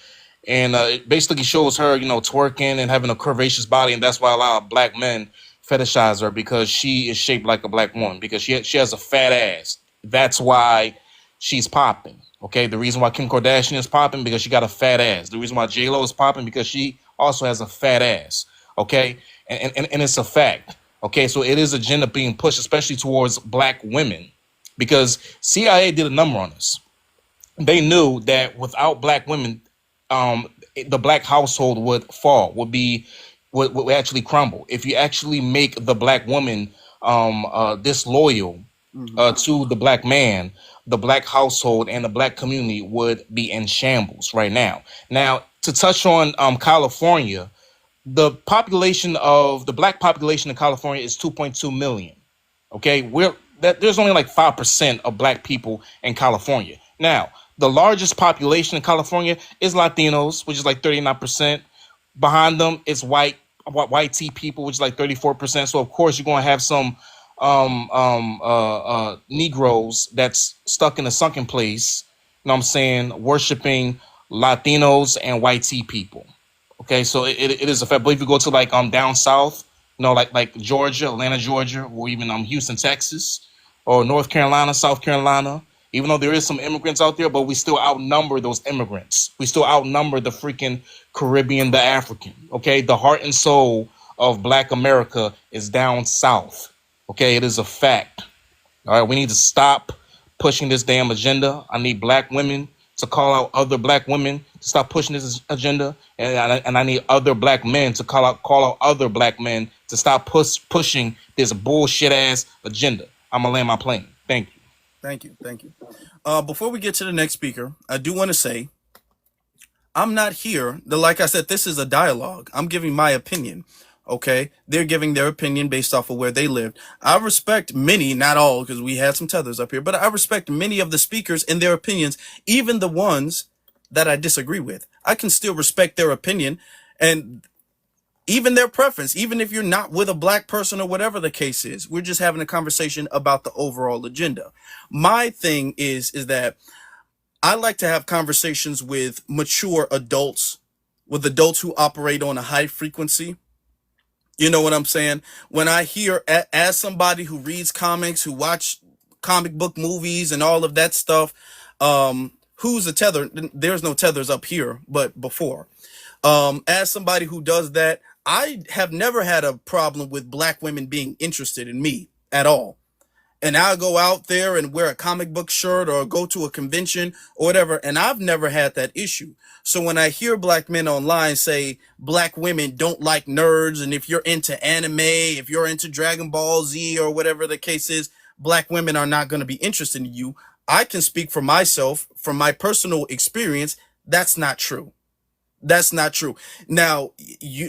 and it basically shows her, you know, twerking and having a curvaceous body, and that's why a lot of black men fetishize her, because she is shaped like a black woman, because she has a fat ass. That's why she's popping. Okay, the reason why Kim Kardashian is popping, because she got a fat ass. The reason why J Lo is popping, because she also has a fat ass. Okay, and it's a fact. Okay, so it is agenda being pushed, especially towards black women, because CIA did a number on this. They knew that without black women, the black household would fall, would actually crumble. If you actually make the black woman disloyal to the black man, the black household and the black community would be in shambles right now. Now, to touch on California, the black population in California is 2.2 million. Okay, there's only like 5% of black people in California. Now, the largest population in California is Latinos, which is like 39%. Behind them, it's white T people, which is like 34%. So of course you're gonna have some Negroes that's stuck in a sunken place, you know what I'm saying, worshiping Latinos and white T people. Okay, so it is a fact. But if you go to like down south, you know, like Georgia, Atlanta, Georgia, or even Houston, Texas, or North Carolina, South Carolina, even though there is some immigrants out there, but we still outnumber those immigrants. We still outnumber the freaking Caribbean, the African. Okay, the heart and soul of black America is down south. Okay, it is a fact. All right, we need to stop pushing this damn agenda. I need black women to call out other black women to stop pushing this agenda, and I need other black men to call out other black men to stop pushing this bullshit ass agenda. I'm gonna land my plane. Thank you. Thank you. Before we get to the next speaker, I do want to say I'm not here. Like I said, this is a dialogue. I'm giving my opinion. Okay, they're giving their opinion based off of where they lived. I respect many, not all, because we had some tethers up here, but I respect many of the speakers and their opinions, even the ones that I disagree with. I can still respect their opinion and even their preference, even if you're not with a black person or whatever the case is. We're just having a conversation about the overall agenda. My thing is that I like to have conversations with mature adults, with adults who operate on a high frequency. You know what I'm saying? When I hear, as somebody who reads comics, who watch comic book movies and all of that stuff, who's a tether? There's no tethers up here, but before. As somebody who does that, I have never had a problem with black women being interested in me at all. And I'll go out there and wear a comic book shirt or go to a convention or whatever, and I've never had that issue. So when I hear black men online say black women don't like nerds, and if you're into anime, if you're into Dragon Ball Z or whatever the case is, black women are not going to be interested in you, I can speak for myself, from my personal experience, that's not true. That's not true. Now,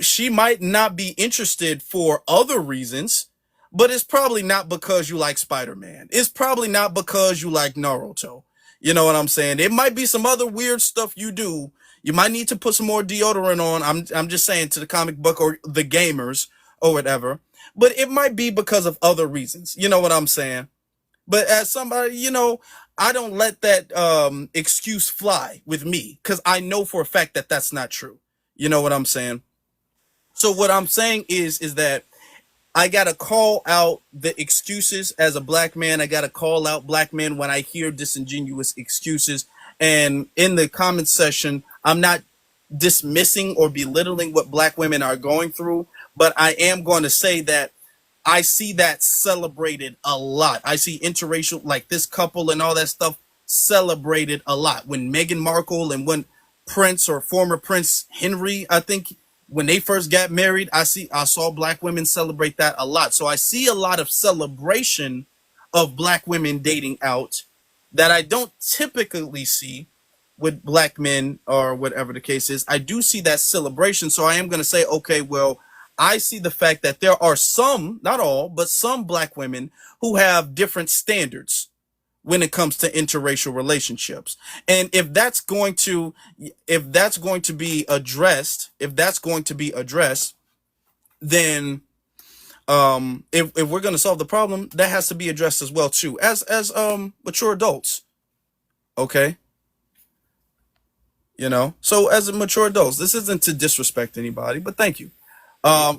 she might not be interested for other reasons, but it's probably not because you like Spider-Man. It's probably not because you like Naruto. You know what I'm saying? It might be some other weird stuff you do. You might need to put some more deodorant on. I'm just saying, to the comic book or the gamers or whatever. But it might be because of other reasons. You know what I'm saying? But as somebody, you know, I don't let that excuse fly with me, because I know for a fact that that's not true. You know what I'm saying? So what I'm saying is that I got to call out the excuses as a black man. I got to call out black men when I hear disingenuous excuses. And in the comment section, I'm not dismissing or belittling what black women are going through, but I am going to say that I see that celebrated a lot. I see interracial, like this couple and all that stuff, celebrated a lot. When Meghan Markle and when Prince, or former Prince Henry, I think, when they first got married, I saw black women celebrate that a lot. So I see a lot of celebration of black women dating out that I don't typically see with black men or whatever the case is. I do see that celebration. So I am going to say, okay, well, I see the fact that there are some, not all, but some black women who have different standards when it comes to interracial relationships. And if that's going to be addressed, then if we're gonna solve the problem, that has to be addressed as well too, as mature adults. Okay, So as a mature adults, this isn't to disrespect anybody, but thank you.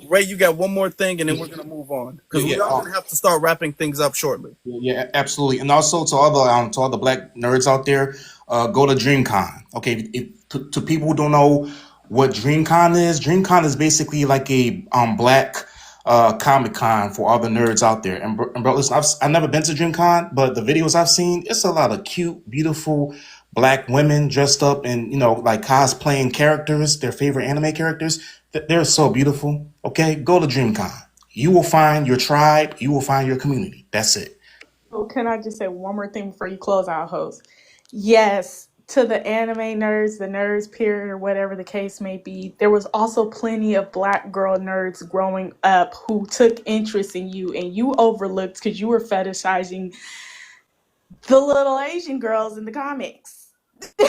Ray, you got one more thing, and then we're gonna move on Yeah, because we yeah. are gonna have to start wrapping things up shortly. Yeah, absolutely. And also to all the black nerds out there, go to DreamCon. Okay, to people who don't know what DreamCon is basically like a black Comic Con for all the nerds out there. And bro, listen, I've never been to DreamCon, but the videos I've seen, it's a lot of cute, beautiful black women dressed up and like cosplaying characters, their favorite anime characters. They're so beautiful. Okay, go to DreamCon. You will find your tribe. You will find your community. That's it. So can I just say one more thing before you close out, host? Yes, to the anime nerds, the nerds period, or whatever the case may be, there was also plenty of black girl nerds growing up who took interest in you and you overlooked because you were fetishizing the little Asian girls in the comics.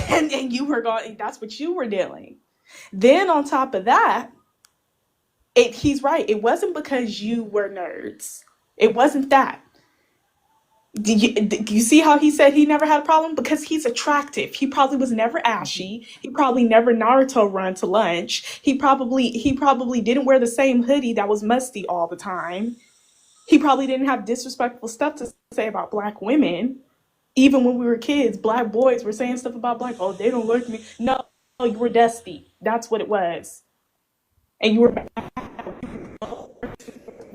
and you were going, that's what you were doing. Then on top of that, he's right. It wasn't because you were nerds. It wasn't that. Do you see how he said he never had a problem? Because he's attractive. He probably was never ashy. He probably never Naruto run to lunch. He probably didn't wear the same hoodie that was musty all the time. He probably didn't have disrespectful stuff to say about black women. Even when we were kids, black boys were saying stuff about black. Oh, they don't like me. No, you were dusty. That's what it was. And you were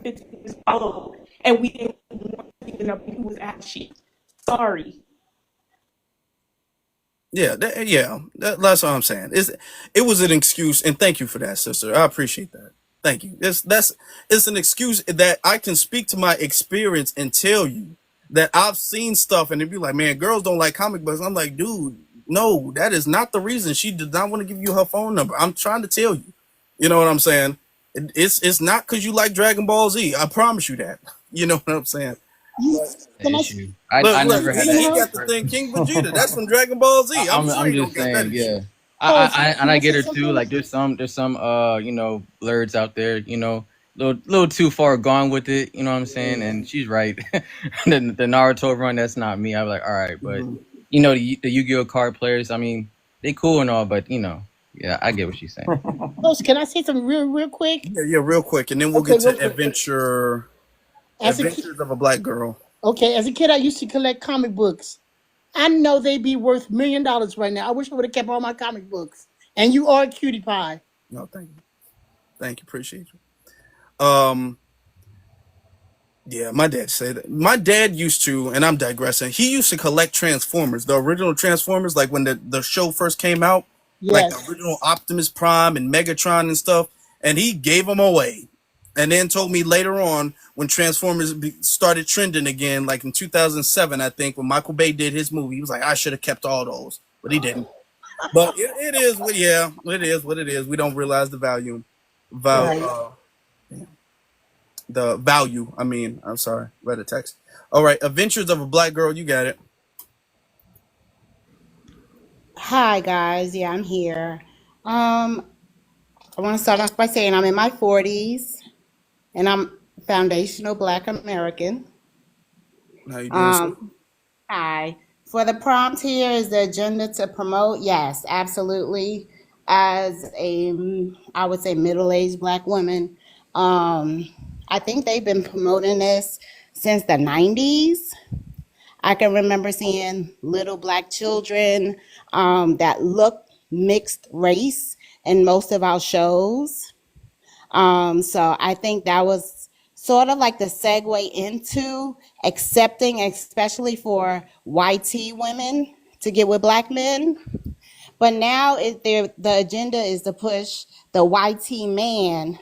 15 years old, and we didn't want to even know who was ashy. Sorry. Yeah, that's what I'm saying. It was an excuse, and thank you for that, sister. I appreciate that. Thank you. It's an excuse that I can speak to my experience and tell you that I've seen stuff, and it'd be like, man, girls don't like comic books. I'm like, dude, no, that is not the reason. She did not want to give you her phone number. I'm trying to tell you. You know what I'm saying? It's not because you like Dragon Ball Z. I promise you that. You know what I'm saying? Can I, Issue. I Look, never had he, that he got issue the thing personally. King Vegeta. That's from Dragon Ball Z. I'm sure I'm you don't just got that saying, issue. yeah. Host, And can I I say get it too. something? Like there's some nerds out there, little too far gone with it. You know what I'm saying? And she's right. The Naruto run, that's not me. I'm like, all right, but the Yu-Gi-Oh card players. I mean, they cool and all, but yeah, I get what she's saying. Host, can I say something real quick? Yeah, real quick, and then we'll Okay, get real to quick. As a kid, Adventures of a Black Girl. okay, as a kid, I used to collect comic books. I know they'd be worth $1 million right now. I wish I would have kept all my comic books. And you are a cutie pie. No, thank you, appreciate you. Yeah, my dad said that. My dad used to, and I'm digressing. He used to collect Transformers, the original Transformers, like when the show first came out, like the Yes. original Optimus Prime and Megatron and stuff. And he gave them away, and then told me later on when Transformers started trending again, like in 2007, I think, when Michael Bay did his movie, he was like, I should have kept all those, but he didn't. But it is what, yeah, it is what it is. We don't realize the value, val, Right. the value. I mean, I'm sorry, read a text. All right, Adventures of a Black Girl. You got it. Hi guys, yeah, I'm here. I want to start off by saying I'm in my 40s and I'm foundational Black American. How you doing, sir? Hi. For the prompt here is the agenda to promote? Yes, absolutely. As I would say, middle-aged Black woman, I think they've been promoting this since the 90s. I can remember seeing little Black children that look mixed race in most of our shows. So I think that was sort of like the segue into accepting, especially for YT women, to get with Black men. But now the agenda is to push the YT man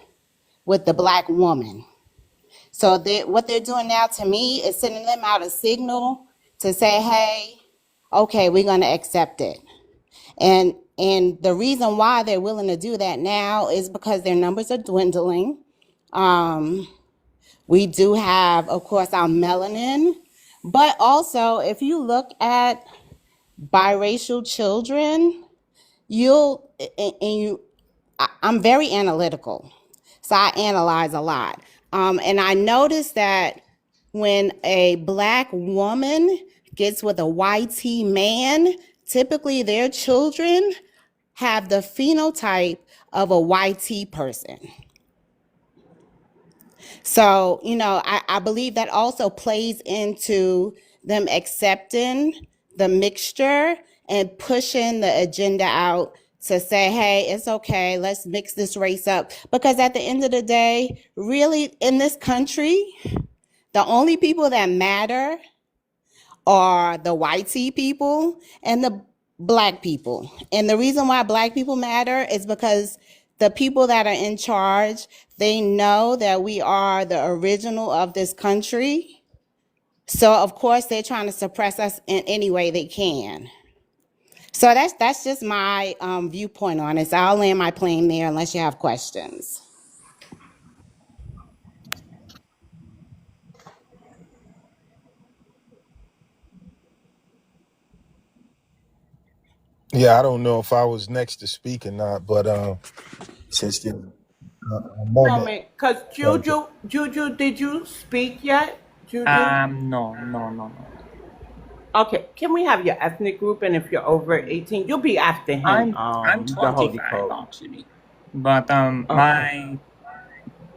with the Black woman. So what they're doing now to me is sending them out a signal to say, hey, okay, we're going to accept it. And the reason why they're willing to do that now is because their numbers are dwindling. We do have, of course, our melanin, but also if you look at biracial children, I'm very analytical. So I analyze a lot. And I noticed that when a Black woman gets with a white man, typically their children have the phenotype of a white person. So, I believe that also plays into them accepting the mixture and pushing the agenda out to say, hey, it's okay, let's mix this race up. Because at the end of the day, really, in this country, the only people that matter are the white people and the Black people. And the reason why Black people matter is because the people that are in charge, they know that we are the original of this country. So of course they're trying to suppress us in any way they can. So that's just my viewpoint on it. So I'll land my plane there unless you have questions. Yeah, I don't know if I was next to speak or not, but since there's a moment, Moment, because Juju, did you speak yet? Juju? No. Okay, can we have your ethnic group? And if you're over 18, you'll be after him, I'm the Holy 25 Code. actually, but Okay.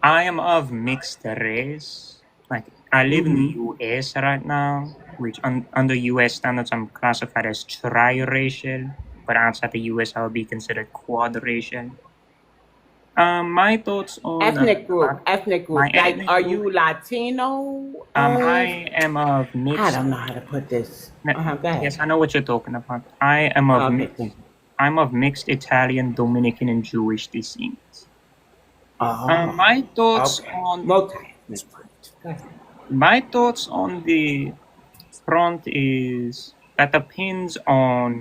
I am of mixed race. Like I live in the Mm-hmm. U.S. right now, which under U.S. standards I'm classified as triracial, but outside the U.S. I'll be considered quadracial. My thoughts on Ethnic my group. Like, ethnic are group. you Latino? I am of I mixed. don't know how to put this. Go Yes, ahead. I know what you're talking about. I am of Okay, mixed. thank you. I'm of mixed Italian, Dominican, and Jewish descent. Oh, My thoughts okay. on Multi-ethnic group. Go ahead. the front is that depends on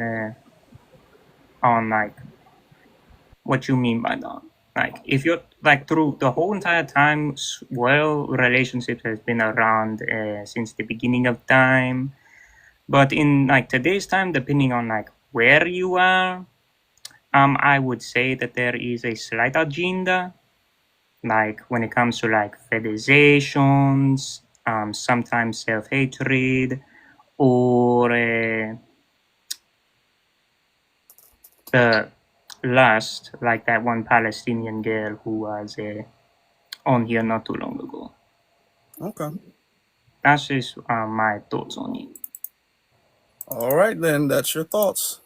like what you mean by that. Like if you're like through the whole entire time, well, relationships has been around since the beginning of time. But in like today's time, depending on like where you are, I would say that there is a slight agenda, like when it comes to like fetishizations, sometimes self-hatred, or the lust, like that one Palestinian girl who was on here not too long ago. Okay. That's just my thoughts on it. All right, then. That's your thoughts.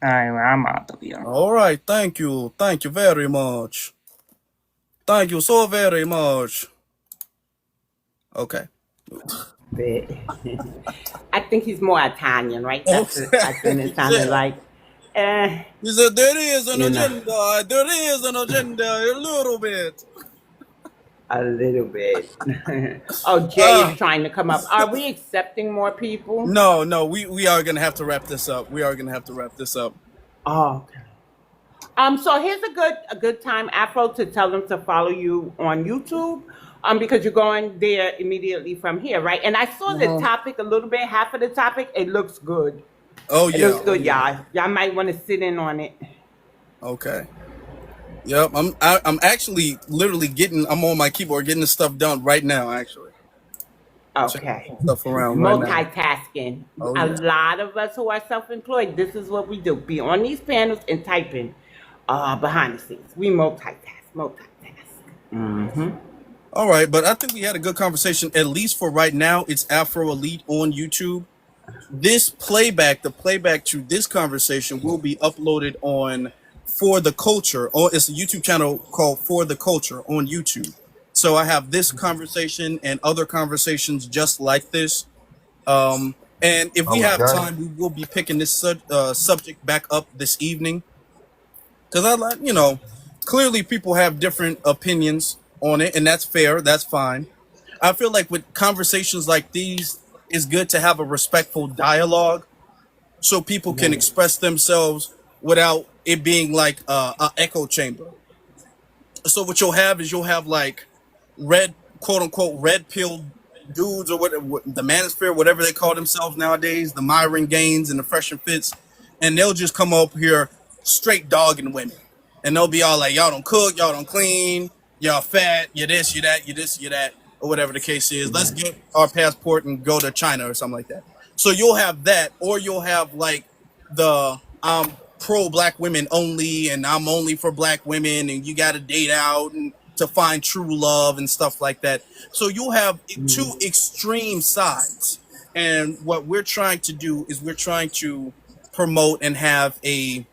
I'm out of here. All right. Thank you. Thank you very much. Thank you so very much. Okay. But I think he's more Italian, right? That's what it sounded Yeah. like. Eh, He said there is an you know, agenda. There is an agenda a little bit. a little bit. Oh, Jay is Uh, trying to come up. Are we accepting more people? no, we are gonna have to wrap this up. We are gonna have to wrap this up. Oh, okay. So here's a good time, Afro, to tell them to follow you on YouTube. Because you're going there immediately from here, right? And I saw the Uh-huh. topic a little bit, half of the topic. It looks good. Oh It yeah, looks oh good, yeah. y'all. Y'all might want to sit in on it. Okay. Yep. I'm actually literally I'm on my keyboard getting this stuff done right now. Actually, checking Okay. some stuff around right now. Multitasking. Oh A yeah. lot of us who are self-employed, this is what we do. Be on these panels and typing behind the scenes. We multitask. Mm-hmm. All right, but I think we had a good conversation. At least for right now, it's Afro Elite on YouTube. This playback, the playback to this conversation, will be uploaded on For the Culture. Or it's a YouTube channel called For the Culture on YouTube. So I have this conversation and other conversations just like this. And if oh we my have god, time, we will be picking this subject back up this evening. Because I like, clearly people have different opinions on it, and that's fair. That's fine. I feel like with conversations like these, it's good to have a respectful dialogue so people can Right. express themselves without it being like a echo chamber. So what you'll have like red, quote unquote, red pill dudes or what the manosphere, whatever they call themselves nowadays, the Myron Gaines and the Fresh and Fits, and they'll just come up here straight dogging women, and they'll be all like, "Y'all don't cook, y'all don't clean." Y'all fat, you this, you that, you this, you that, or whatever the case is. Let's get our passport and go to China or something like that. So you'll have that, or you'll have like the pro black women only, and I'm only for black women, and you got to date out and to find true love and stuff like that. So you'll have two extreme sides. And what we're trying to do is we're trying to promote and have a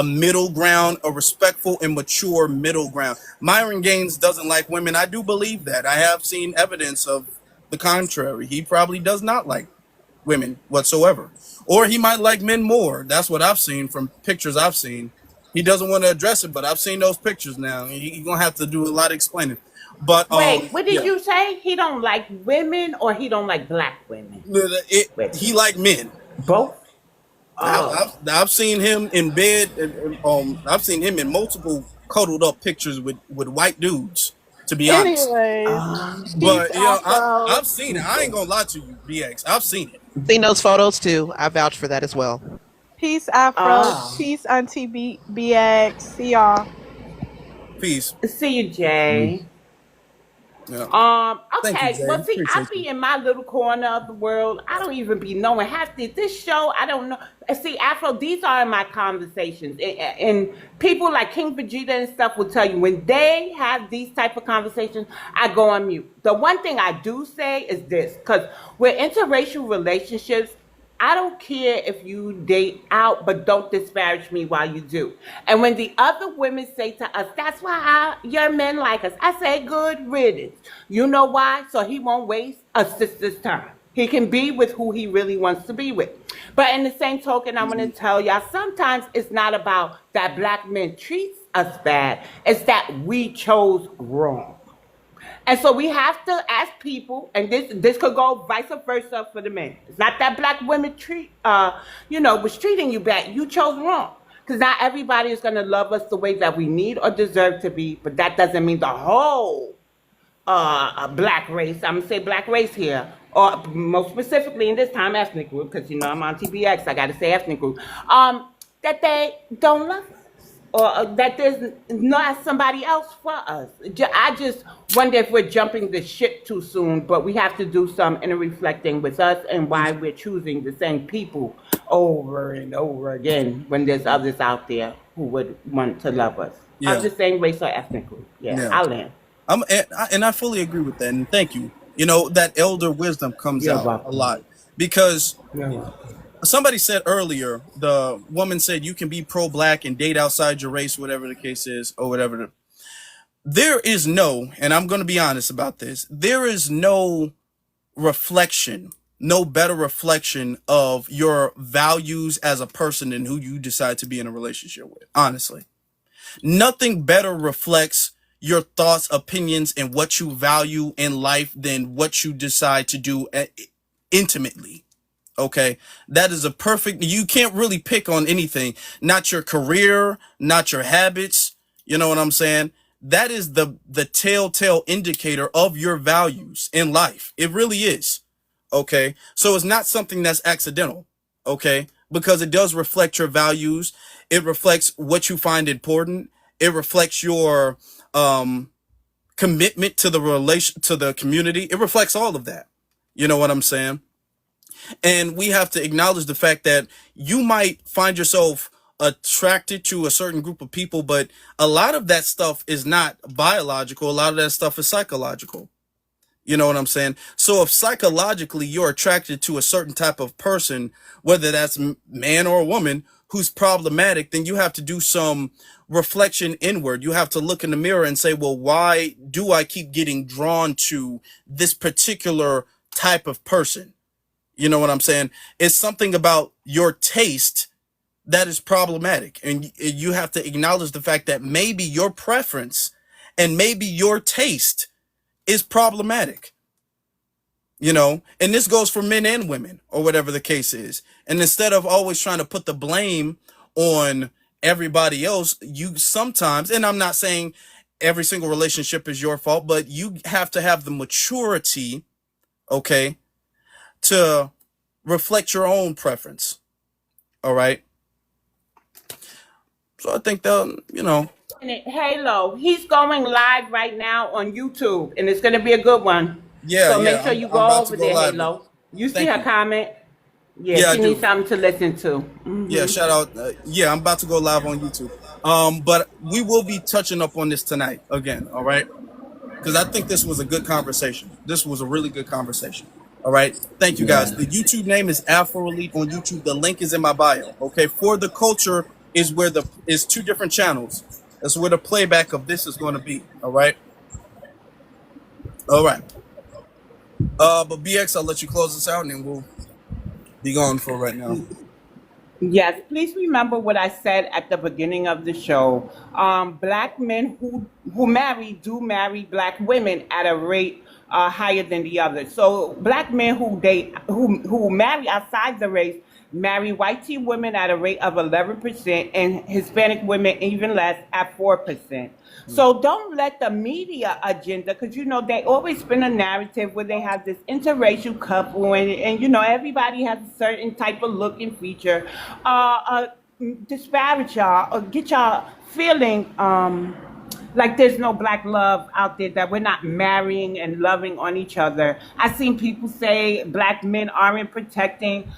middle ground, a respectful and mature middle ground. Myron Gaines doesn't like women. I do believe that. I have seen evidence of the contrary. He probably does not like women whatsoever. Or he might like men more. That's what I've seen from pictures I've seen. He doesn't want to address it, but I've seen those pictures now. He's gonna have to do a lot of explaining. But Wait, what did yeah. you say? He don't like women or he don't like black women? Wait, He like men. both? Oh. I've seen him in bed. I've seen him in multiple cuddled up pictures with white dudes. To be honest, Anyways, peace, but Afro. I've seen it. I ain't gonna lie to you, BX. I've seen it. Seen those photos too. I vouch for that as well. Peace, Afro. Oh. Peace, Auntie BX. See y'all. Peace. See you, Jay. Yeah. Thank you, Okay. Jay. Well, see, I Appreciate you. be in my little corner of the world. I don't even be knowing half this show. I don't know. See, Afro, these are my conversations, and people like King Vegeta and stuff will tell you when they have these type of conversations, I go on mute. The one thing I do say is this, because with interracial relationships, I don't care if you date out, but don't disparage me while you do. And when the other women say to us, that's why your men like us, I say, good riddance. You know why? So he won't waste a sister's time. He can be with who he really wants to be with. But in the same token, I'm going to tell y'all, sometimes it's not about that black men treats us bad. It's that we chose wrong. And so we have to ask people, and this could go vice versa for the men. It's not that black women was treating you bad. You chose wrong. Because not everybody is going to love us the way that we need or deserve to be, but that doesn't mean the whole black race, I'm going to say black race here, or most specifically in this time, ethnic group, because, I'm on TBX, I got to say ethnic group, that they don't love us. Or that there's not somebody else for us. I just wonder if we're jumping the ship too soon, but we have to do some inner reflecting with us and why we're choosing the same people over and over again when there's others out there who would want to love us. Yeah. Of the same race or ethnic group. Yeah, Yeah. I'll land. And I fully agree with that. And thank you. That elder wisdom comes You're out a welcome. lot because You're welcome. somebody said earlier, the woman said you can be pro-black and date outside your race, whatever the case is, or whatever. There is no, and I'm going to be honest about this, there is no reflection, no better reflection of your values as a person than who you decide to be in a relationship with. Honestly, nothing better reflects your thoughts, opinions, and what you value in life than what you decide to do intimately. Okay, that is a perfect, you can't really pick on anything, not your career, not your habits. You know what I'm saying? That is the telltale indicator of your values in life. It really is. Okay, so it's not something that's accidental. Okay, because it does reflect your values. It reflects what you find important. It reflects your commitment to the relation, to the community. It reflects all of that. You know what I'm saying? And we have to acknowledge the fact that you might find yourself attracted to a certain group of people, but a lot of that stuff is not biological. A lot of that stuff is psychological. You know what I'm saying? So if psychologically you're attracted to a certain type of person, whether that's man or woman, who's problematic, then you have to do some reflection inward. You have to look in the mirror and say, well, why do I keep getting drawn to this particular type of person? You know what I'm saying? It's something about your taste that is problematic. And you have to acknowledge the fact that maybe your preference and maybe your taste is problematic. And this goes for men and women or whatever the case is. And instead of always trying to put the blame on everybody else, you sometimes, and I'm not saying every single relationship is your fault, but you have to have the maturity, okay, to reflect your own preference. All right. So I think that, Halo, he's going live right now on YouTube, and it's going to be a good one. Yeah, So make yeah. sure I'm you I'm go about to over go there, live with it. Halo. You see Thank her you. comment? Yeah, Yeah, I she needs do. something to listen to. Yeah, shout out. Yeah, I'm about to go live on YouTube. But we will be touching up on this tonight again. All right, because I think this was a good conversation. This was a really good conversation. All right. Thank you guys. Yeah. The YouTube name is Afro Elite on YouTube. The link is in my bio. Okay. For the culture is where the is two different channels. That's where the playback of this is going to be. All right. All right. But BX, I'll let you close this out and then we'll be gone for right now. Yes, please remember what I said at the beginning of the show. Black men who marry do marry black women at a rate higher than the others. So black men who marry outside the race marry white teen women at a rate of 11% and Hispanic women even less at 4%. So don't let the media agenda, because you know they always spin a narrative where they have this interracial couple, and you know everybody has a certain type of look and feature, disparage y'all or get y'all feeling like there's no black love out there, that we're not marrying and loving on each other. I've seen people say black men aren't protecting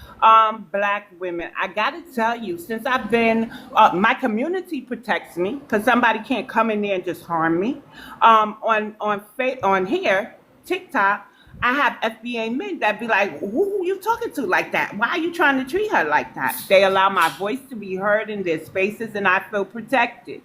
black women. I gotta tell you, since I've been, my community protects me because somebody can't come in there and just harm me. On here, TikTok, I have FBA men that be like, who you talking to like that? Why are you trying to treat her like that? They allow my voice to be heard in their spaces and I feel protected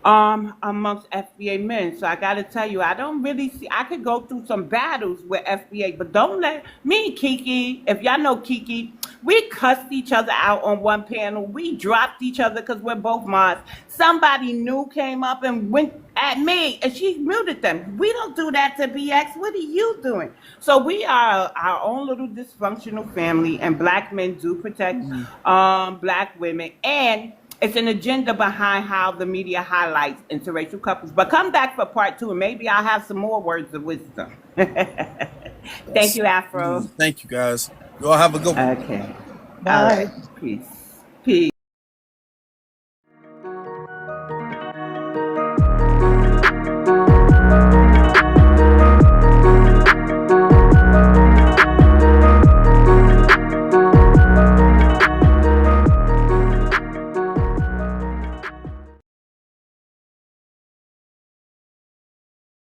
amongst FBA men. So I got to tell you, I don't really see, I could go through some battles with FBA, but don't let me and Kiki, if y'all know Kiki, we cussed each other out on one panel. We dropped each other because we're both mods. Somebody new came up and went at me and she muted them. We don't do that to BX. What are you doing? So we are our own little dysfunctional family, and black men do protect black women. And it's an agenda behind how the media highlights interracial couples. But come back for part 2, and maybe I'll have some more words of wisdom. Thank you, Afro. Thank you guys. You all have a good one. Okay. All Bye. right. Peace.